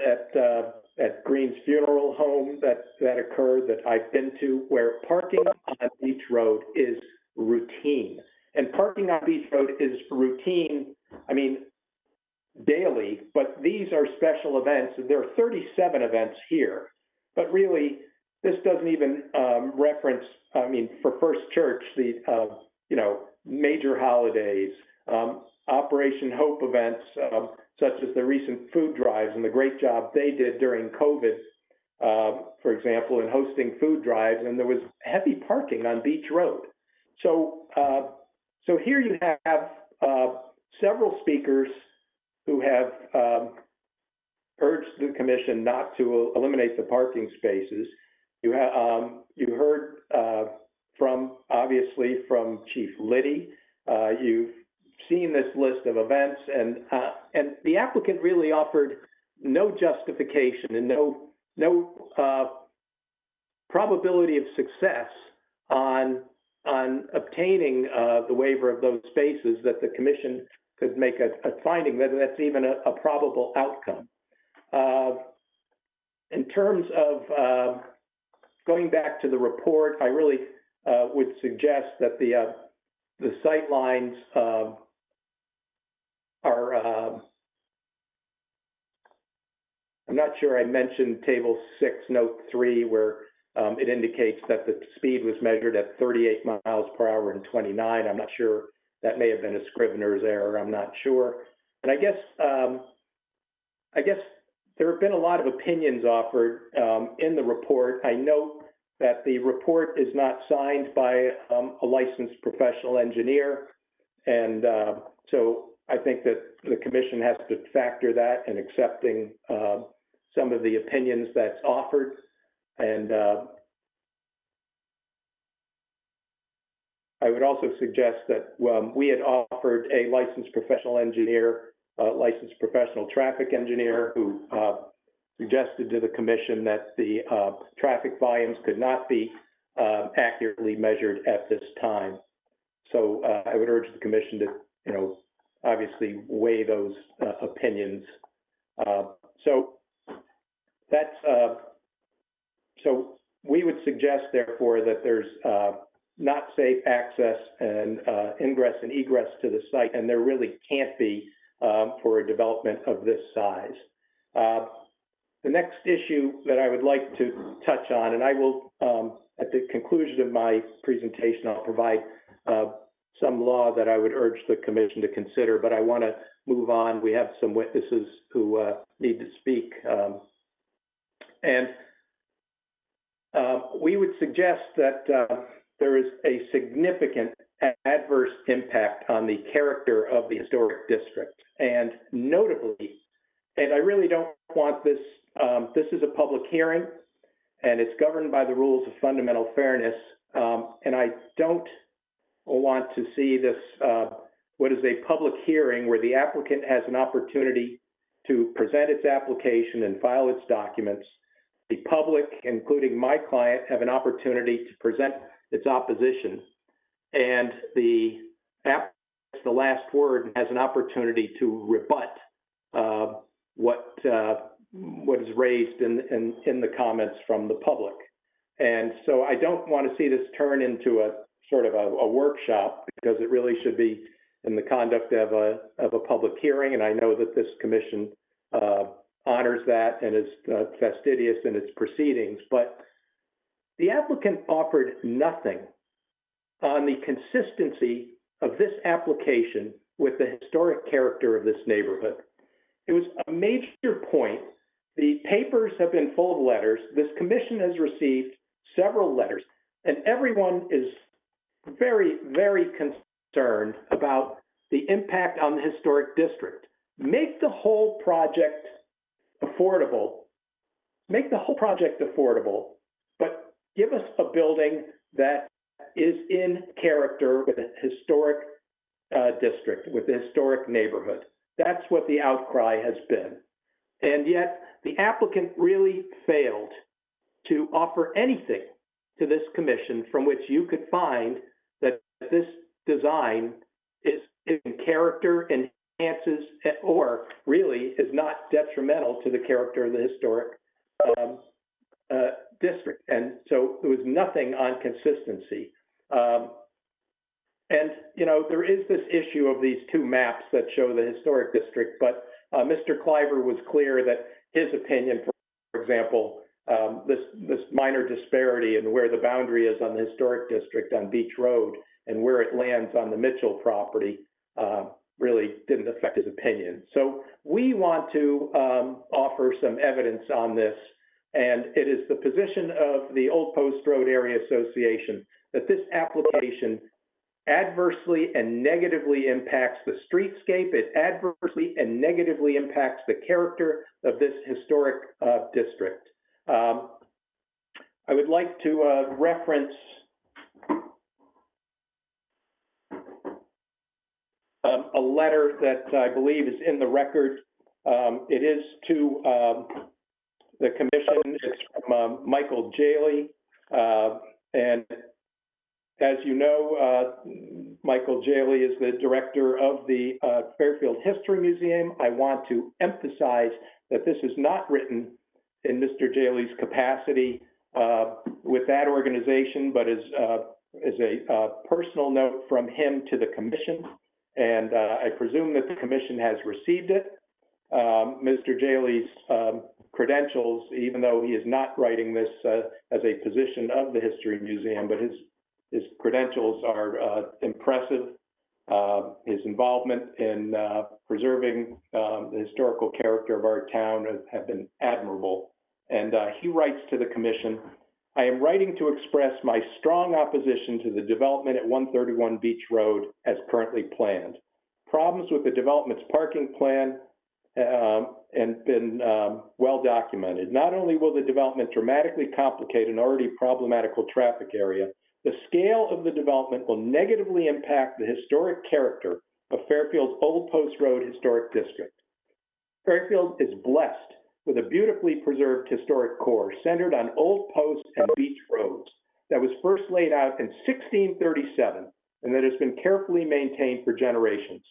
at Green's Funeral Home that occur that I've been to, where parking on Beach Road is routine. And parking on Beach Road is routine, daily, but these are special events, and there are 37 events here. But really, this doesn't even reference, for First Church, the, major holidays, Operation Hope events, such as the recent food drives and the great job they did during COVID, for example, in hosting food drives, and there was heavy parking on Beach Road. So here you have several speakers who have urged the commission not to eliminate the parking spaces. You heard obviously from Chief Liddy. You've seen this list of events, and the applicant really offered no justification and no probability of success on obtaining the waiver of those spaces that the commission could make a finding that that's even a probable outcome. In terms of going back to the report, I really would suggest that the sight lines are, I'm not sure I mentioned Table 6, Note 3, where it indicates that the speed was measured at 38 miles per hour and 29. I'm not sure. That may have been a scrivener's error. I'm not sure. And I guess there have been a lot of opinions offered in the report. I note that the report is not signed by a licensed professional engineer, and so I think that the commission has to factor that in accepting some of the opinions that's offered. And I would also suggest that we had offered a licensed professional engineer, licensed professional traffic engineer, who suggested to the commission that the traffic volumes could not be accurately measured at this time. So I would urge the commission to, obviously weigh those opinions. So that's, so we would suggest, therefore, that there's not safe access and ingress and egress to the site, and there really can't be for a development of this size. The next issue that I would like to touch on, and I will, at the conclusion of my presentation, I'll provide some law that I would urge the commission to consider, but I want to move on. We have some witnesses who need to speak. And we would suggest that there is a significant adverse impact on the character of the historic district. And notably, and I really don't want this, this is a public hearing, and it's governed by the rules of fundamental fairness, and I don't want to see this, what is a public hearing where the applicant has an opportunity to present its application and file its documents. The public, including my client, have an opportunity to present its opposition, and the applicant has the last word and has an opportunity to rebut what is raised in the comments from the public. And so I don't want to see this turn into a sort of a workshop, because it really should be in the conduct of a public hearing, and I know that this commission honors that and is fastidious in its proceedings, but the applicant offered nothing on the consistency of this application with the historic character of this neighborhood. It was a major point. The papers have been full of letters. This commission has received several letters, and everyone is very, very concerned about the impact on the historic district. Make the whole project affordable. Make the whole project affordable, but give us a building that is in character with a historic district, with a historic neighborhood. That's what the outcry has been. And yet, the applicant really failed to offer anything to this commission from which you could find that this design is in character, enhances, or really is not detrimental to the character of the historic district. And so there was nothing on consistency. And, you know, there is this issue of these two maps that show the historic district, but Mr. Cliver was clear that his opinion, for example, this minor disparity in where the boundary is on the historic district on Beach Road and where it lands on the Mitchell property really didn't affect his opinion. So we want to offer some evidence on this, and it is the position of the Old Post Road Area Association that this application adversely and negatively impacts the streetscape. It adversely and negatively impacts the character of this historic district. I would like to reference a letter that I believe is in the record. It is to the commission. It's from Michael Jaley, and as you know, Michael Jaley is the director of the Fairfield History Museum. I want to emphasize that this is not written in Mr. Jaley's capacity with that organization, but as a personal note from him to the commission. And I presume that the commission has received it. Mr. Jaley's credentials, even though he is not writing this as a position of the History Museum, but his credentials are impressive. His involvement in preserving the historical character of our town have been admirable. And he writes to the commission, I am writing to express my strong opposition to the development at 131 Beach Road as currently planned. Problems with the development's parking plan and been well documented. Not only will the development dramatically complicate an already problematical traffic area, the scale of the development will negatively impact the historic character of Fairfield's Old Post Road Historic District. Fairfield is blessed with a beautifully preserved historic core centered on Old Post and Beach Roads that was first laid out in 1637 and that has been carefully maintained for generations.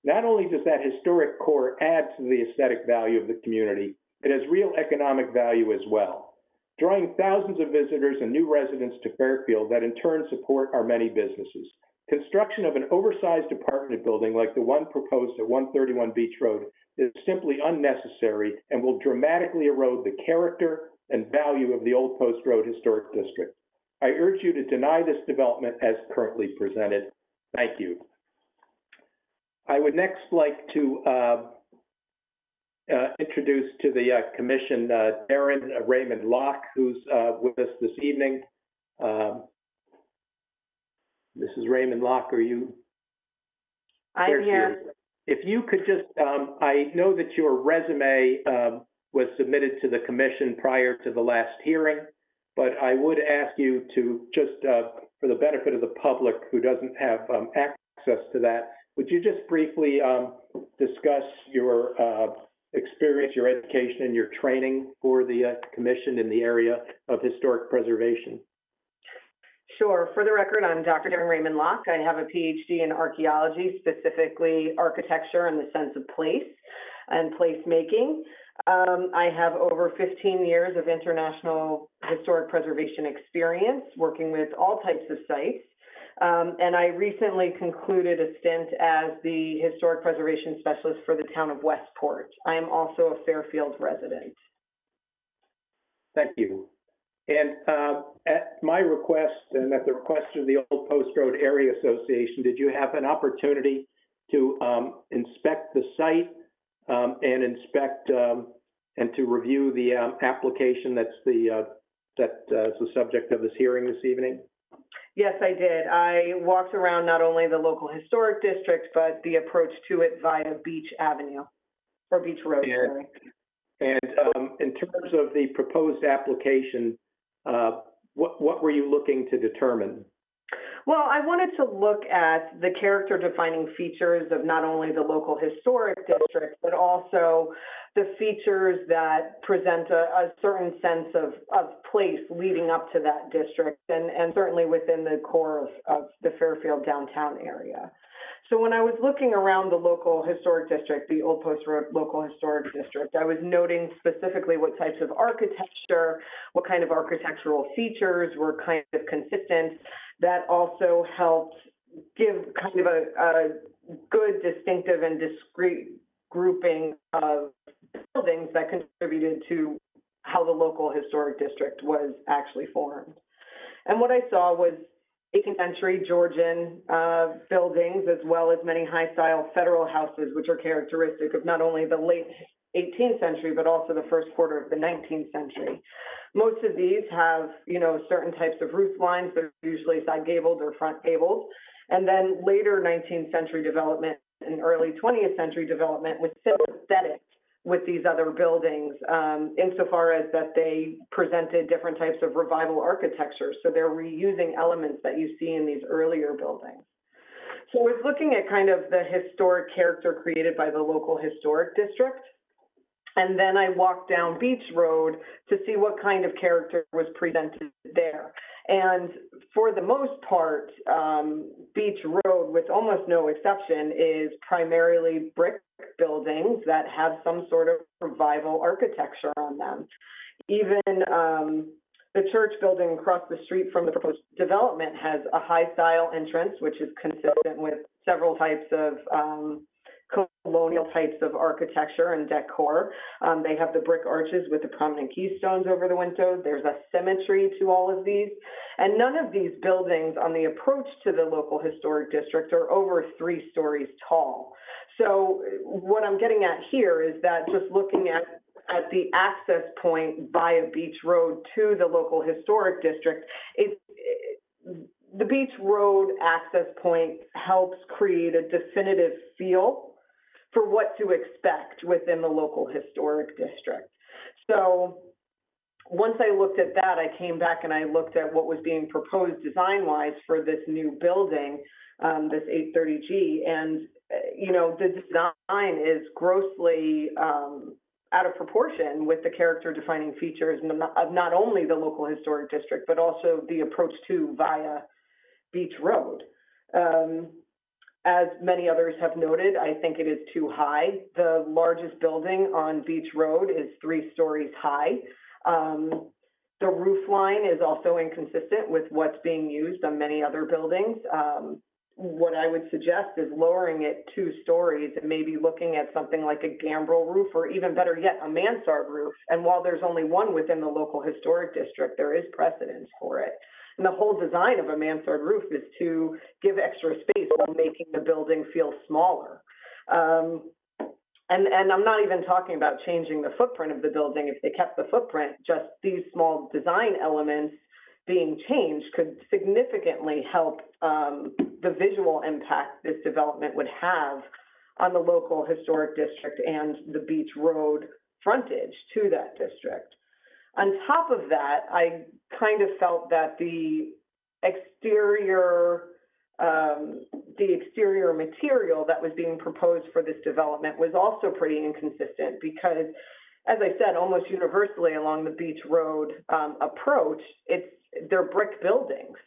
Not only does that historic core add to the aesthetic value of the community, it has real economic value as well, drawing thousands of visitors and new residents to Fairfield that in turn support our many businesses. Construction of an oversized apartment building like the one proposed at 131 Beach Road is simply unnecessary and will dramatically erode the character and value of the Old Post Road Historic District. I urge you to deny this development as currently presented. Thank you. I would next like to introduce to the commission Darren Raymond Locke, who's with us this evening. Mrs. Raymond Locke, are you? I'm here. If you could just, I know that your resume was submitted to the commission prior to the last hearing, but I would ask you to just, for the benefit of the public who doesn't have access to that, would you just briefly discuss your experience, your education, and your training for the commission in the area of historic preservation? Sure. For the record, I'm Dr. Darren Raymond Locke. I have a PhD in archaeology, specifically architecture in the sense of place and placemaking. I have over 15 years of international historic preservation experience working with all types of sites. And I recently concluded a stint as the Historic Preservation Specialist for the town of Westport. I am also a Fairfield resident. Thank you. And at my request and at the request of the Old Post Road Area Association, did you have an opportunity to inspect the site and inspect and to review the application that's the subject of this hearing this evening? Yes, I did. I walked around not only the local historic district, but the approach to it via Beach Avenue, or Beach Road, sorry. And in terms of the proposed application, what were you looking to determine? Well, I wanted to look at the character-defining features of not only the local historic district, but also the features that present a certain sense of place leading up to that district, and certainly within the core of the Fairfield downtown area. So when I was looking around the local historic district, the Old Post Road Local Historic District, I was noting specifically what types of architecture, what kind of architectural features were kind of consistent. That also helped give kind of a good, distinctive, and discrete grouping of buildings that contributed to how the local historic district was actually formed. And what I saw was 18th century Georgian buildings, as well as many high-style federal houses, which are characteristic of not only the late 18th century, but also the first quarter of the 19th century. Most of these have, certain types of roof lines. They're usually side gabled or front gabled. And then later 19th century development and early 20th century development was sympathetic with these other buildings, insofar as that they presented different types of revival architecture. So they're reusing elements that you see in these earlier buildings. So I was looking at kind of the historic character created by the local historic district. And then I walked down Beach Road to see what kind of character was presented there. And for the most part, Beach Road, with almost no exception, is primarily brick buildings that have some sort of revival architecture on them. Even the church building across the street from the proposed development has a high-style entrance, which is consistent with several types of colonial types of architecture and decor. They have the brick arches with the prominent keystones over the windows. There's a symmetry to all of these. And none of these buildings on the approach to the local historic district are over 3 stories tall. So what I'm getting at here is that just looking at the access point via Beach Road to the local historic district, the Beach Road access point helps create a definitive feel for what to expect within the local historic district. So once I looked at that, I came back and I looked at what was being proposed design-wise for this new building, this 830G, and the design is grossly out of proportion with the character-defining features of not only the local historic district, but also the approach to via Beach Road. As many others have noted, I think it is too high. The largest building on Beach Road is 3 stories high. The roof line is also inconsistent with what's being used on many other buildings. What I would suggest is lowering it 2 stories and maybe looking at something like a gambrel roof, or even better yet, a mansard roof. And while there's only one within the local historic district, there is precedence for it. And the whole design of a mansard roof is to give extra space while making the building feel smaller. And I'm not even talking about changing the footprint of the building. If they kept the footprint, just these small design elements being changed could significantly help the visual impact this development would have on the local historic district and the Beach Road frontage to that district. On top of that, I kind of felt that the exterior material that was being proposed for this development was also pretty inconsistent because, as I said, almost universally along the Beach Road approach, they're brick buildings.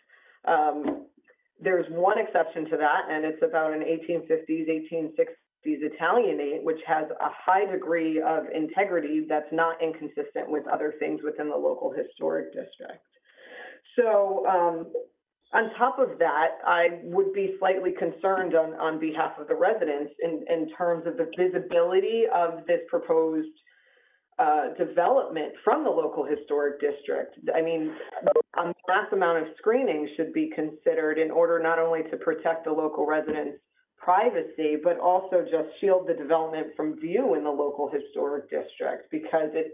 There's one exception to that, and it's about an 1850s, 1860s Italianate, which has a high degree of integrity that's not inconsistent with other things within the local historic district. So On top of that, I would be slightly concerned on behalf of the residents in terms of the visibility of this proposed development from the local historic district. I mean, a mass amount of screening should be considered in order not only to protect the local residents' privacy, but also just shield the development from view in the local historic district, because if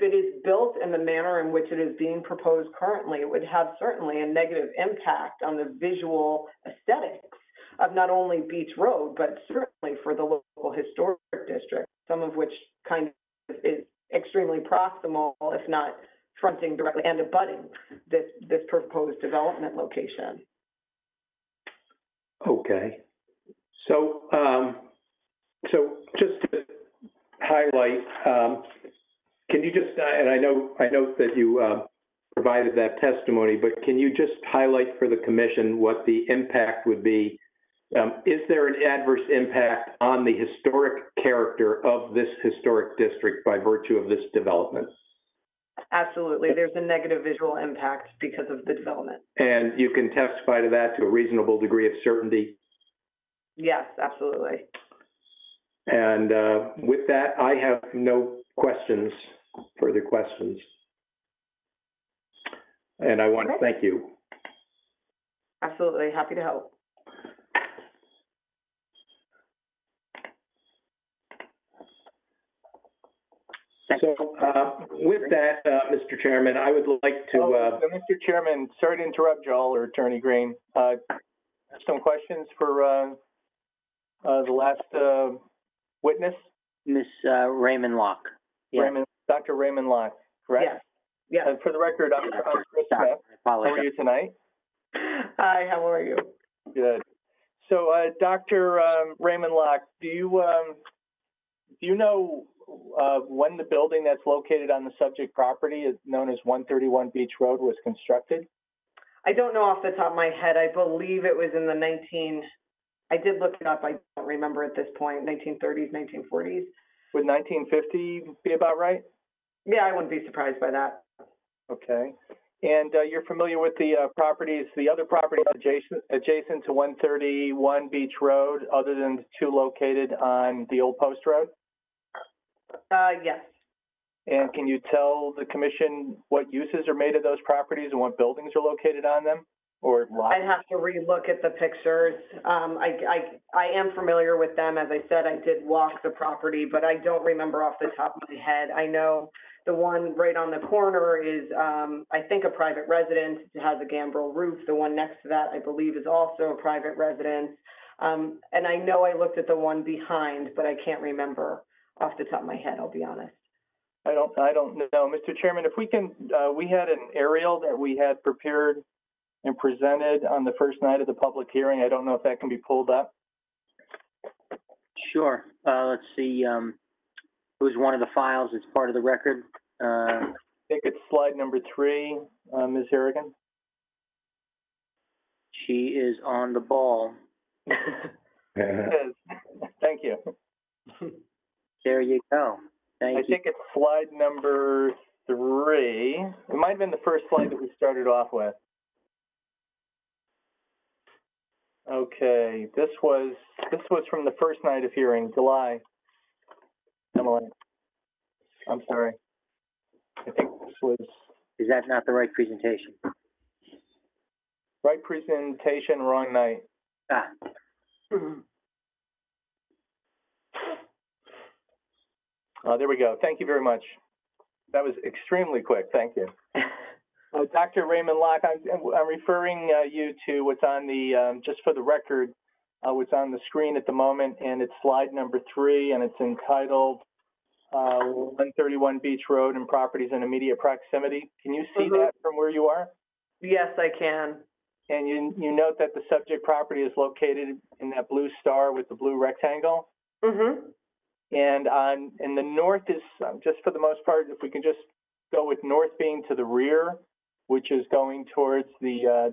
it is built in the manner in which it is being proposed currently, it would have certainly a negative impact on the visual aesthetics of not only Beach Road, but certainly for the local historic district, some of which kind of is extremely proximal, if not fronting directly and abutting this proposed development location. Okay. So, so just to highlight, can you just, and I know that you provided that testimony, but can you just highlight for the commission what the impact would be? Is there an adverse impact on the historic character of this historic district by virtue of this development? Absolutely. There's a negative visual impact because of the development. And you can testify to that to a reasonable degree of certainty? Yes, absolutely. And with that, I have no questions, further questions. And I want to thank you. Absolutely. Happy to help. So with that, Mr. Chairman, I would like to... Mr. Chairman, sorry to interrupt, Joel or Attorney Green. Some questions for the last witness? Miss Raymond Locke. Yeah. Dr. Raymond Locke, correct? Yes. Yes. And for the record, I'm Chris Smith. How are you tonight? Hi, how are you? Good. So, Dr. Raymond Locke, do you know when the building that's located on the subject property, is known as 131 Beach Road, was constructed? I don't know off the top of my head. I believe it was in the I did look it up. I don't remember at this point, 1930s, 1940s. Would 1950 be about right? Yeah, I wouldn't be surprised by that. Okay. And you're familiar with the properties, the other properties adjacent to 131 Beach Road, other than the two located on the old Post Road? Yes. And can you tell the commission what uses are made of those properties and what buildings are located on them, or lots? I'd have to relook at the pictures. I am familiar with them. As I said, I did walk the property, but I don't remember off the top of my head. I know the one right on the corner is, I think, a private residence. It has a gambrel roof. The one next to that, I believe, is also a private residence. And I know I looked at the one behind, but I can't remember off the top of my head, I'll be honest. I don't know. Mr. Chairman, if we can, we had an aerial that we had prepared and presented on the first night of the public hearing. I don't know if that can be pulled up. Sure. Let's see. It was one of the files. It's part of the record. I think it's slide number 3, Ms. Harrigan. She is on the ball. Thank you. There you go. Thank you. I think it's slide number 3. It might have been the first slide that we started off with. Okay, this was from the first night of hearing, July. Emily, I'm sorry. I think this was... Is that not the right presentation? Right presentation, wrong night. Ah. There we go. Thank you very much. That was extremely quick. Thank you. Dr. Raymond Locke, I'm referring you to what's on the, just for the record, what's on the screen at the moment, and it's slide number 3, and it's entitled 131 Beach Road and Properties in Immediate Proximity. Can you see that from where you are? Yes, I can. And you note that the subject property is located in that blue star with the blue rectangle? Mm-hmm. And in the north is, just for the most part, if we can just go with north being to the rear, which is going towards the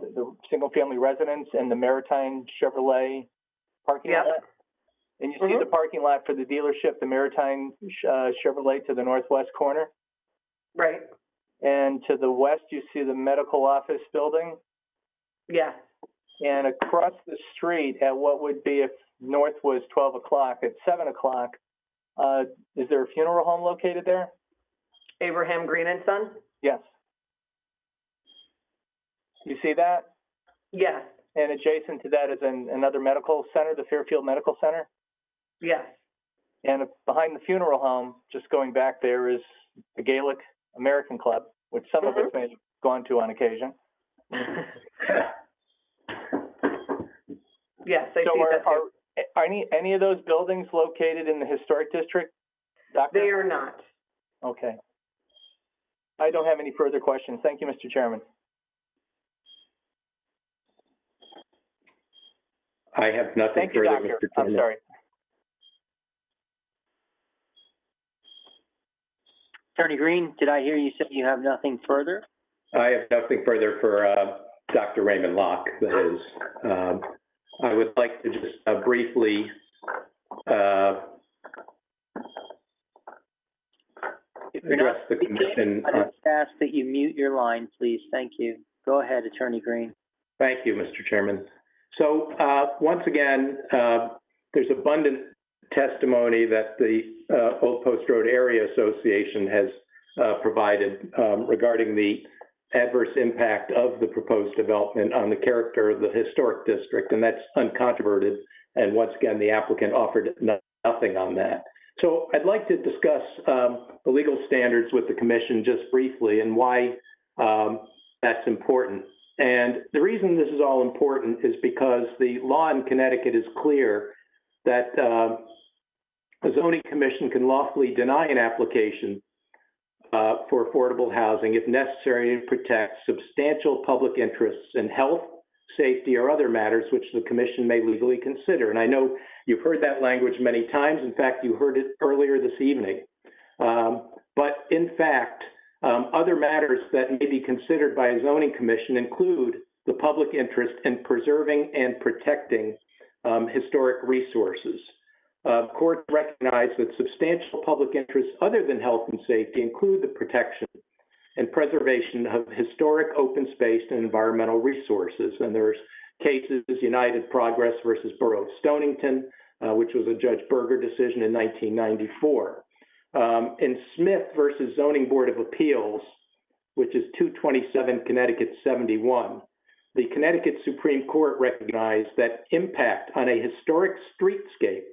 single-family residence and the Maritime Chevrolet parking lot. And you see the parking lot for the dealership, the Maritime Chevrolet, to the northwest corner. Right. And to the west, you see the medical office building. Yes. And across the street at what would be, if north was 12 o'clock, at 7 o'clock, is there a funeral home located there? Abraham Green and Son? Yes. You see that? Yes. And adjacent to that is another medical center, the Fairfield Medical Center. Yes. And behind the funeral home, just going back there, is the Gaelic American Club, which some of us may have gone to on occasion. Yes, I So see that too. are any of those buildings located in the historic district, Doctor? They are not. Okay. I don't have any further questions. Thank you, Mr. Chairman. I have nothing Thank you, further, Doctor. Mr. Chairman. I'm sorry. Attorney Green, did I hear you say you have nothing further? I have nothing further for Dr. Raymond Locke, that is. I would like to just briefly address the commission. I just ask that you mute your line, please. Thank you. Go ahead, Attorney Green. Thank you, Mr. Chairman. So once again, there's abundant testimony that the Old Post Road Area Association has provided regarding the adverse impact of the proposed development on the character of the historic district, and that's uncontroverted. And once again, the applicant offered nothing on that. So I'd like to discuss the legal standards with the commission just briefly and why that's important. And the reason this is all important is because the law in Connecticut is clear that a zoning commission can lawfully deny an application for affordable housing if necessary to protect substantial public interests in health, safety, or other matters which the commission may legally consider. And I know you've heard that language many times. In fact, you heard it earlier this evening. But in fact, other matters that may be considered by a zoning commission include the public interest in preserving and protecting historic resources. Courts recognize that substantial public interests other than health and safety include the protection and preservation of historic open space and environmental resources. And there's cases, United Progress versus Borough of Stonington, which was a Judge Berger decision in 1994. In Smith versus Zoning Board of Appeals, which is 227 Connecticut 71, the Connecticut Supreme Court recognized that impact on a historic streetscape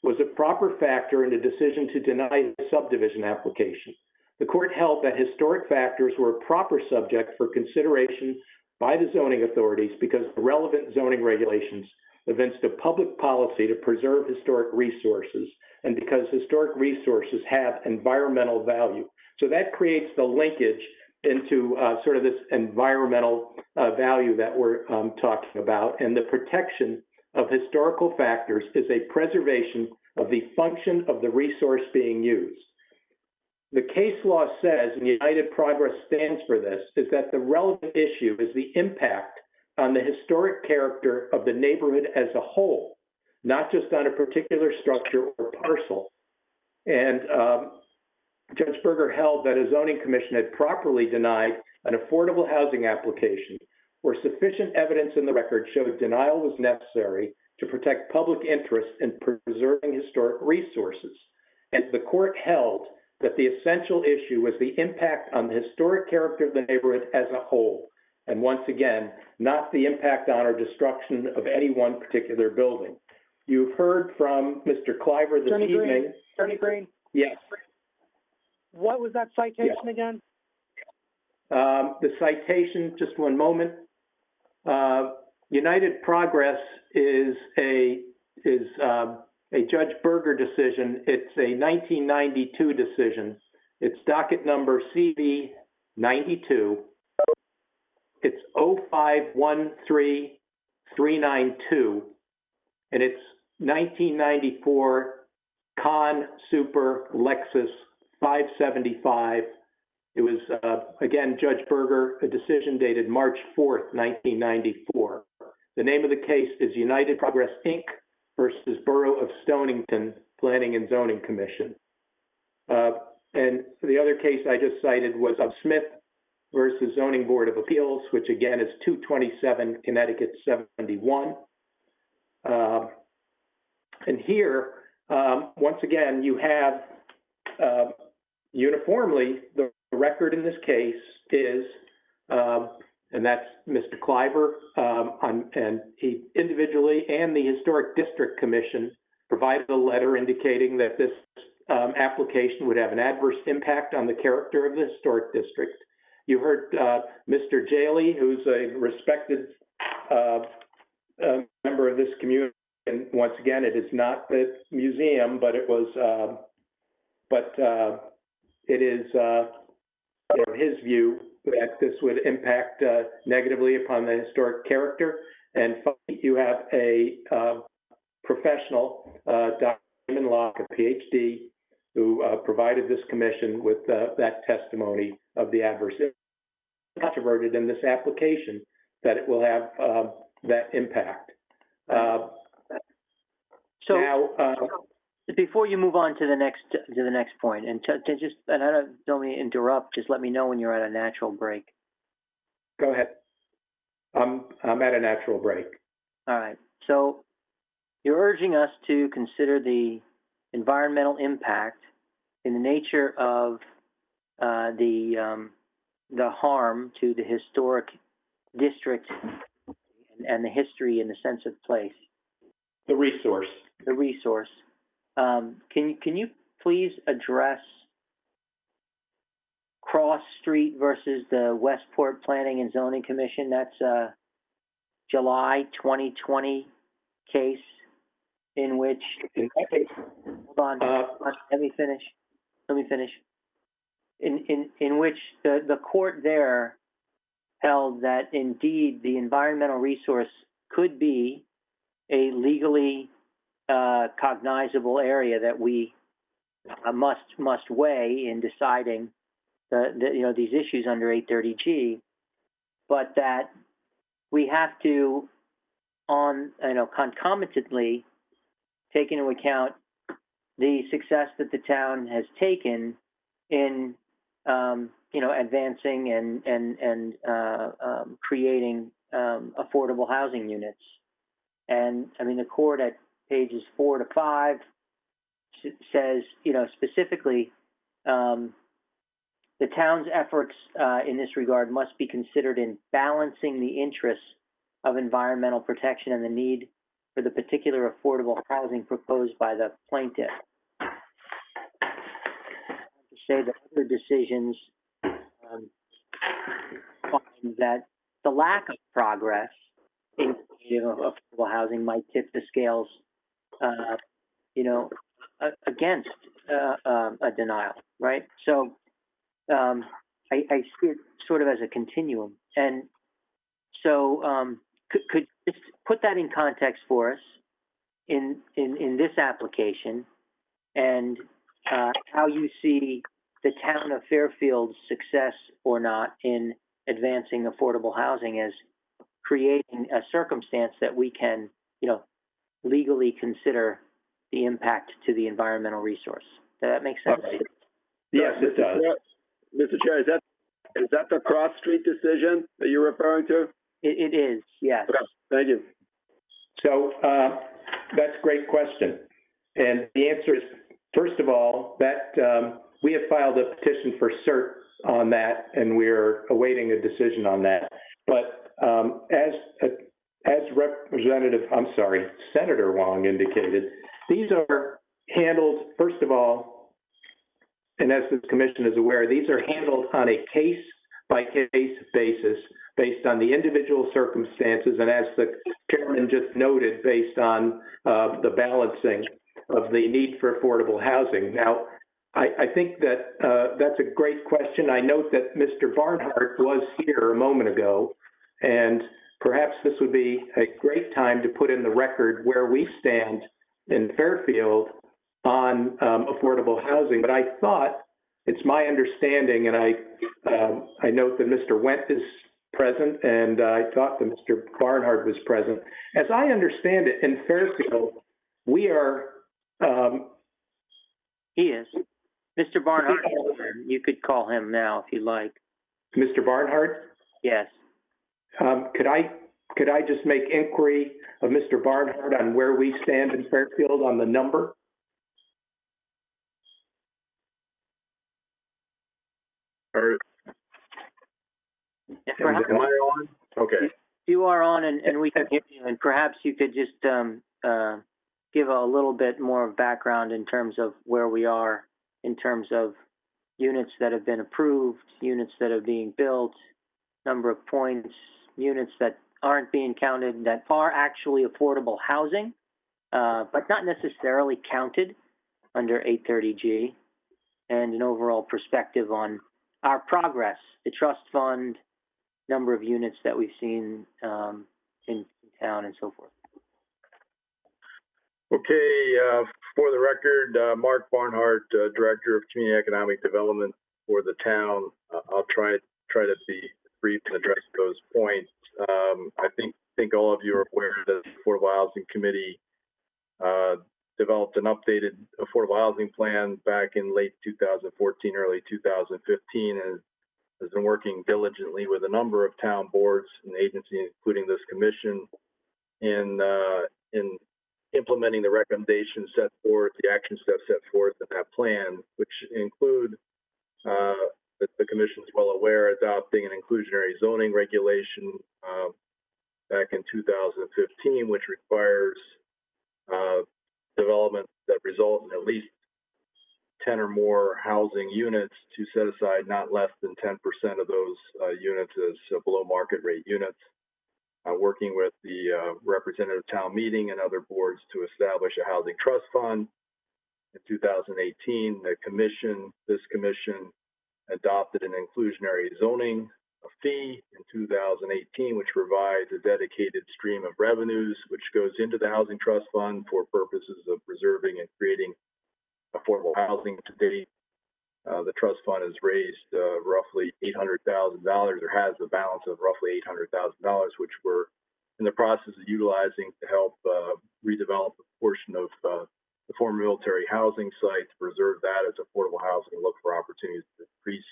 was a proper factor in a decision to deny a subdivision application. The court held that historic factors were a proper subject for consideration by the zoning authorities because the relevant zoning regulations evinced a public policy to preserve historic resources and because historic resources have environmental value. So that creates the linkage into sort of this environmental value that we're talking about. And the protection of historical factors is a preservation of the function of the resource being used. The case law says, and United Progress stands for this, is that the relevant issue is the impact on the historic character of the neighborhood as a whole, not just on a particular structure or parcel. And Judge Berger held that a zoning commission had properly denied an affordable housing application where sufficient evidence in the record showed denial was necessary to protect public interest in preserving historic resources. And the court held that the essential issue was the impact on the historic character of the neighborhood as a whole. And once again, not the impact on or destruction of any one particular building. You've heard from Mr. Cliver this evening. Attorney Green, Yes. what was that citation again? The citation, just one moment. United Progress is a Judge Berger decision. It's a 1992 decision. It's docket number CV 92. It's 0513392, and it's 1994 Con Super Lexus 575. It was, again, Judge Berger, a decision dated March 4th, 1994. The name of the case is United Progress, Inc. versus Borough of Stonington Planning and Zoning Commission. And the other case I just cited was Smith versus Zoning Board of Appeals, which again is 227 Connecticut 71. And here, once again, you have uniformly, the record in this case is, and that's Mr. Cliver, and he individually and the Historic District Commission provided a letter indicating that this application would have an adverse impact on the character of the historic district. You heard Mr. Jaley, who's a respected member of this community, and once again, it is not the museum, but it was, it is his view that this would impact negatively upon the historic character. And you have a professional, Dr. Raymond Locke, a PhD, who provided this commission with that testimony of the adverse impact. Controverted in this application that it will have that impact. So now, before you move on to the next point, and to just, and I don't mean to interrupt, just let me know when you're at a natural break. Go ahead. I'm at a natural break. All right. So you're urging us to consider the environmental impact in the nature of the harm to the historic district and the history in the sense of place. The resource. The resource. Can you please address Cross Street versus the Westport Planning and Zoning Commission? That's a July 2020 case in which, hold on, let me finish. In which the court there held that indeed the environmental resource could be a legally cognizable area that we must weigh in deciding these issues under 830G, but that we have to concomitantly take into account the success that the town has taken in advancing and creating affordable housing units. And I mean, the court at pages 4 to 5 says, specifically, the town's efforts in this regard must be considered in balancing the interests of environmental protection and the need for the particular affordable housing proposed by the plaintiff. To say that other decisions find that the lack of progress in affordable housing might tip the scales, against a denial, right? So I see it sort of as a continuum, and so could just put that in context for us in this application, and how you see the town of Fairfield's success or not in advancing affordable housing as creating a circumstance that we can, legally consider the impact to the environmental resource. Does that make sense? Yes, it does. Mr. Chair, is that the Cross Street decision that you're referring to? It is, yes. Okay, thank you. So that's a great question. And the answer is, first of all, that we have filed a petition for cert on that, and we're awaiting a decision on that. But as Senator Wong indicated, these are handled, first of all, and as the commission is aware, these are handled on a case-by-case basis based on the individual circumstances, and as the chairman just noted, based on the balancing of the need for affordable housing. Now, I think that that's a great question. I note that Mr. Barnhart was here a moment ago, and perhaps this would be a great time to put in the record where we stand in Fairfield on affordable housing. But I thought, it's my understanding, and I note that Mr. Wendt is present, and I thought that Mr. Barnhart was present. As I understand it, in Fairfield, we are... He is. Mr. Barnhart, you could call him now if you like. Mr. Barnhart? Yes. Could I just make inquiry of Mr. Barnhart on where we stand in Fairfield on the number? Am I on? Okay. You are on, and we can hear you, and perhaps you could just give a little bit more background in terms of where we are, in terms of units that have been approved, units that are being built, number of points, units that aren't being counted, that are actually affordable housing, but not necessarily counted under 830G, and an overall perspective on our progress, the trust fund, number of units that we've seen in town, and so forth. Okay, for the record, Mark Barnhart, Director of Community Economic Development for the town. I'll try to be brief and address those points. I think all of you are aware that the Affordable Housing Committee developed an updated affordable housing plan back in late 2014, early 2015, and has been working diligently with a number of town boards and agencies, including this commission, in implementing the recommendations set forth, the action steps set forth in that plan, which include, the commission is well aware, adopting an inclusionary zoning regulation back in 2015, which requires development that result in at least 10 or more housing units to set aside not less than 10% of those units as below market rate units. Working with the representative town meeting and other boards to establish a housing trust fund. In 2018, this commission adopted an inclusionary zoning fee in 2018, which provides a dedicated stream of revenues, which goes into the housing trust fund for purposes of preserving and creating affordable housing. To date, the trust fund has raised roughly $800,000, or has a balance of roughly $800,000, which we're in the process of utilizing to help redevelop a portion of the former military housing site, to preserve that as affordable housing and look for opportunities to increase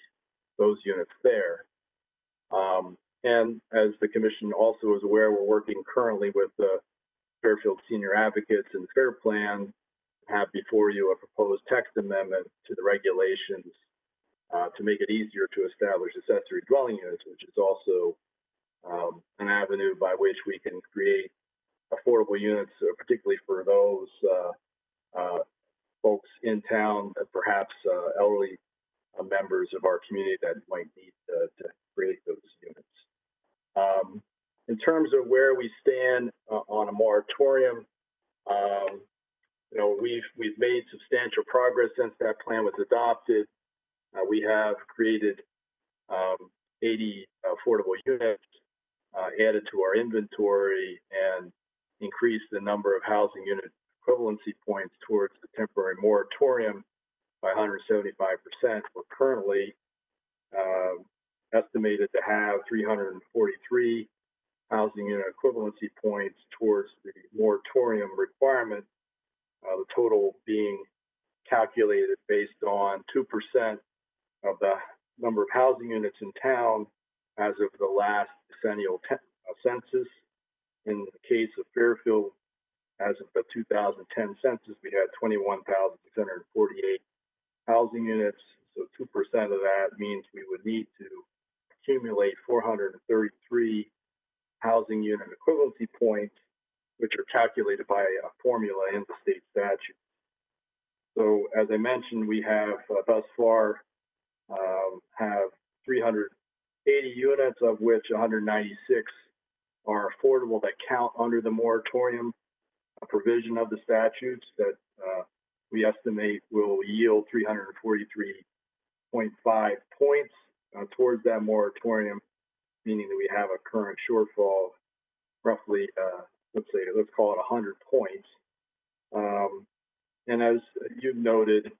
those units there. And as the commission also is aware, we're working currently with the Fairfield Senior Advocates and Fair Plan, have before you a proposed text amendment to the regulations to make it easier to establish accessory dwelling units, which is also an avenue by which we can create affordable units, particularly for those folks in town, perhaps elderly members of our community that might need to create those units. In terms of where we stand on a moratorium, we've made substantial progress since that plan was adopted. We have created 80 affordable units, added to our inventory, and increased the number of housing unit equivalency points towards the temporary moratorium by 175%. We're currently estimated to have 343 housing unit equivalency points towards the moratorium requirement, the total being calculated based on 2% of the number of housing units in town as of the last decennial census. In the case of Fairfield, as of the 2010 census, we had 21,648 housing units. So 2% of that means we would need to accumulate 433 housing unit equivalency points, which are calculated by a formula in the state statute. So as I mentioned, we have thus far have 380 units, of which 196 are affordable that count under the moratorium provision of the statutes that we estimate will yield 343.5 points towards that moratorium, meaning that we have a current shortfall of roughly, let's call it 100 points. And as you've noted,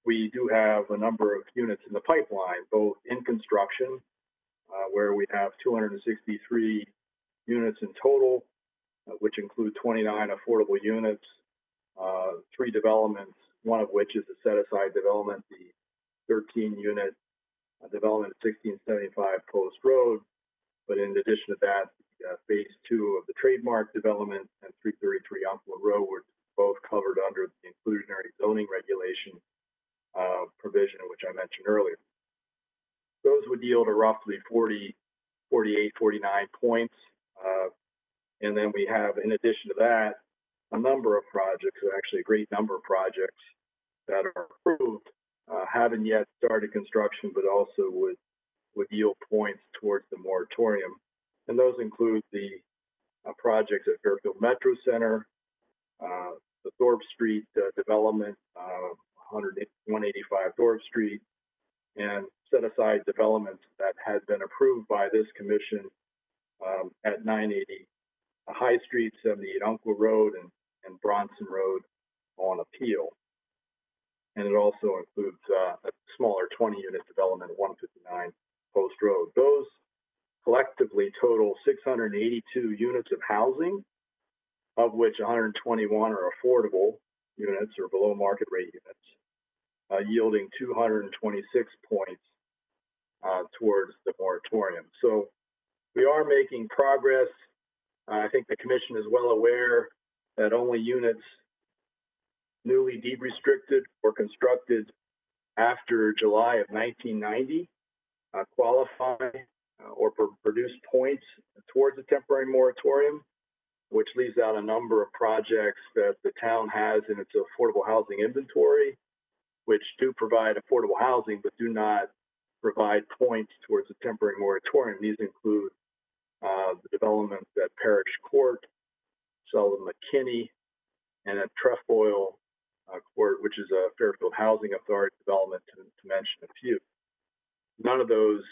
we do have a number of units in the pipeline, both in construction, where we have 263 units in total, which include 29 affordable units, 3 developments, one of which is a set-aside development, the 13-unit development at 1675 Post Road. But in addition to that, phase 2 of the trademark development and 333 Umpqua Road were both covered under the inclusionary zoning regulation provision, which I mentioned earlier. Those would yield a roughly 48, 49 points. And then we have, in addition to that, a number of projects, actually a great number of projects that are approved, haven't yet started construction, but also would yield points towards the moratorium. And those include the projects at Fairfield Metro Center, the Thorpe Street development, 185 Thorpe Street, and set aside developments that had been approved by this commission at 980 High Street, 78 Umpqua Road, and Bronson Road on appeal. And it also includes a smaller 20-unit development at 159 Post Road. Those collectively total 682 units of housing, of which 121 are affordable units or below market rate units, yielding 226 points towards the moratorium. So we are making progress. I think the commission is well aware that only units newly deed restricted or constructed after July of 1990 qualify or produce points towards a temporary moratorium, which leaves out a number of projects that the town has in its affordable housing inventory, which do provide affordable housing but do not provide points towards a temporary moratorium. These include the developments at Parish Court, Sullivan McKinney, and at Trefoil Court, which is a Fairfield Housing Authority development, to mention a few. None of those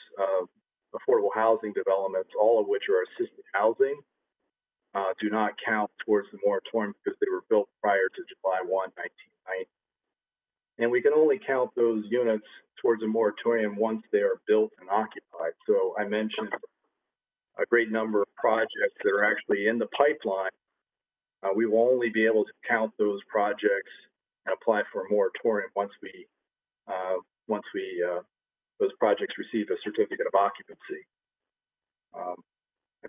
affordable housing developments, all of which are assisted housing, do not count towards the moratorium because they were built prior to July 1, 1990. And we can only count those units towards a moratorium once they are built and occupied. So I mentioned a great number of projects that are actually in the pipeline. We will only be able to count those projects and apply for a moratorium once those projects receive a certificate of occupancy. I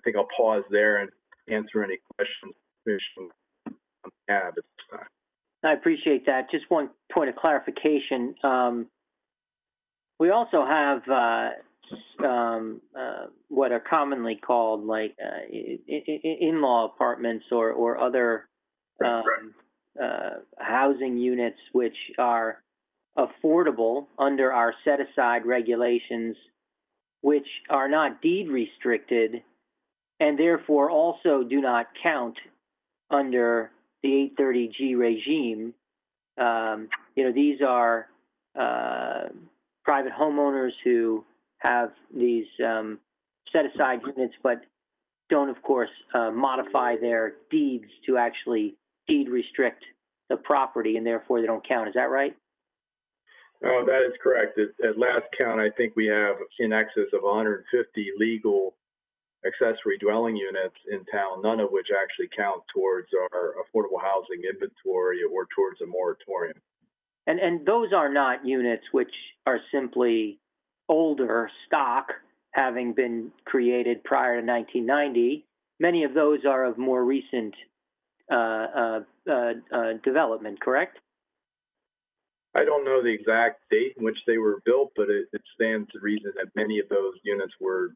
think I'll pause there and answer any questions you have at this time. I appreciate that. Just one point of clarification. We also have what are commonly called like in-law apartments or other housing units which are affordable under our set-aside regulations, which are not deed restricted and therefore also do not count under the 830G regime. These are private homeowners who have these set-aside units, but don't, of course, modify their deeds to actually deed restrict the property, and therefore they don't count. Is that right? That is correct. At last count, I think we have in excess of 150 legal accessory dwelling units in town, none of which actually count towards our affordable housing inventory or towards a moratorium. And those are not units which are simply older stock, having been created prior to 1990. Many of those are of more recent development, correct? I don't know the exact date in which they were built, but it stands to reason that many of those units were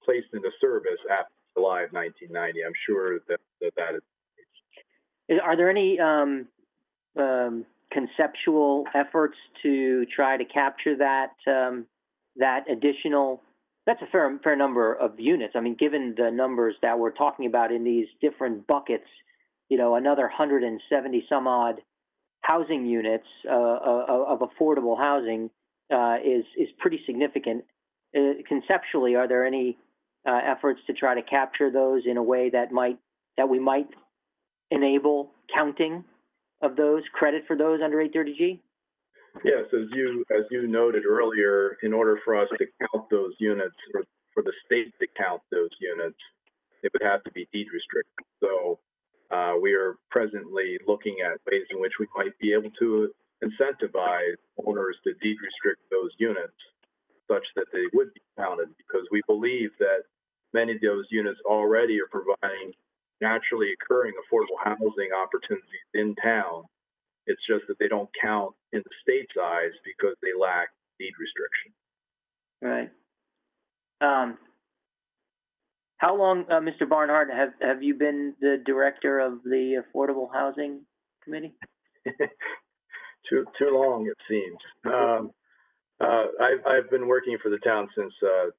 placed into service after July of 1990. I'm sure that is. Are there any conceptual efforts to try to capture that additional? That's a fair number of units. I mean, given the numbers that we're talking about in these different buckets, another 170 some odd housing units of affordable housing is pretty significant. Conceptually, are there any efforts to try to capture those in a way that we might enable counting of those, credit for those under 830G? Yes, as you noted earlier, in order for us to count those units, or for the state to count those units, it would have to be deed restricted. So we are presently looking at ways in which we might be able to incentivize owners to deed restrict those units such that they would be counted, because we believe that many of those units already are providing naturally occurring affordable housing opportunities in town. It's just that they don't count in the state's eyes because they lack deed restriction. Right. How long, Mr. Barnhart, have you been the director of the Affordable Housing Committee? Too long, it seems. I've been working for the town since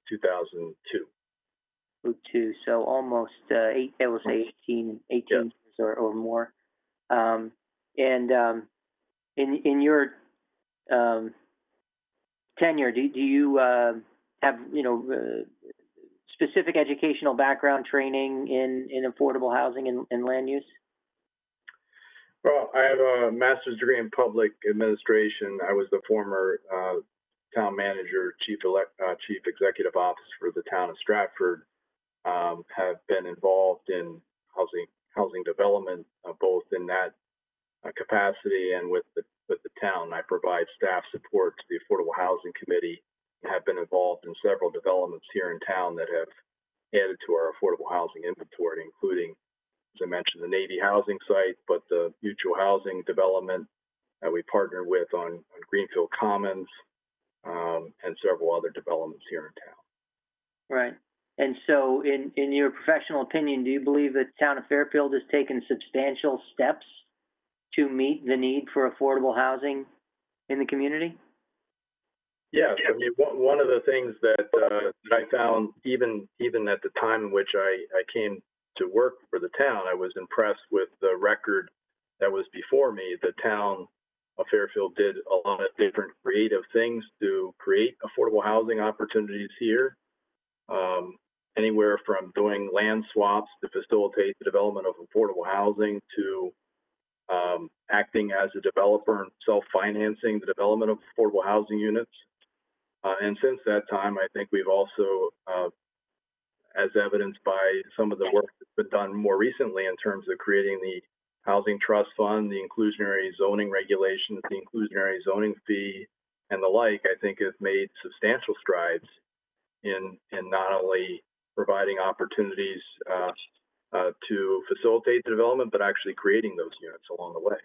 2002. So almost 18 years or more. In your tenure, do you have specific educational background training in affordable housing and land use? Well, I have a master's degree in public administration. I was the former town manager, chief executive officer for the town of Stratford. Have been involved in housing development, both in that capacity and with the town. I provide staff support to the Affordable Housing Committee and have been involved in several developments here in town that have added to our affordable housing inventory, including, as I mentioned, the Navy housing site, but the mutual housing development that we partner with on Greenfield Commons, and several other developments here in town. Right. And so in your professional opinion, do you believe that the town of Fairfield has taken substantial steps to meet the need for affordable housing in the community? Yes, I mean, one of the things that I found, even at the time in which I came to work for the town, I was impressed with the record that was before me. The town of Fairfield did a lot of different creative things to create affordable housing opportunities here. Anywhere from doing land swaps to facilitate the development of affordable housing to acting as a developer and self-financing the development of affordable housing units. And since that time, I think we've also, as evidenced by some of the work that's been done more recently in terms of creating the Housing Trust Fund, the inclusionary zoning regulations, the inclusionary zoning fee, and the like, I think have made substantial strides in not only providing opportunities to facilitate the development, but actually creating those units along the way.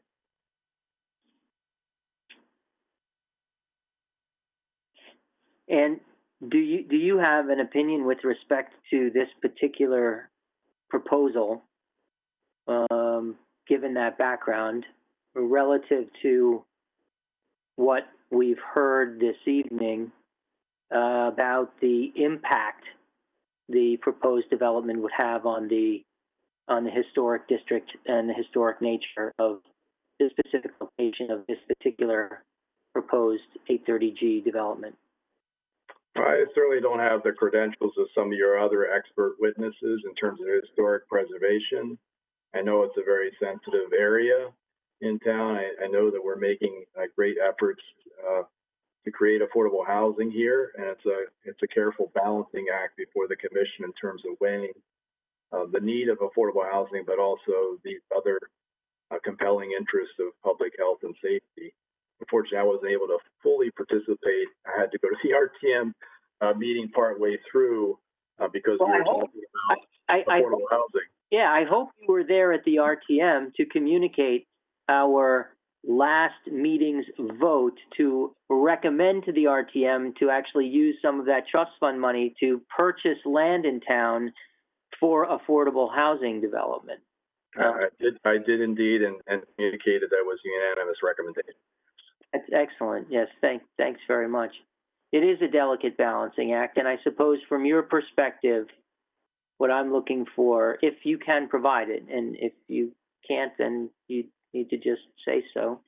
And do you have an opinion with respect to this particular proposal, given that background, relative to what we've heard this evening about the impact the proposed development would have on the historic district and the historic nature of the specific location of this particular proposed 830G development? I certainly don't have the credentials of some of your other expert witnesses in terms of historic preservation. I know it's a very sensitive area in town. I know that we're making great efforts to create affordable housing here, and it's a careful balancing act before the commission in terms of weighing the need of affordable housing, but also the other compelling interests of public health and safety. Unfortunately, I wasn't able to fully participate. I had to go to the RTM meeting partway through because we were talking about affordable housing. Yeah, I hope you were there at the RTM to communicate our last meeting's vote to recommend to the RTM to actually use some of that trust fund money to purchase land in town for affordable housing development. I did indeed, and communicated that was a unanimous recommendation. That's excellent. Yes, thanks very much. It is a delicate balancing act, and I suppose from your perspective, what I'm looking for, if you can provide it, and if you can't, then you need to just say so,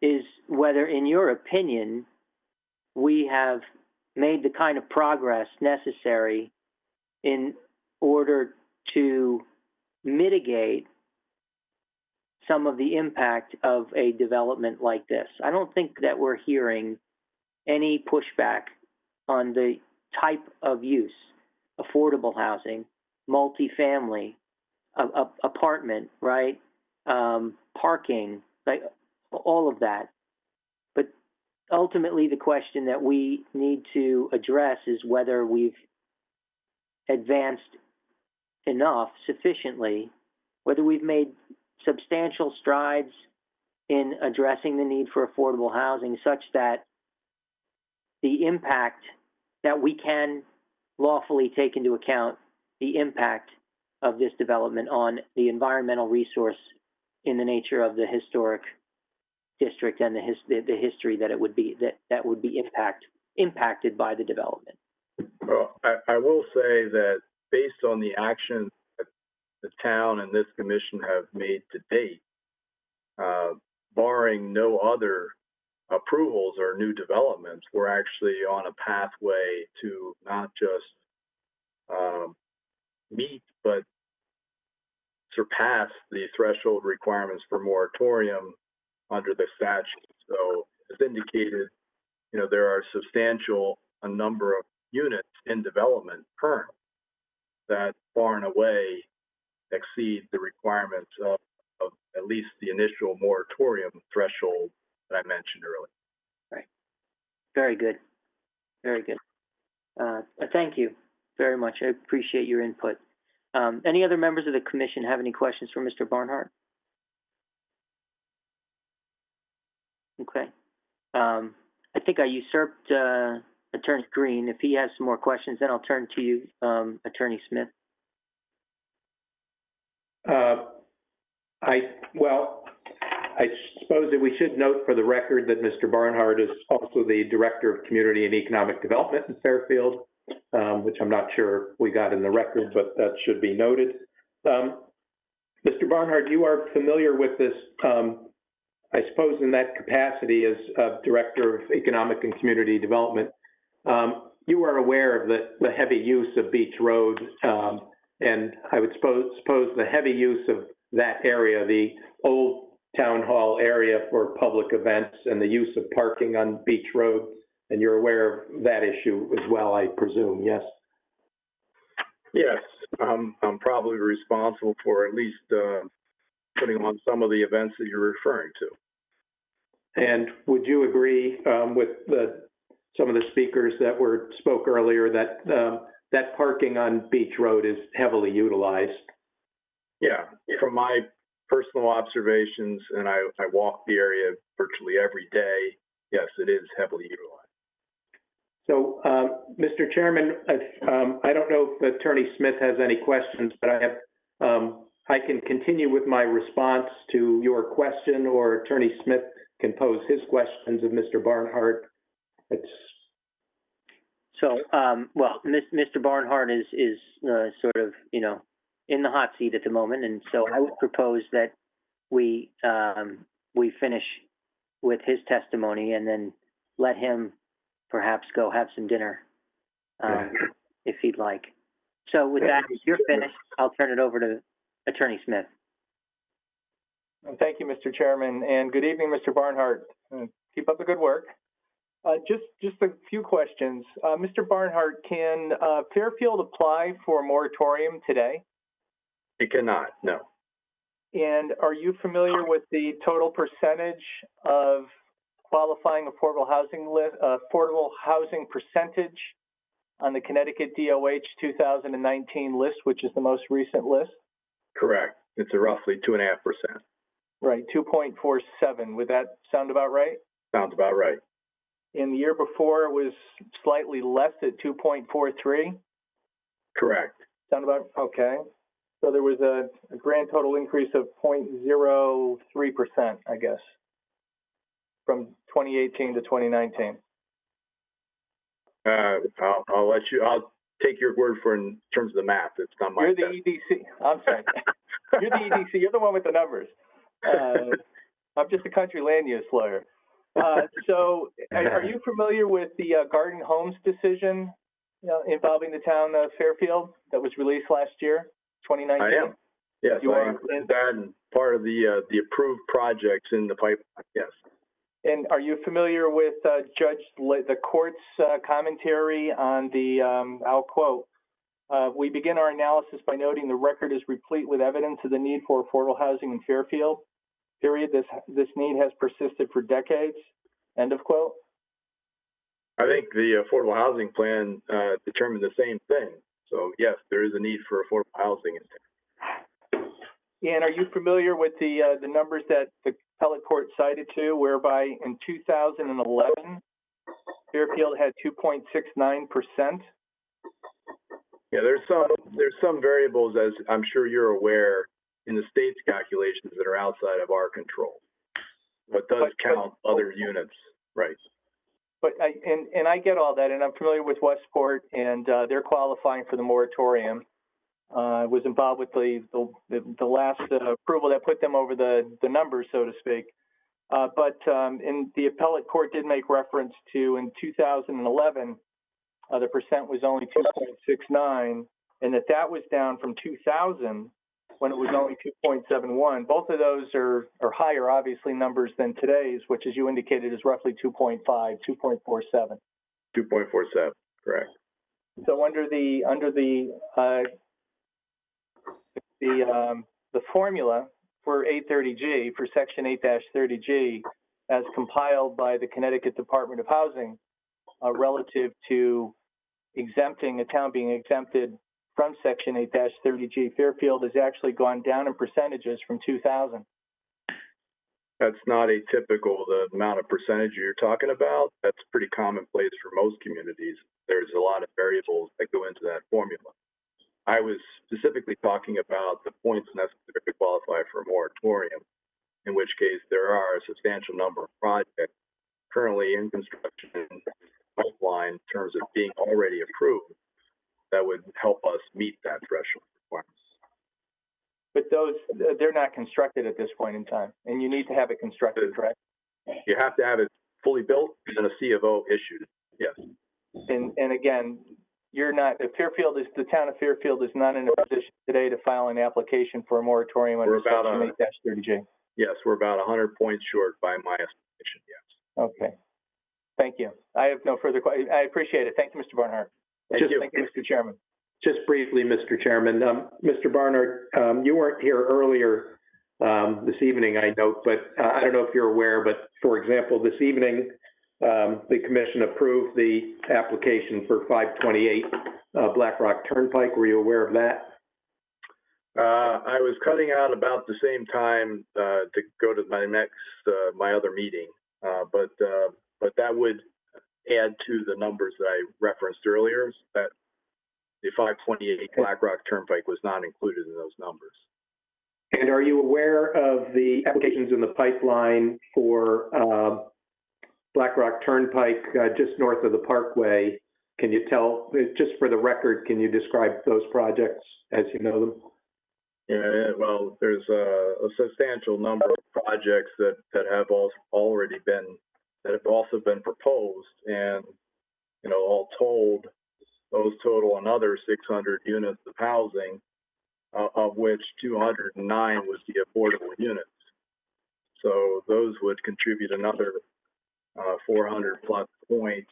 is whether, in your opinion, we have made the kind of progress necessary in order to mitigate some of the impact of a development like this. I don't think that we're hearing any pushback on the type of use, affordable housing, multifamily, apartment, right? Parking, like all of that. But ultimately, the question that we need to address is whether we've advanced enough, sufficiently, whether we've made substantial strides in addressing the need for affordable housing such that the impact that we can lawfully take into account the impact of this development on the environmental resource in the nature of the historic district and the history that it would be that would be impacted by the development. Well, I will say that based on the actions that the town and this commission have made to date, barring no other approvals or new developments, we're actually on a pathway to not just meet, but surpass the threshold requirements for moratorium under the statute. So as indicated, there are a number of units in development current that far and away exceed the requirements of at least the initial moratorium threshold that I mentioned earlier. Right. Very good. Very good. Thank you very much. I appreciate your input. Any other members of the commission have any questions for Mr. Barnhart? Okay. I think I usurped Attorney Green. If he has some more questions, then I'll turn to you, Attorney Smith. I suppose that we should note for the record that Mr. Barnhart is also the Director of Community and Economic Development in Fairfield, which I'm not sure we got in the record, but that should be noted. Mr. Barnhart, you are familiar with this, I suppose in that capacity as Director of Economic and Community Development. You are aware of the heavy use of Beach Road, and I would suppose the heavy use of that area, the old town hall area for public events and the use of parking on Beach Road, and you're aware of that issue as well, I presume, yes? Yes, I'm probably responsible for at least putting on some of the events that you're referring to. And would you agree with some of the speakers that spoke earlier that that parking on Beach Road is heavily utilized? Yeah, from my personal observations, and I walk the area virtually every day, yes, it is heavily utilized. So, Mr. Chairman, I don't know if Attorney Smith has any questions, but I can continue with my response to your question, or Attorney Smith can pose his questions of Mr. Barnhart. Mr. Barnhart is sort of, in the hot seat at the moment, and so I would propose that we finish with his testimony and then let him perhaps go have some dinner, if he'd like. So with that, if you're finished, I'll turn it over to Attorney Smith. Thank you, Mr. Chairman, and good evening, Mr. Barnhart. Keep up the good work. Just a few questions. Mr. Barnhart, can Fairfield apply for a moratorium today? It cannot, no. And are you familiar with the total percentage of qualifying affordable housing percentage on the Connecticut DOH 2019 list, which is the most recent list? Correct. It's a roughly 2.5%. Right, 2.47. Would that sound about right? Sounds about right. In the year before, it was slightly less at 2.43? Correct. Sound about okay. So there was a grand total increase of 0.03%, I guess, from 2018 to 2019. I'll take your word for it in terms of the math. It's not my. You're the EDC. I'm sorry. You're the EDC. You're the one with the numbers. I'm just a country land use lawyer. So are you familiar with the Garden Homes decision involving the town of Fairfield that was released last year, 2019? I am. Yes, I included that and part of the approved projects in the pipeline, yes. And are you familiar with the court's commentary on the, I'll quote, we begin our analysis by noting the record is replete with evidence of the need for affordable housing in Fairfield. Period. This need has persisted for decades. End of quote. I think the affordable housing plan determined the same thing. So yes, there is a need for affordable housing in town. And are you familiar with the numbers that the appellate court cited to, whereby in 2011, Fairfield had 2.69%? Yeah, there's some variables, as I'm sure you're aware, in the state's calculations that are outside of our control. But does count other units, right? But I get all that, and I'm familiar with Westport, and they're qualifying for the moratorium. I was involved with the last approval that put them over the numbers, so to speak. But in the appellate court did make reference to in 2011, the percent was only 2.69, and that was down from 2000 when it was only 2.71. Both of those are higher, obviously, numbers than today's, which, as you indicated, is roughly 2.5, 2.47. 2.47, correct. So under the formula for 830G, for Section 8-30G, as compiled by the Connecticut Department of Housing, relative to exempting a town being exempted from Section 8-30G, Fairfield has actually gone down in percentages from 2000. That's not atypical, the amount of percentage you're talking about. That's pretty commonplace for most communities. There's a lot of variables that go into that formula. I was specifically talking about the points necessary to qualify for a moratorium, in which case there are a substantial number of projects currently in construction pipeline in terms of being already approved that would help us meet that threshold requirements. But those, they're not constructed at this point in time, and you need to have it constructed, correct? You have to have it fully built and a C of O issued, yes. And again, you're not, Fairfield is, the town of Fairfield is not in a position today to file an application for a moratorium under Section 8-30G. Yes, we're about 100 points short by my estimation, yes. Okay. Thank you. I have no further questions. I appreciate it. Thank you, Mr. Barnhart. Thank you, Mr. Chairman. Just briefly, Mr. Chairman, Mr. Barnhart, you weren't here earlier this evening, I note, but I don't know if you're aware, but for example, this evening, the commission approved the application for 528 Blackrock Turnpike. Were you aware of that? I was cutting out about the same time to go to my next, my other meeting, but that would add to the numbers that I referenced earlier, that the 528 Blackrock Turnpike was not included in those numbers. And are you aware of the applications in the pipeline for Blackrock Turnpike just north of the Parkway? Can you tell, just for the record, can you describe those projects as you know them? Yeah, well, there's a substantial number of projects that have already been, that have also been proposed, and, you know, all told, those total another 600 units of housing, of which 209 would be affordable units. So those would contribute another 400 plus points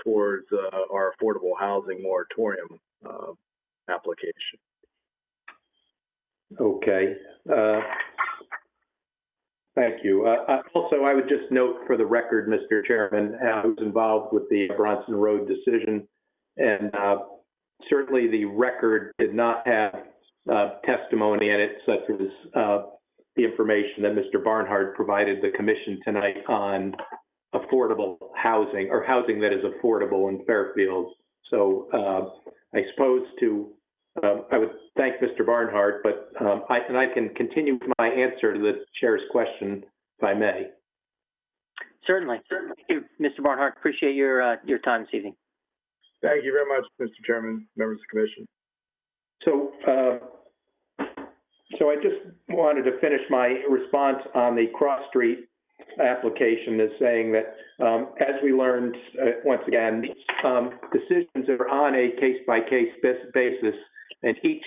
towards our affordable housing moratorium application. Okay. Thank you. Also, I would just note for the record, Mr. Chairman, I was involved with the Bronson Road decision, and certainly the record did not have testimony in it, such as the information that Mr. Barnhart provided the commission tonight on affordable housing, or housing that is affordable in Fairfield. So I suppose I would thank Mr. Barnhart, but I can continue with my answer to the chair's question, if I may. Certainly. Thank you, Mr. Barnhart. Appreciate your time this evening. Thank you very much, Mr. Chairman, members of the commission. So I just wanted to finish my response on the Cross Street application as saying that, as we learned, once again, decisions are on a case-by-case basis, and each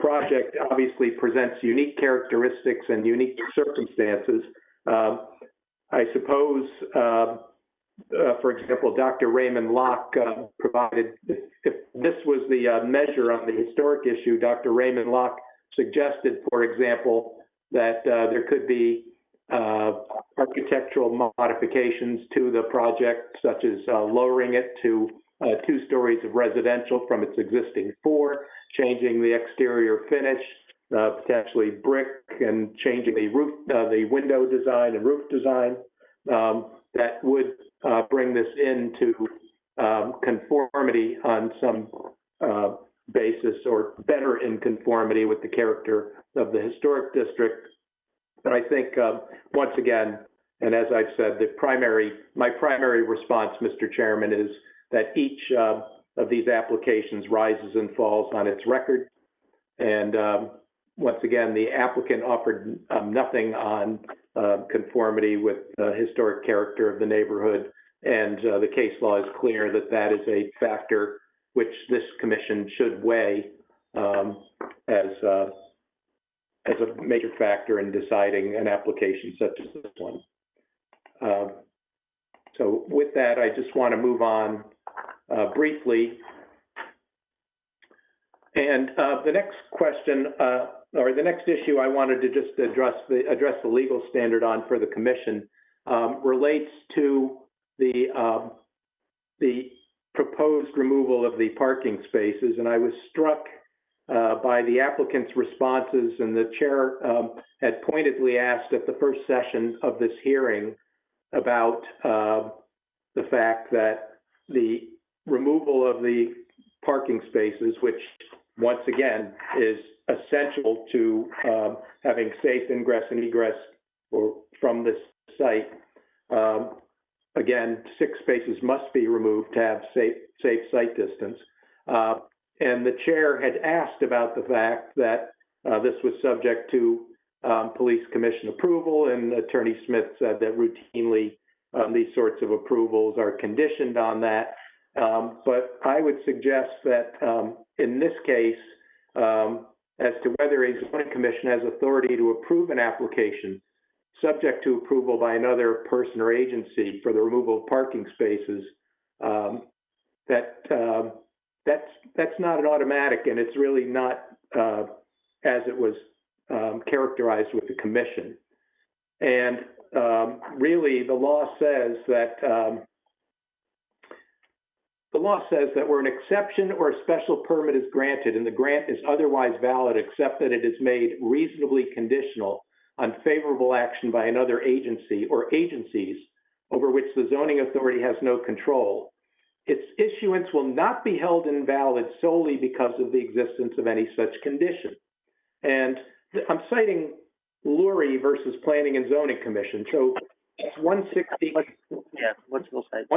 project obviously presents unique characteristics and unique circumstances. I suppose, for example, Dr. Raymond Locke provided, if this was the measure on the historic issue, Dr. Raymond Locke suggested, for example, that there could be architectural modifications to the project, such as lowering it to 2 stories of residential from its existing 4, changing the exterior finish, potentially brick, and changing the roof, the window design and roof design, that would bring this into conformity on some basis, or better in conformity with the character of the historic district. But I think, once again, and as I've said, my primary response, Mr. Chairman, is that each of these applications rises and falls on its record. And once again, the applicant offered nothing on conformity with the historic character of the neighborhood. And the case law is clear that that is a factor which this commission should weigh as a major factor in deciding an application such as this one. So with that, I just want to move on briefly. And the next question, or the next issue I wanted to just address the legal standard on for the commission relates to the proposed removal of the parking spaces. And I was struck by the applicant's responses, and the chair had pointedly asked at the first session of this hearing about the fact that the removal of the parking spaces, which once again is essential to having safe ingress and egress from this site. Again, 6 spaces must be removed to have safe site distance. And the chair had asked about the fact that this was subject to police commission approval, and Attorney Smith said that routinely these sorts of approvals are conditioned on that. But I would suggest that in this case, as to whether a zoning commission has authority to approve an application subject to approval by another person or agency for the removal of parking spaces, that's not an automatic, and it's really not as it was characterized with the commission. And really, the law says that where an exception or a special permit is granted and the grant is otherwise valid, except that it is made reasonably conditional on favorable action by another agency or agencies over which the zoning authority has no control, its issuance will not be held invalid solely because of the existence of any such condition. And I'm citing Lurie versus Planning and Zoning Commission. So it's 160. Yeah, what's the site?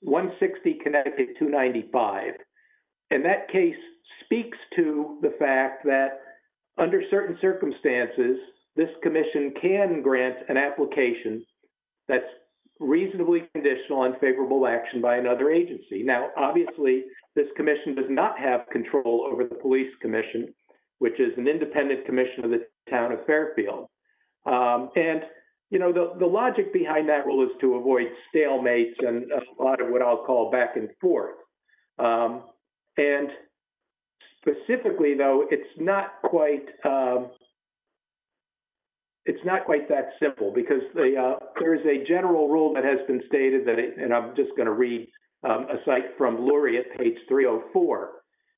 160 Connecticut 295. And that case speaks to the fact that under certain circumstances, this commission can grant an application that's reasonably conditional on favorable action by another agency. Now, obviously, this commission does not have control over the police commission, which is an independent commission of the town of Fairfield. And, you know, the logic behind that rule is to avoid stalemates and a lot of what I'll call back and forth. And specifically, though, it's not quite that simple, because there is a general rule that has been stated that, and I'm just going to read a cite from Lurie at page 304,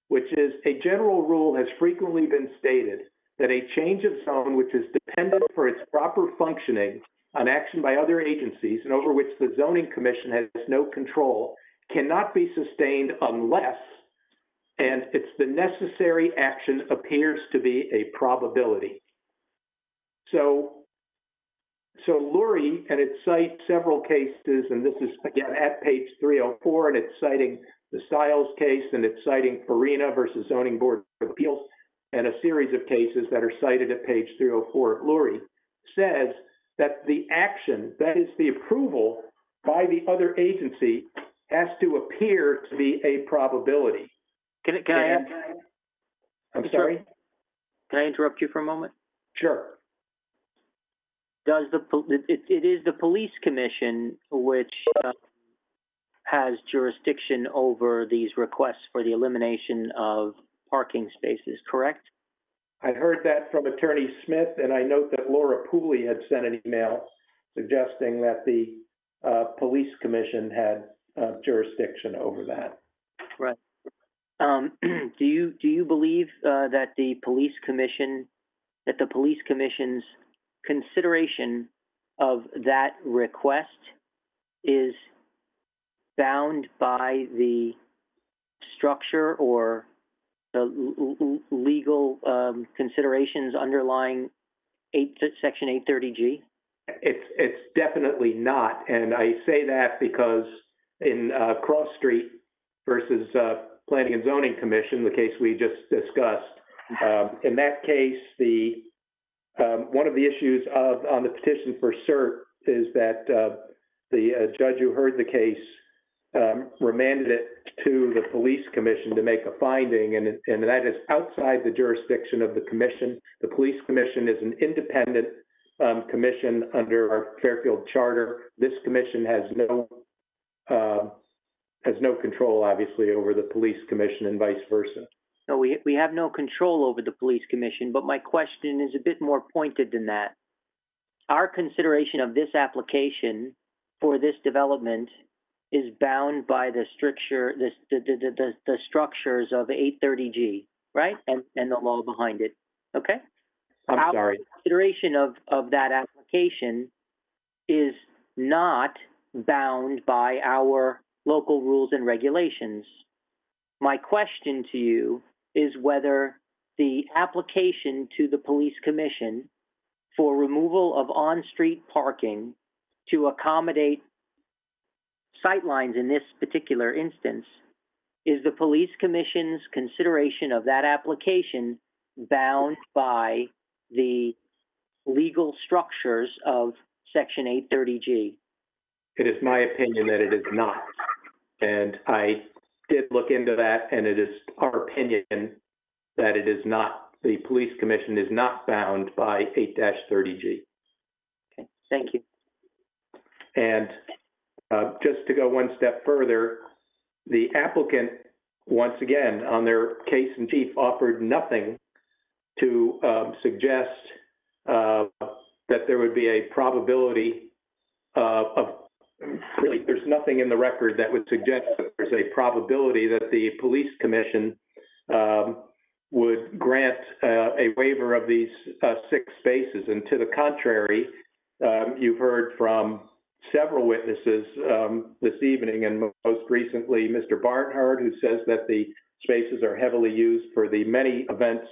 which is a general rule has frequently been stated that a change of zone which is dependent for its proper functioning on action by other agencies and over which the zoning commission has no control cannot be sustained unless, and it's the necessary action appears to be a probability. So Lurie, and it cites several cases, and this is again at page 304, and it's citing the Stiles case, and it's citing Farina versus Zoning Board of Appeals, and a series of cases that are cited at page 304 of Lurie, says that the action, that is the approval by the other agency, has to appear to be a probability. Can I I'm sorry? Can I interrupt you for a moment? Sure. It is the police commission which has jurisdiction over these requests for the elimination of parking spaces, correct? I heard that from Attorney Smith, and I note that Laura Pooley had sent an email suggesting that the police commission had jurisdiction over that. Right. Do you believe that the police commission's consideration of that request is bound by the structure or the legal considerations underlying Section 830G? It's definitely not, and I say that because in Cross Street versus Planning and Zoning Commission, the case we just discussed, in that case, one of the issues on the petition for cert is that the judge who heard the case remanded it to the police commission to make a finding, and that is outside the jurisdiction of the commission. The police commission is an independent commission under our Fairfield charter. This commission has no control, obviously, over the police commission and vice versa. No, we have no control over the police commission, but my question is a bit more pointed than that. Our consideration of this application for this development is bound by the structures of 830G, right? And the law behind it, okay? I'm sorry. Our consideration of that application is not bound by our local rules and regulations. My question to you is whether the application to the police commission for removal of on-street parking to accommodate sightlines in this particular instance, is the police commission's consideration of that application bound by the legal structures of Section 830G? It is my opinion that it is not. And I did look into that, and it is our opinion that it is not. The police commission is not bound by 8-30G. Okay, thank you. And just to go one step further, the applicant, once again, on their case in chief, offered nothing to suggest that there would be a probability really, there's nothing in the record that would suggest that there's a probability that the police commission would grant a waiver of these 6 spaces. And to the contrary, you've heard from several witnesses this evening, and most recently Mr. Barnhart, who says that the spaces are heavily used for the many events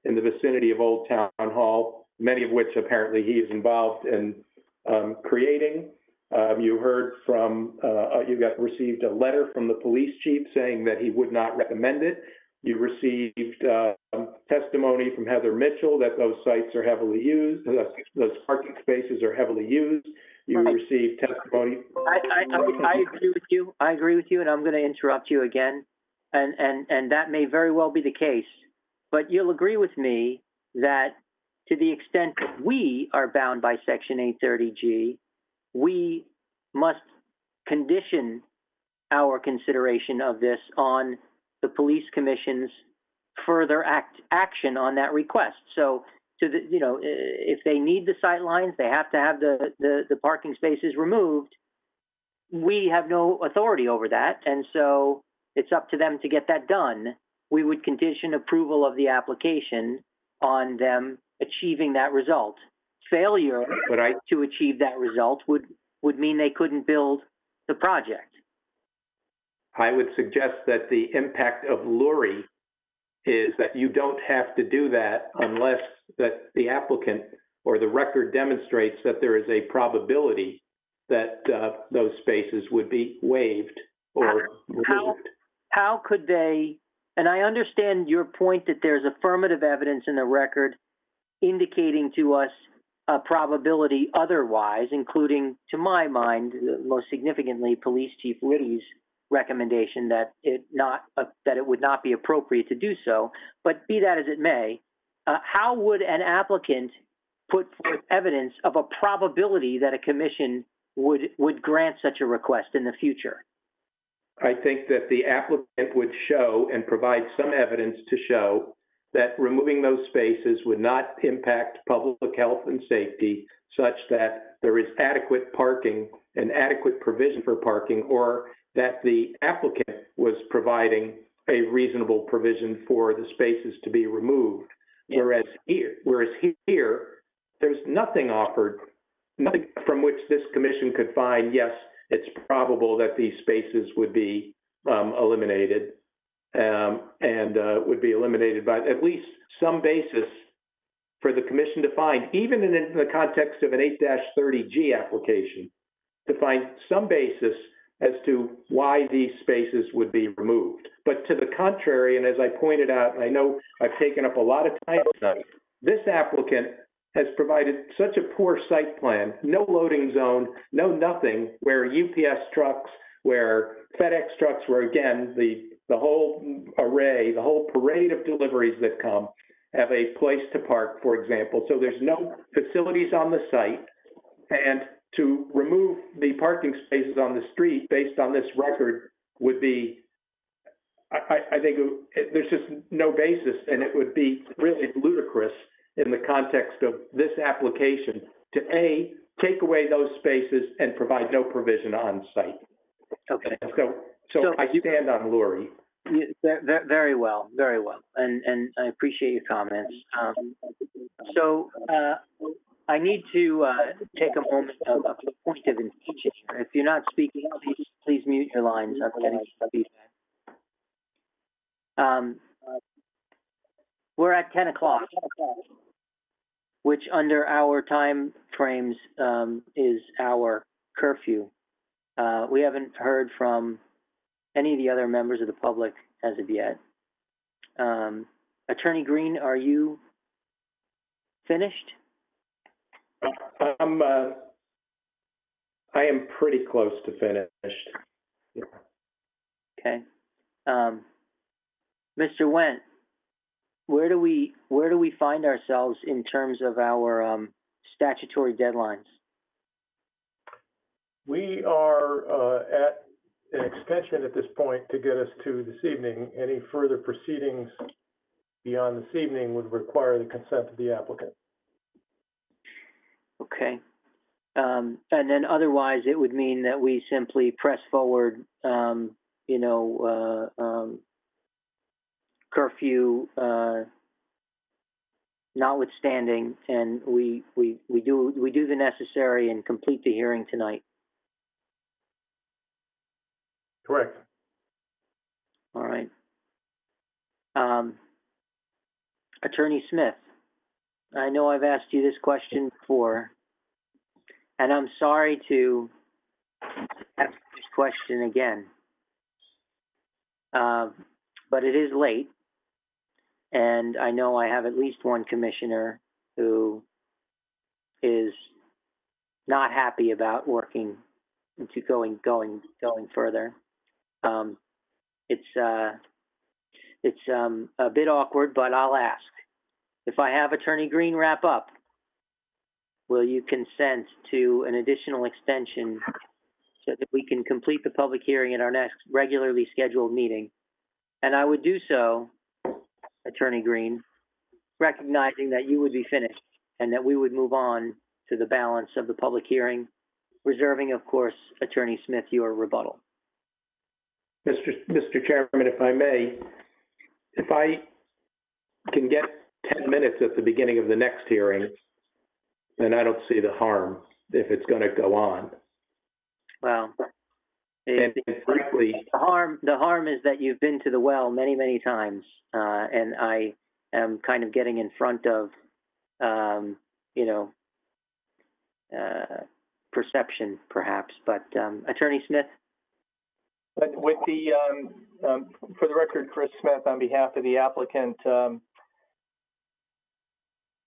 in the vicinity of Old Town Hall, many of which apparently he is involved in creating. You heard from, received a letter from the police chief saying that he would not recommend it. You received testimony from Heather Mitchell that those sites are heavily used, those parking spaces are heavily used. You received testimony. I agree with you. I agree with you, and I'm going to interrupt you again. And that may very well be the case. But you'll agree with me that to the extent that we are bound by Section 830G, we must condition our consideration of this on the police commission's further action on that request. So, if they need the sight lines, they have to have the parking spaces removed. We have no authority over that, and so it's up to them to get that done. We would condition approval of the application on them achieving that result. Failure to achieve that result would mean they couldn't build the project. I would suggest that the impact of Lurie is that you don't have to do that unless that the applicant or the record demonstrates that there is a probability that those spaces would be waived or removed. How could they, and I understand your point that there's affirmative evidence in the record indicating to us a probability otherwise, including, to my mind, most significantly, Police Chief Liddy's recommendation that it would not be appropriate to do so. But be that as it may, how would an applicant put forth evidence of a probability that a commission would grant such a request in the future? I think that the applicant would show and provide some evidence to show that removing those spaces would not impact public health and safety such that there is adequate parking and adequate provision for parking, or that the applicant was providing a reasonable provision for the spaces to be removed. Whereas here, there's nothing offered, nothing from which this commission could find, yes, it's probable that these spaces would be eliminated, would be eliminated by at least some basis for the commission to find, even in the context of an 8-30G application, to find some basis as to why these spaces would be removed. But to the contrary, and as I pointed out, and I know I've taken up a lot of time tonight, this applicant has provided such a poor site plan, no loading zone, no nothing, where UPS trucks, where FedEx trucks, where again, the whole array, the whole parade of deliveries that come have a place to park, for example. So there's no facilities on the site, and to remove the parking spaces on the street based on this record would be, I think there's just no basis, and it would be really ludicrous in the context of this application to A, take away those spaces and provide no provision on site. Okay. So I stand on Lori. Very well, and I appreciate your comments. I need to take a moment of a point of intention here. If you're not speaking, please mute your lines. I'm getting feedback. We're at 10 o'clock, which under our time frames is our curfew. We haven't heard from any of the other members of the public as of yet. Attorney Green, are you finished? I am pretty close to finished. Yeah. Okay. Mr. Wendt, where do we find ourselves in terms of our statutory deadlines? We are at an extension at this point to get us to this evening. Any further proceedings beyond this evening would require the consent of the applicant. Okay. And then otherwise, it would mean that we simply press forward, curfew notwithstanding, and we do the necessary and complete the hearing tonight. Correct. All right. Attorney Smith, I know I've asked you this question before, and I'm sorry to ask this question again, but it is late, and I know I have at least one commissioner who is not happy about working into going further. It's a bit awkward, but I'll ask. If I have Attorney Green wrap up, will you consent to an additional extension so that we can complete the public hearing at our next regularly scheduled meeting? And I would do so, Attorney Green, recognizing that you would be finished and that we would move on to the balance of the public hearing, reserving, of course, Attorney Smith, your rebuttal. Mr. Chairman, if I may, if I can get 10 minutes at the beginning of the next hearing, then I don't see the harm if it's going to go on. Well, frankly, the harm is that you've been to the well many, many times, and I am kind of getting in front of, perception, perhaps. But Attorney Smith. But with the, for the record, Chris Smith on behalf of the applicant,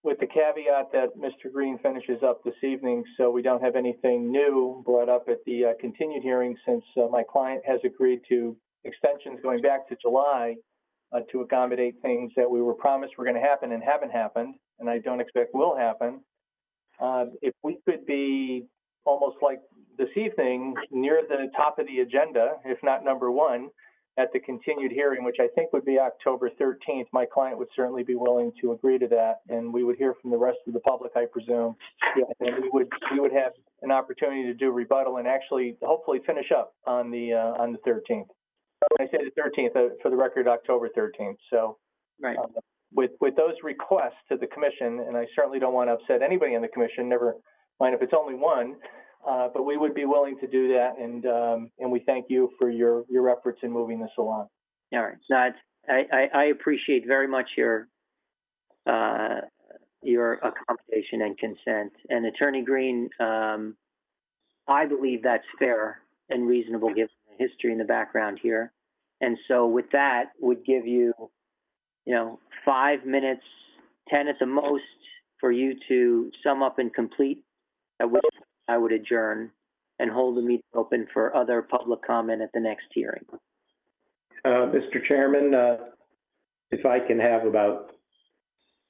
with the caveat that Mr. Green finishes up this evening, so we don't have anything new brought up at the continued hearing, since my client has agreed to extensions going back to July to accommodate things that we were promised were going to happen and haven't happened, and I don't expect will happen. If we could be almost like this evening near the top of the agenda, if not number one, at the continued hearing, which I think would be October 13th, my client would certainly be willing to agree to that, and we would hear from the rest of the public, I presume. Yeah, and we would have an opportunity to do rebuttal and actually hopefully finish up on the 13th. I say the 13th, for the record, October 13th. So, Right. With those requests to the commission, and I certainly don't want to upset anybody in the commission, never mind if it's only one, but we would be willing to do that, and we thank you for your efforts in moving this along. All right. No, I appreciate very much your accommodation and consent. And Attorney Green, I believe that's fair and reasonable given the history and the background here. And so with that, would give you, 5 minutes, 10 at the most, for you to sum up and complete, at which point I would adjourn and hold the meeting open for other public comment at the next hearing. Mr. Chairman, if I can have about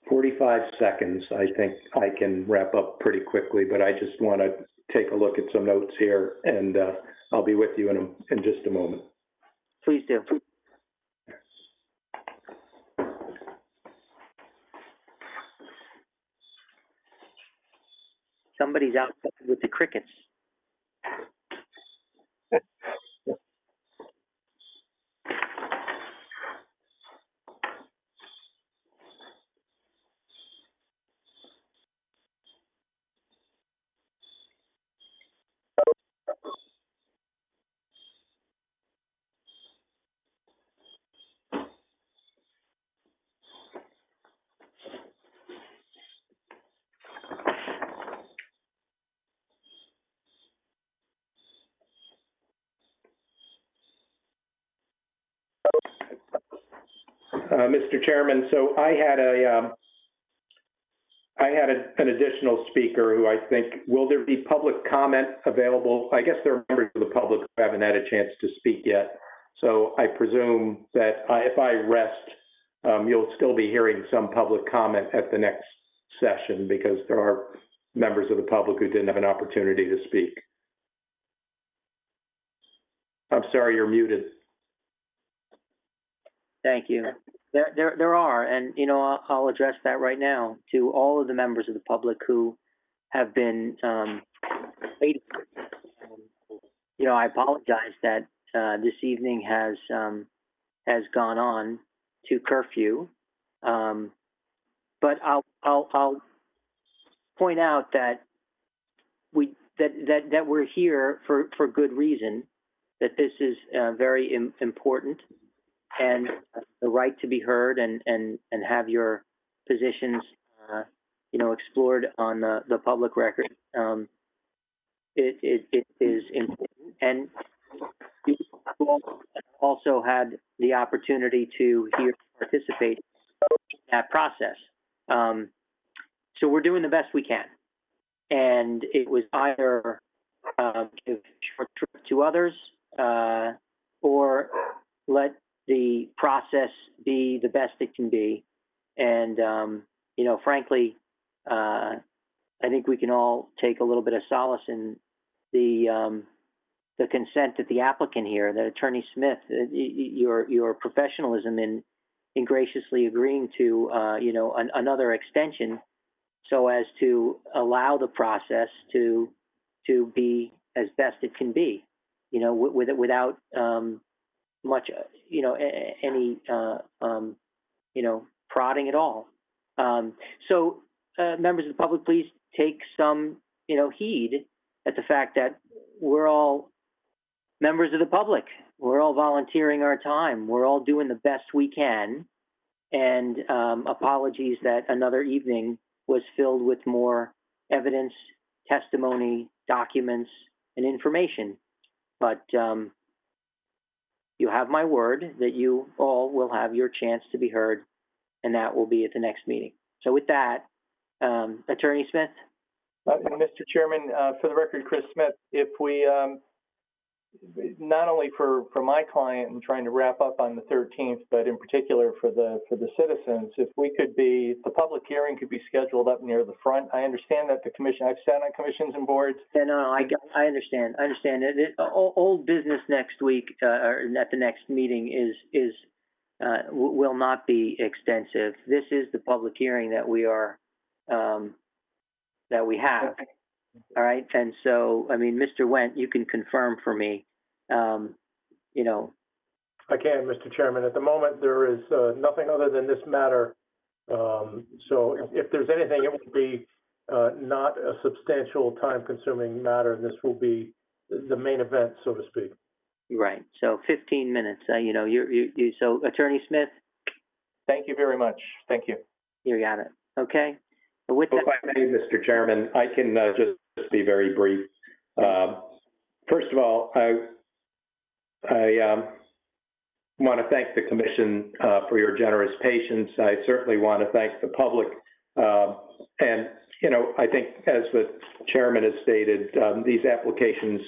45 seconds, I think I can wrap up pretty quickly, but I just want to take a look at some notes here, and I'll be with you in just a moment. Please do. Somebody's outside with the crickets. Mr. Chairman, so I had an additional speaker who I think, will there be public comment available? I guess there are members of the public who haven't had a chance to speak yet. So I presume that if I rest, you'll still be hearing some public comment at the next session, because there are members of the public who didn't have an opportunity to speak. I'm sorry, you're muted. Thank you. There are, and I'll address that right now to all of the members of the public who have been waiting. I apologize that this evening has gone on to curfew, but I'll point out that that we're here for good reason. That this is very important. And the right to be heard and have your positions, explored on the public record. It is important. And you also had the opportunity to participate in that process. So we're doing the best we can. And it was either give short shrift to others or let the process be the best it can be. And, frankly, I think we can all take a little bit of solace in the consent that the applicant here, that Attorney Smith, your professionalism in graciously agreeing to, another extension so as to allow the process to be as best it can be, without much, any, prodding at all. So, members of the public, please take some, heed at the fact that we're all members of the public. We're all volunteering our time. We're all doing the best we can. And apologies that another evening was filled with more evidence, testimony, documents, and information. But you have my word that you all will have your chance to be heard, and that will be at the next meeting. So with that, Attorney Smith? Mr. Chairman, for the record, Chris Smith, if we not only for my client and trying to wrap up on the 13th, but in particular for the citizens, if we could the public hearing could be scheduled up near the front. I understand that the commission, I've sat on commissions and boards. Yeah, no, I understand. I understand. Old business next week, or at the next meeting will not be extensive. This is the public hearing that we have. All right. And so, I mean, Mr. Wendt, you can confirm for me, you know. I can, Mr. Chairman. At the moment, there is nothing other than this matter. So if there's anything, it would be not a substantial time-consuming matter. This will be the main event, so to speak. Right. So 15 minutes. You know, so Attorney Smith. Thank you very much. Thank you. You got it. Okay. So with that, If I may, Mr. Chairman, I can just be very brief. First of all, I want to thank the commission for your generous patience. I certainly want to thank the public. And, you know, I think as the chairman has stated, these applications,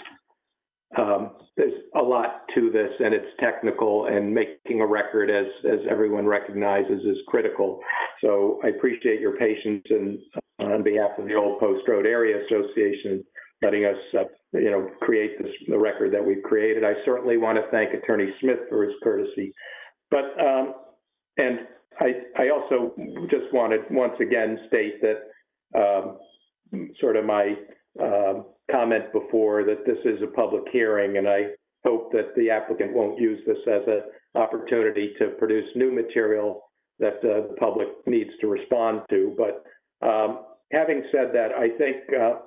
there's a lot to this, and it's technical, and making a record, as everyone recognizes, is critical. So I appreciate your patience, and on behalf of the Old Post Road Area Association, letting us, you know, create the record that we've created. I certainly want to thank Attorney Smith for his courtesy. But, and I also just want to once again state that sort of my comment before, that this is a public hearing, and I hope that the applicant won't use this as an opportunity to produce new material that the public needs to respond to. But having said that, I think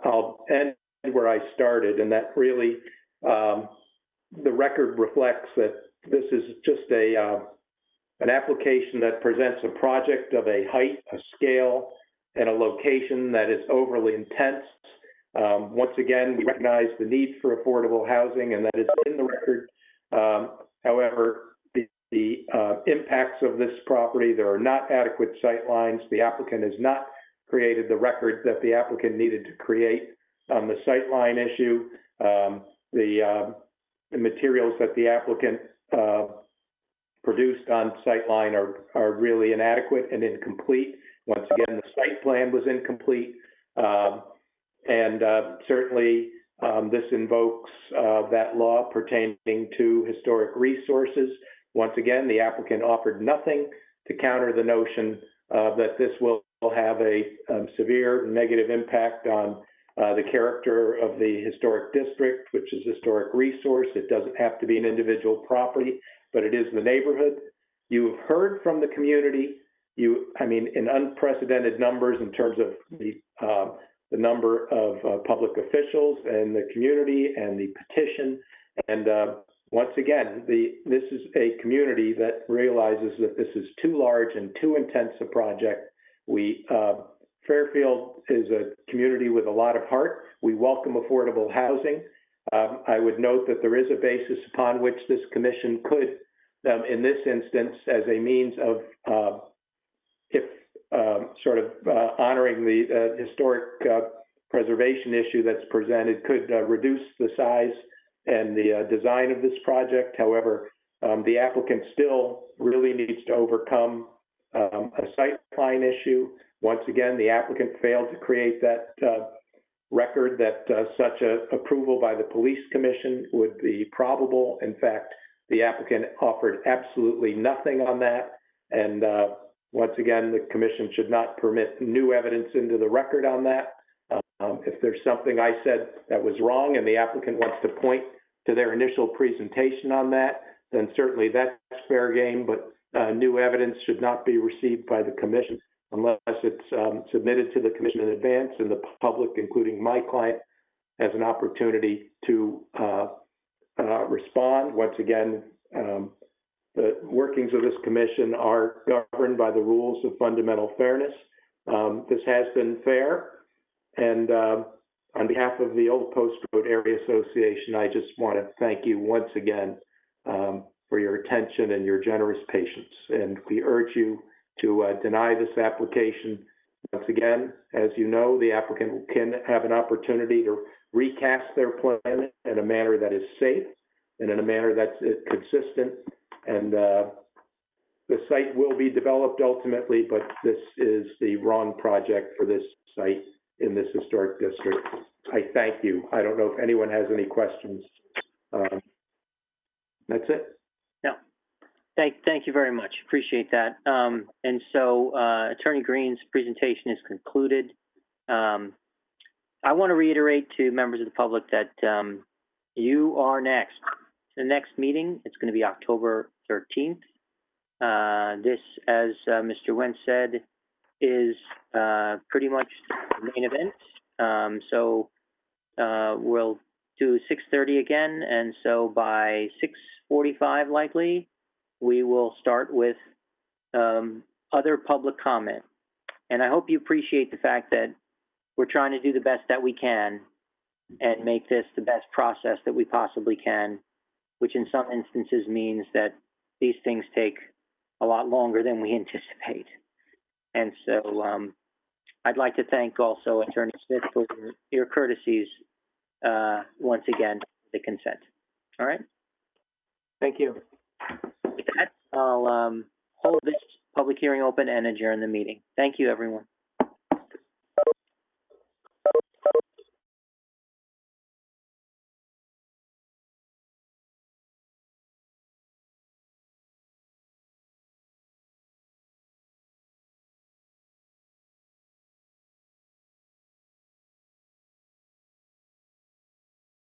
I'll end where I started, and that really the record reflects that this is just an application that presents a project of a height, a scale, and a location that is overly intense. Once again, we recognize the need for affordable housing, and that is in the record. However, the impacts of this property, there are not adequate sight lines. The applicant has not created the record that the applicant needed to create on the sight line issue. The materials that the applicant produced on sightline are really inadequate and incomplete. Once again, the site plan was incomplete. And certainly this invokes that law pertaining to historic resources. Once again, the applicant offered nothing to counter the notion that this will have a severe negative impact on the character of the historic district, which is a historic resource. It doesn't have to be an individual property, but it is the neighborhood. You've heard from the community, in unprecedented numbers in terms of the number of public officials and the community and the petition. And once again, this is a community that realizes that this is too large and too intense a project. Fairfield is a community with a lot of heart. We welcome affordable housing. I would note that there is a basis upon which this commission could, in this instance, as a means of honoring the historic preservation issue that's presented, could reduce the size and the design of this project. However, the applicant still really needs to overcome a sight line issue. Once again, the applicant failed to create that record that such approval by the police commission would be probable. In fact, the applicant offered absolutely nothing on that. And once again, the commission should not permit new evidence into the record on that. If there's something I said that was wrong and the applicant wants to point to their initial presentation on that, then certainly that's fair game, but new evidence should not be received by the commission unless it's submitted to the commission in advance, and the public, including my client, has an opportunity to respond. Once again, the workings of this commission are governed by the rules of fundamental fairness. This has been fair, and on behalf of the Old Post Road Area Association, I just want to thank you once again for your attention and your generous patience. And we urge you to deny this application. Once again, as you know, the applicant can have an opportunity to recast their plan in a manner that is safe and in a manner that's consistent. And the site will be developed ultimately, but this is the wrong project for this site in this historic district. I thank you. I don't know if anyone has any questions. That's it. No. Thank you very much. Appreciate that. And so Attorney Green's presentation is concluded. I want to reiterate to members of the public that you are next. The next meeting, it's going to be October 13th. This, as Mr. Wentz said, is pretty much the main event. So we'll do 6:30 again, and so by 6:45 likely, we will start with other public comment. And I hope you appreciate the fact that we're trying to do the best that we can and make this the best process that we possibly can, which in some instances means that these things take a lot longer than we anticipate. And so I'd like to thank also Attorney Smith for your courtesies once again, the consent. All right? Thank you. With that, I'll hold this public hearing open and adjourn the meeting. Thank you, everyone.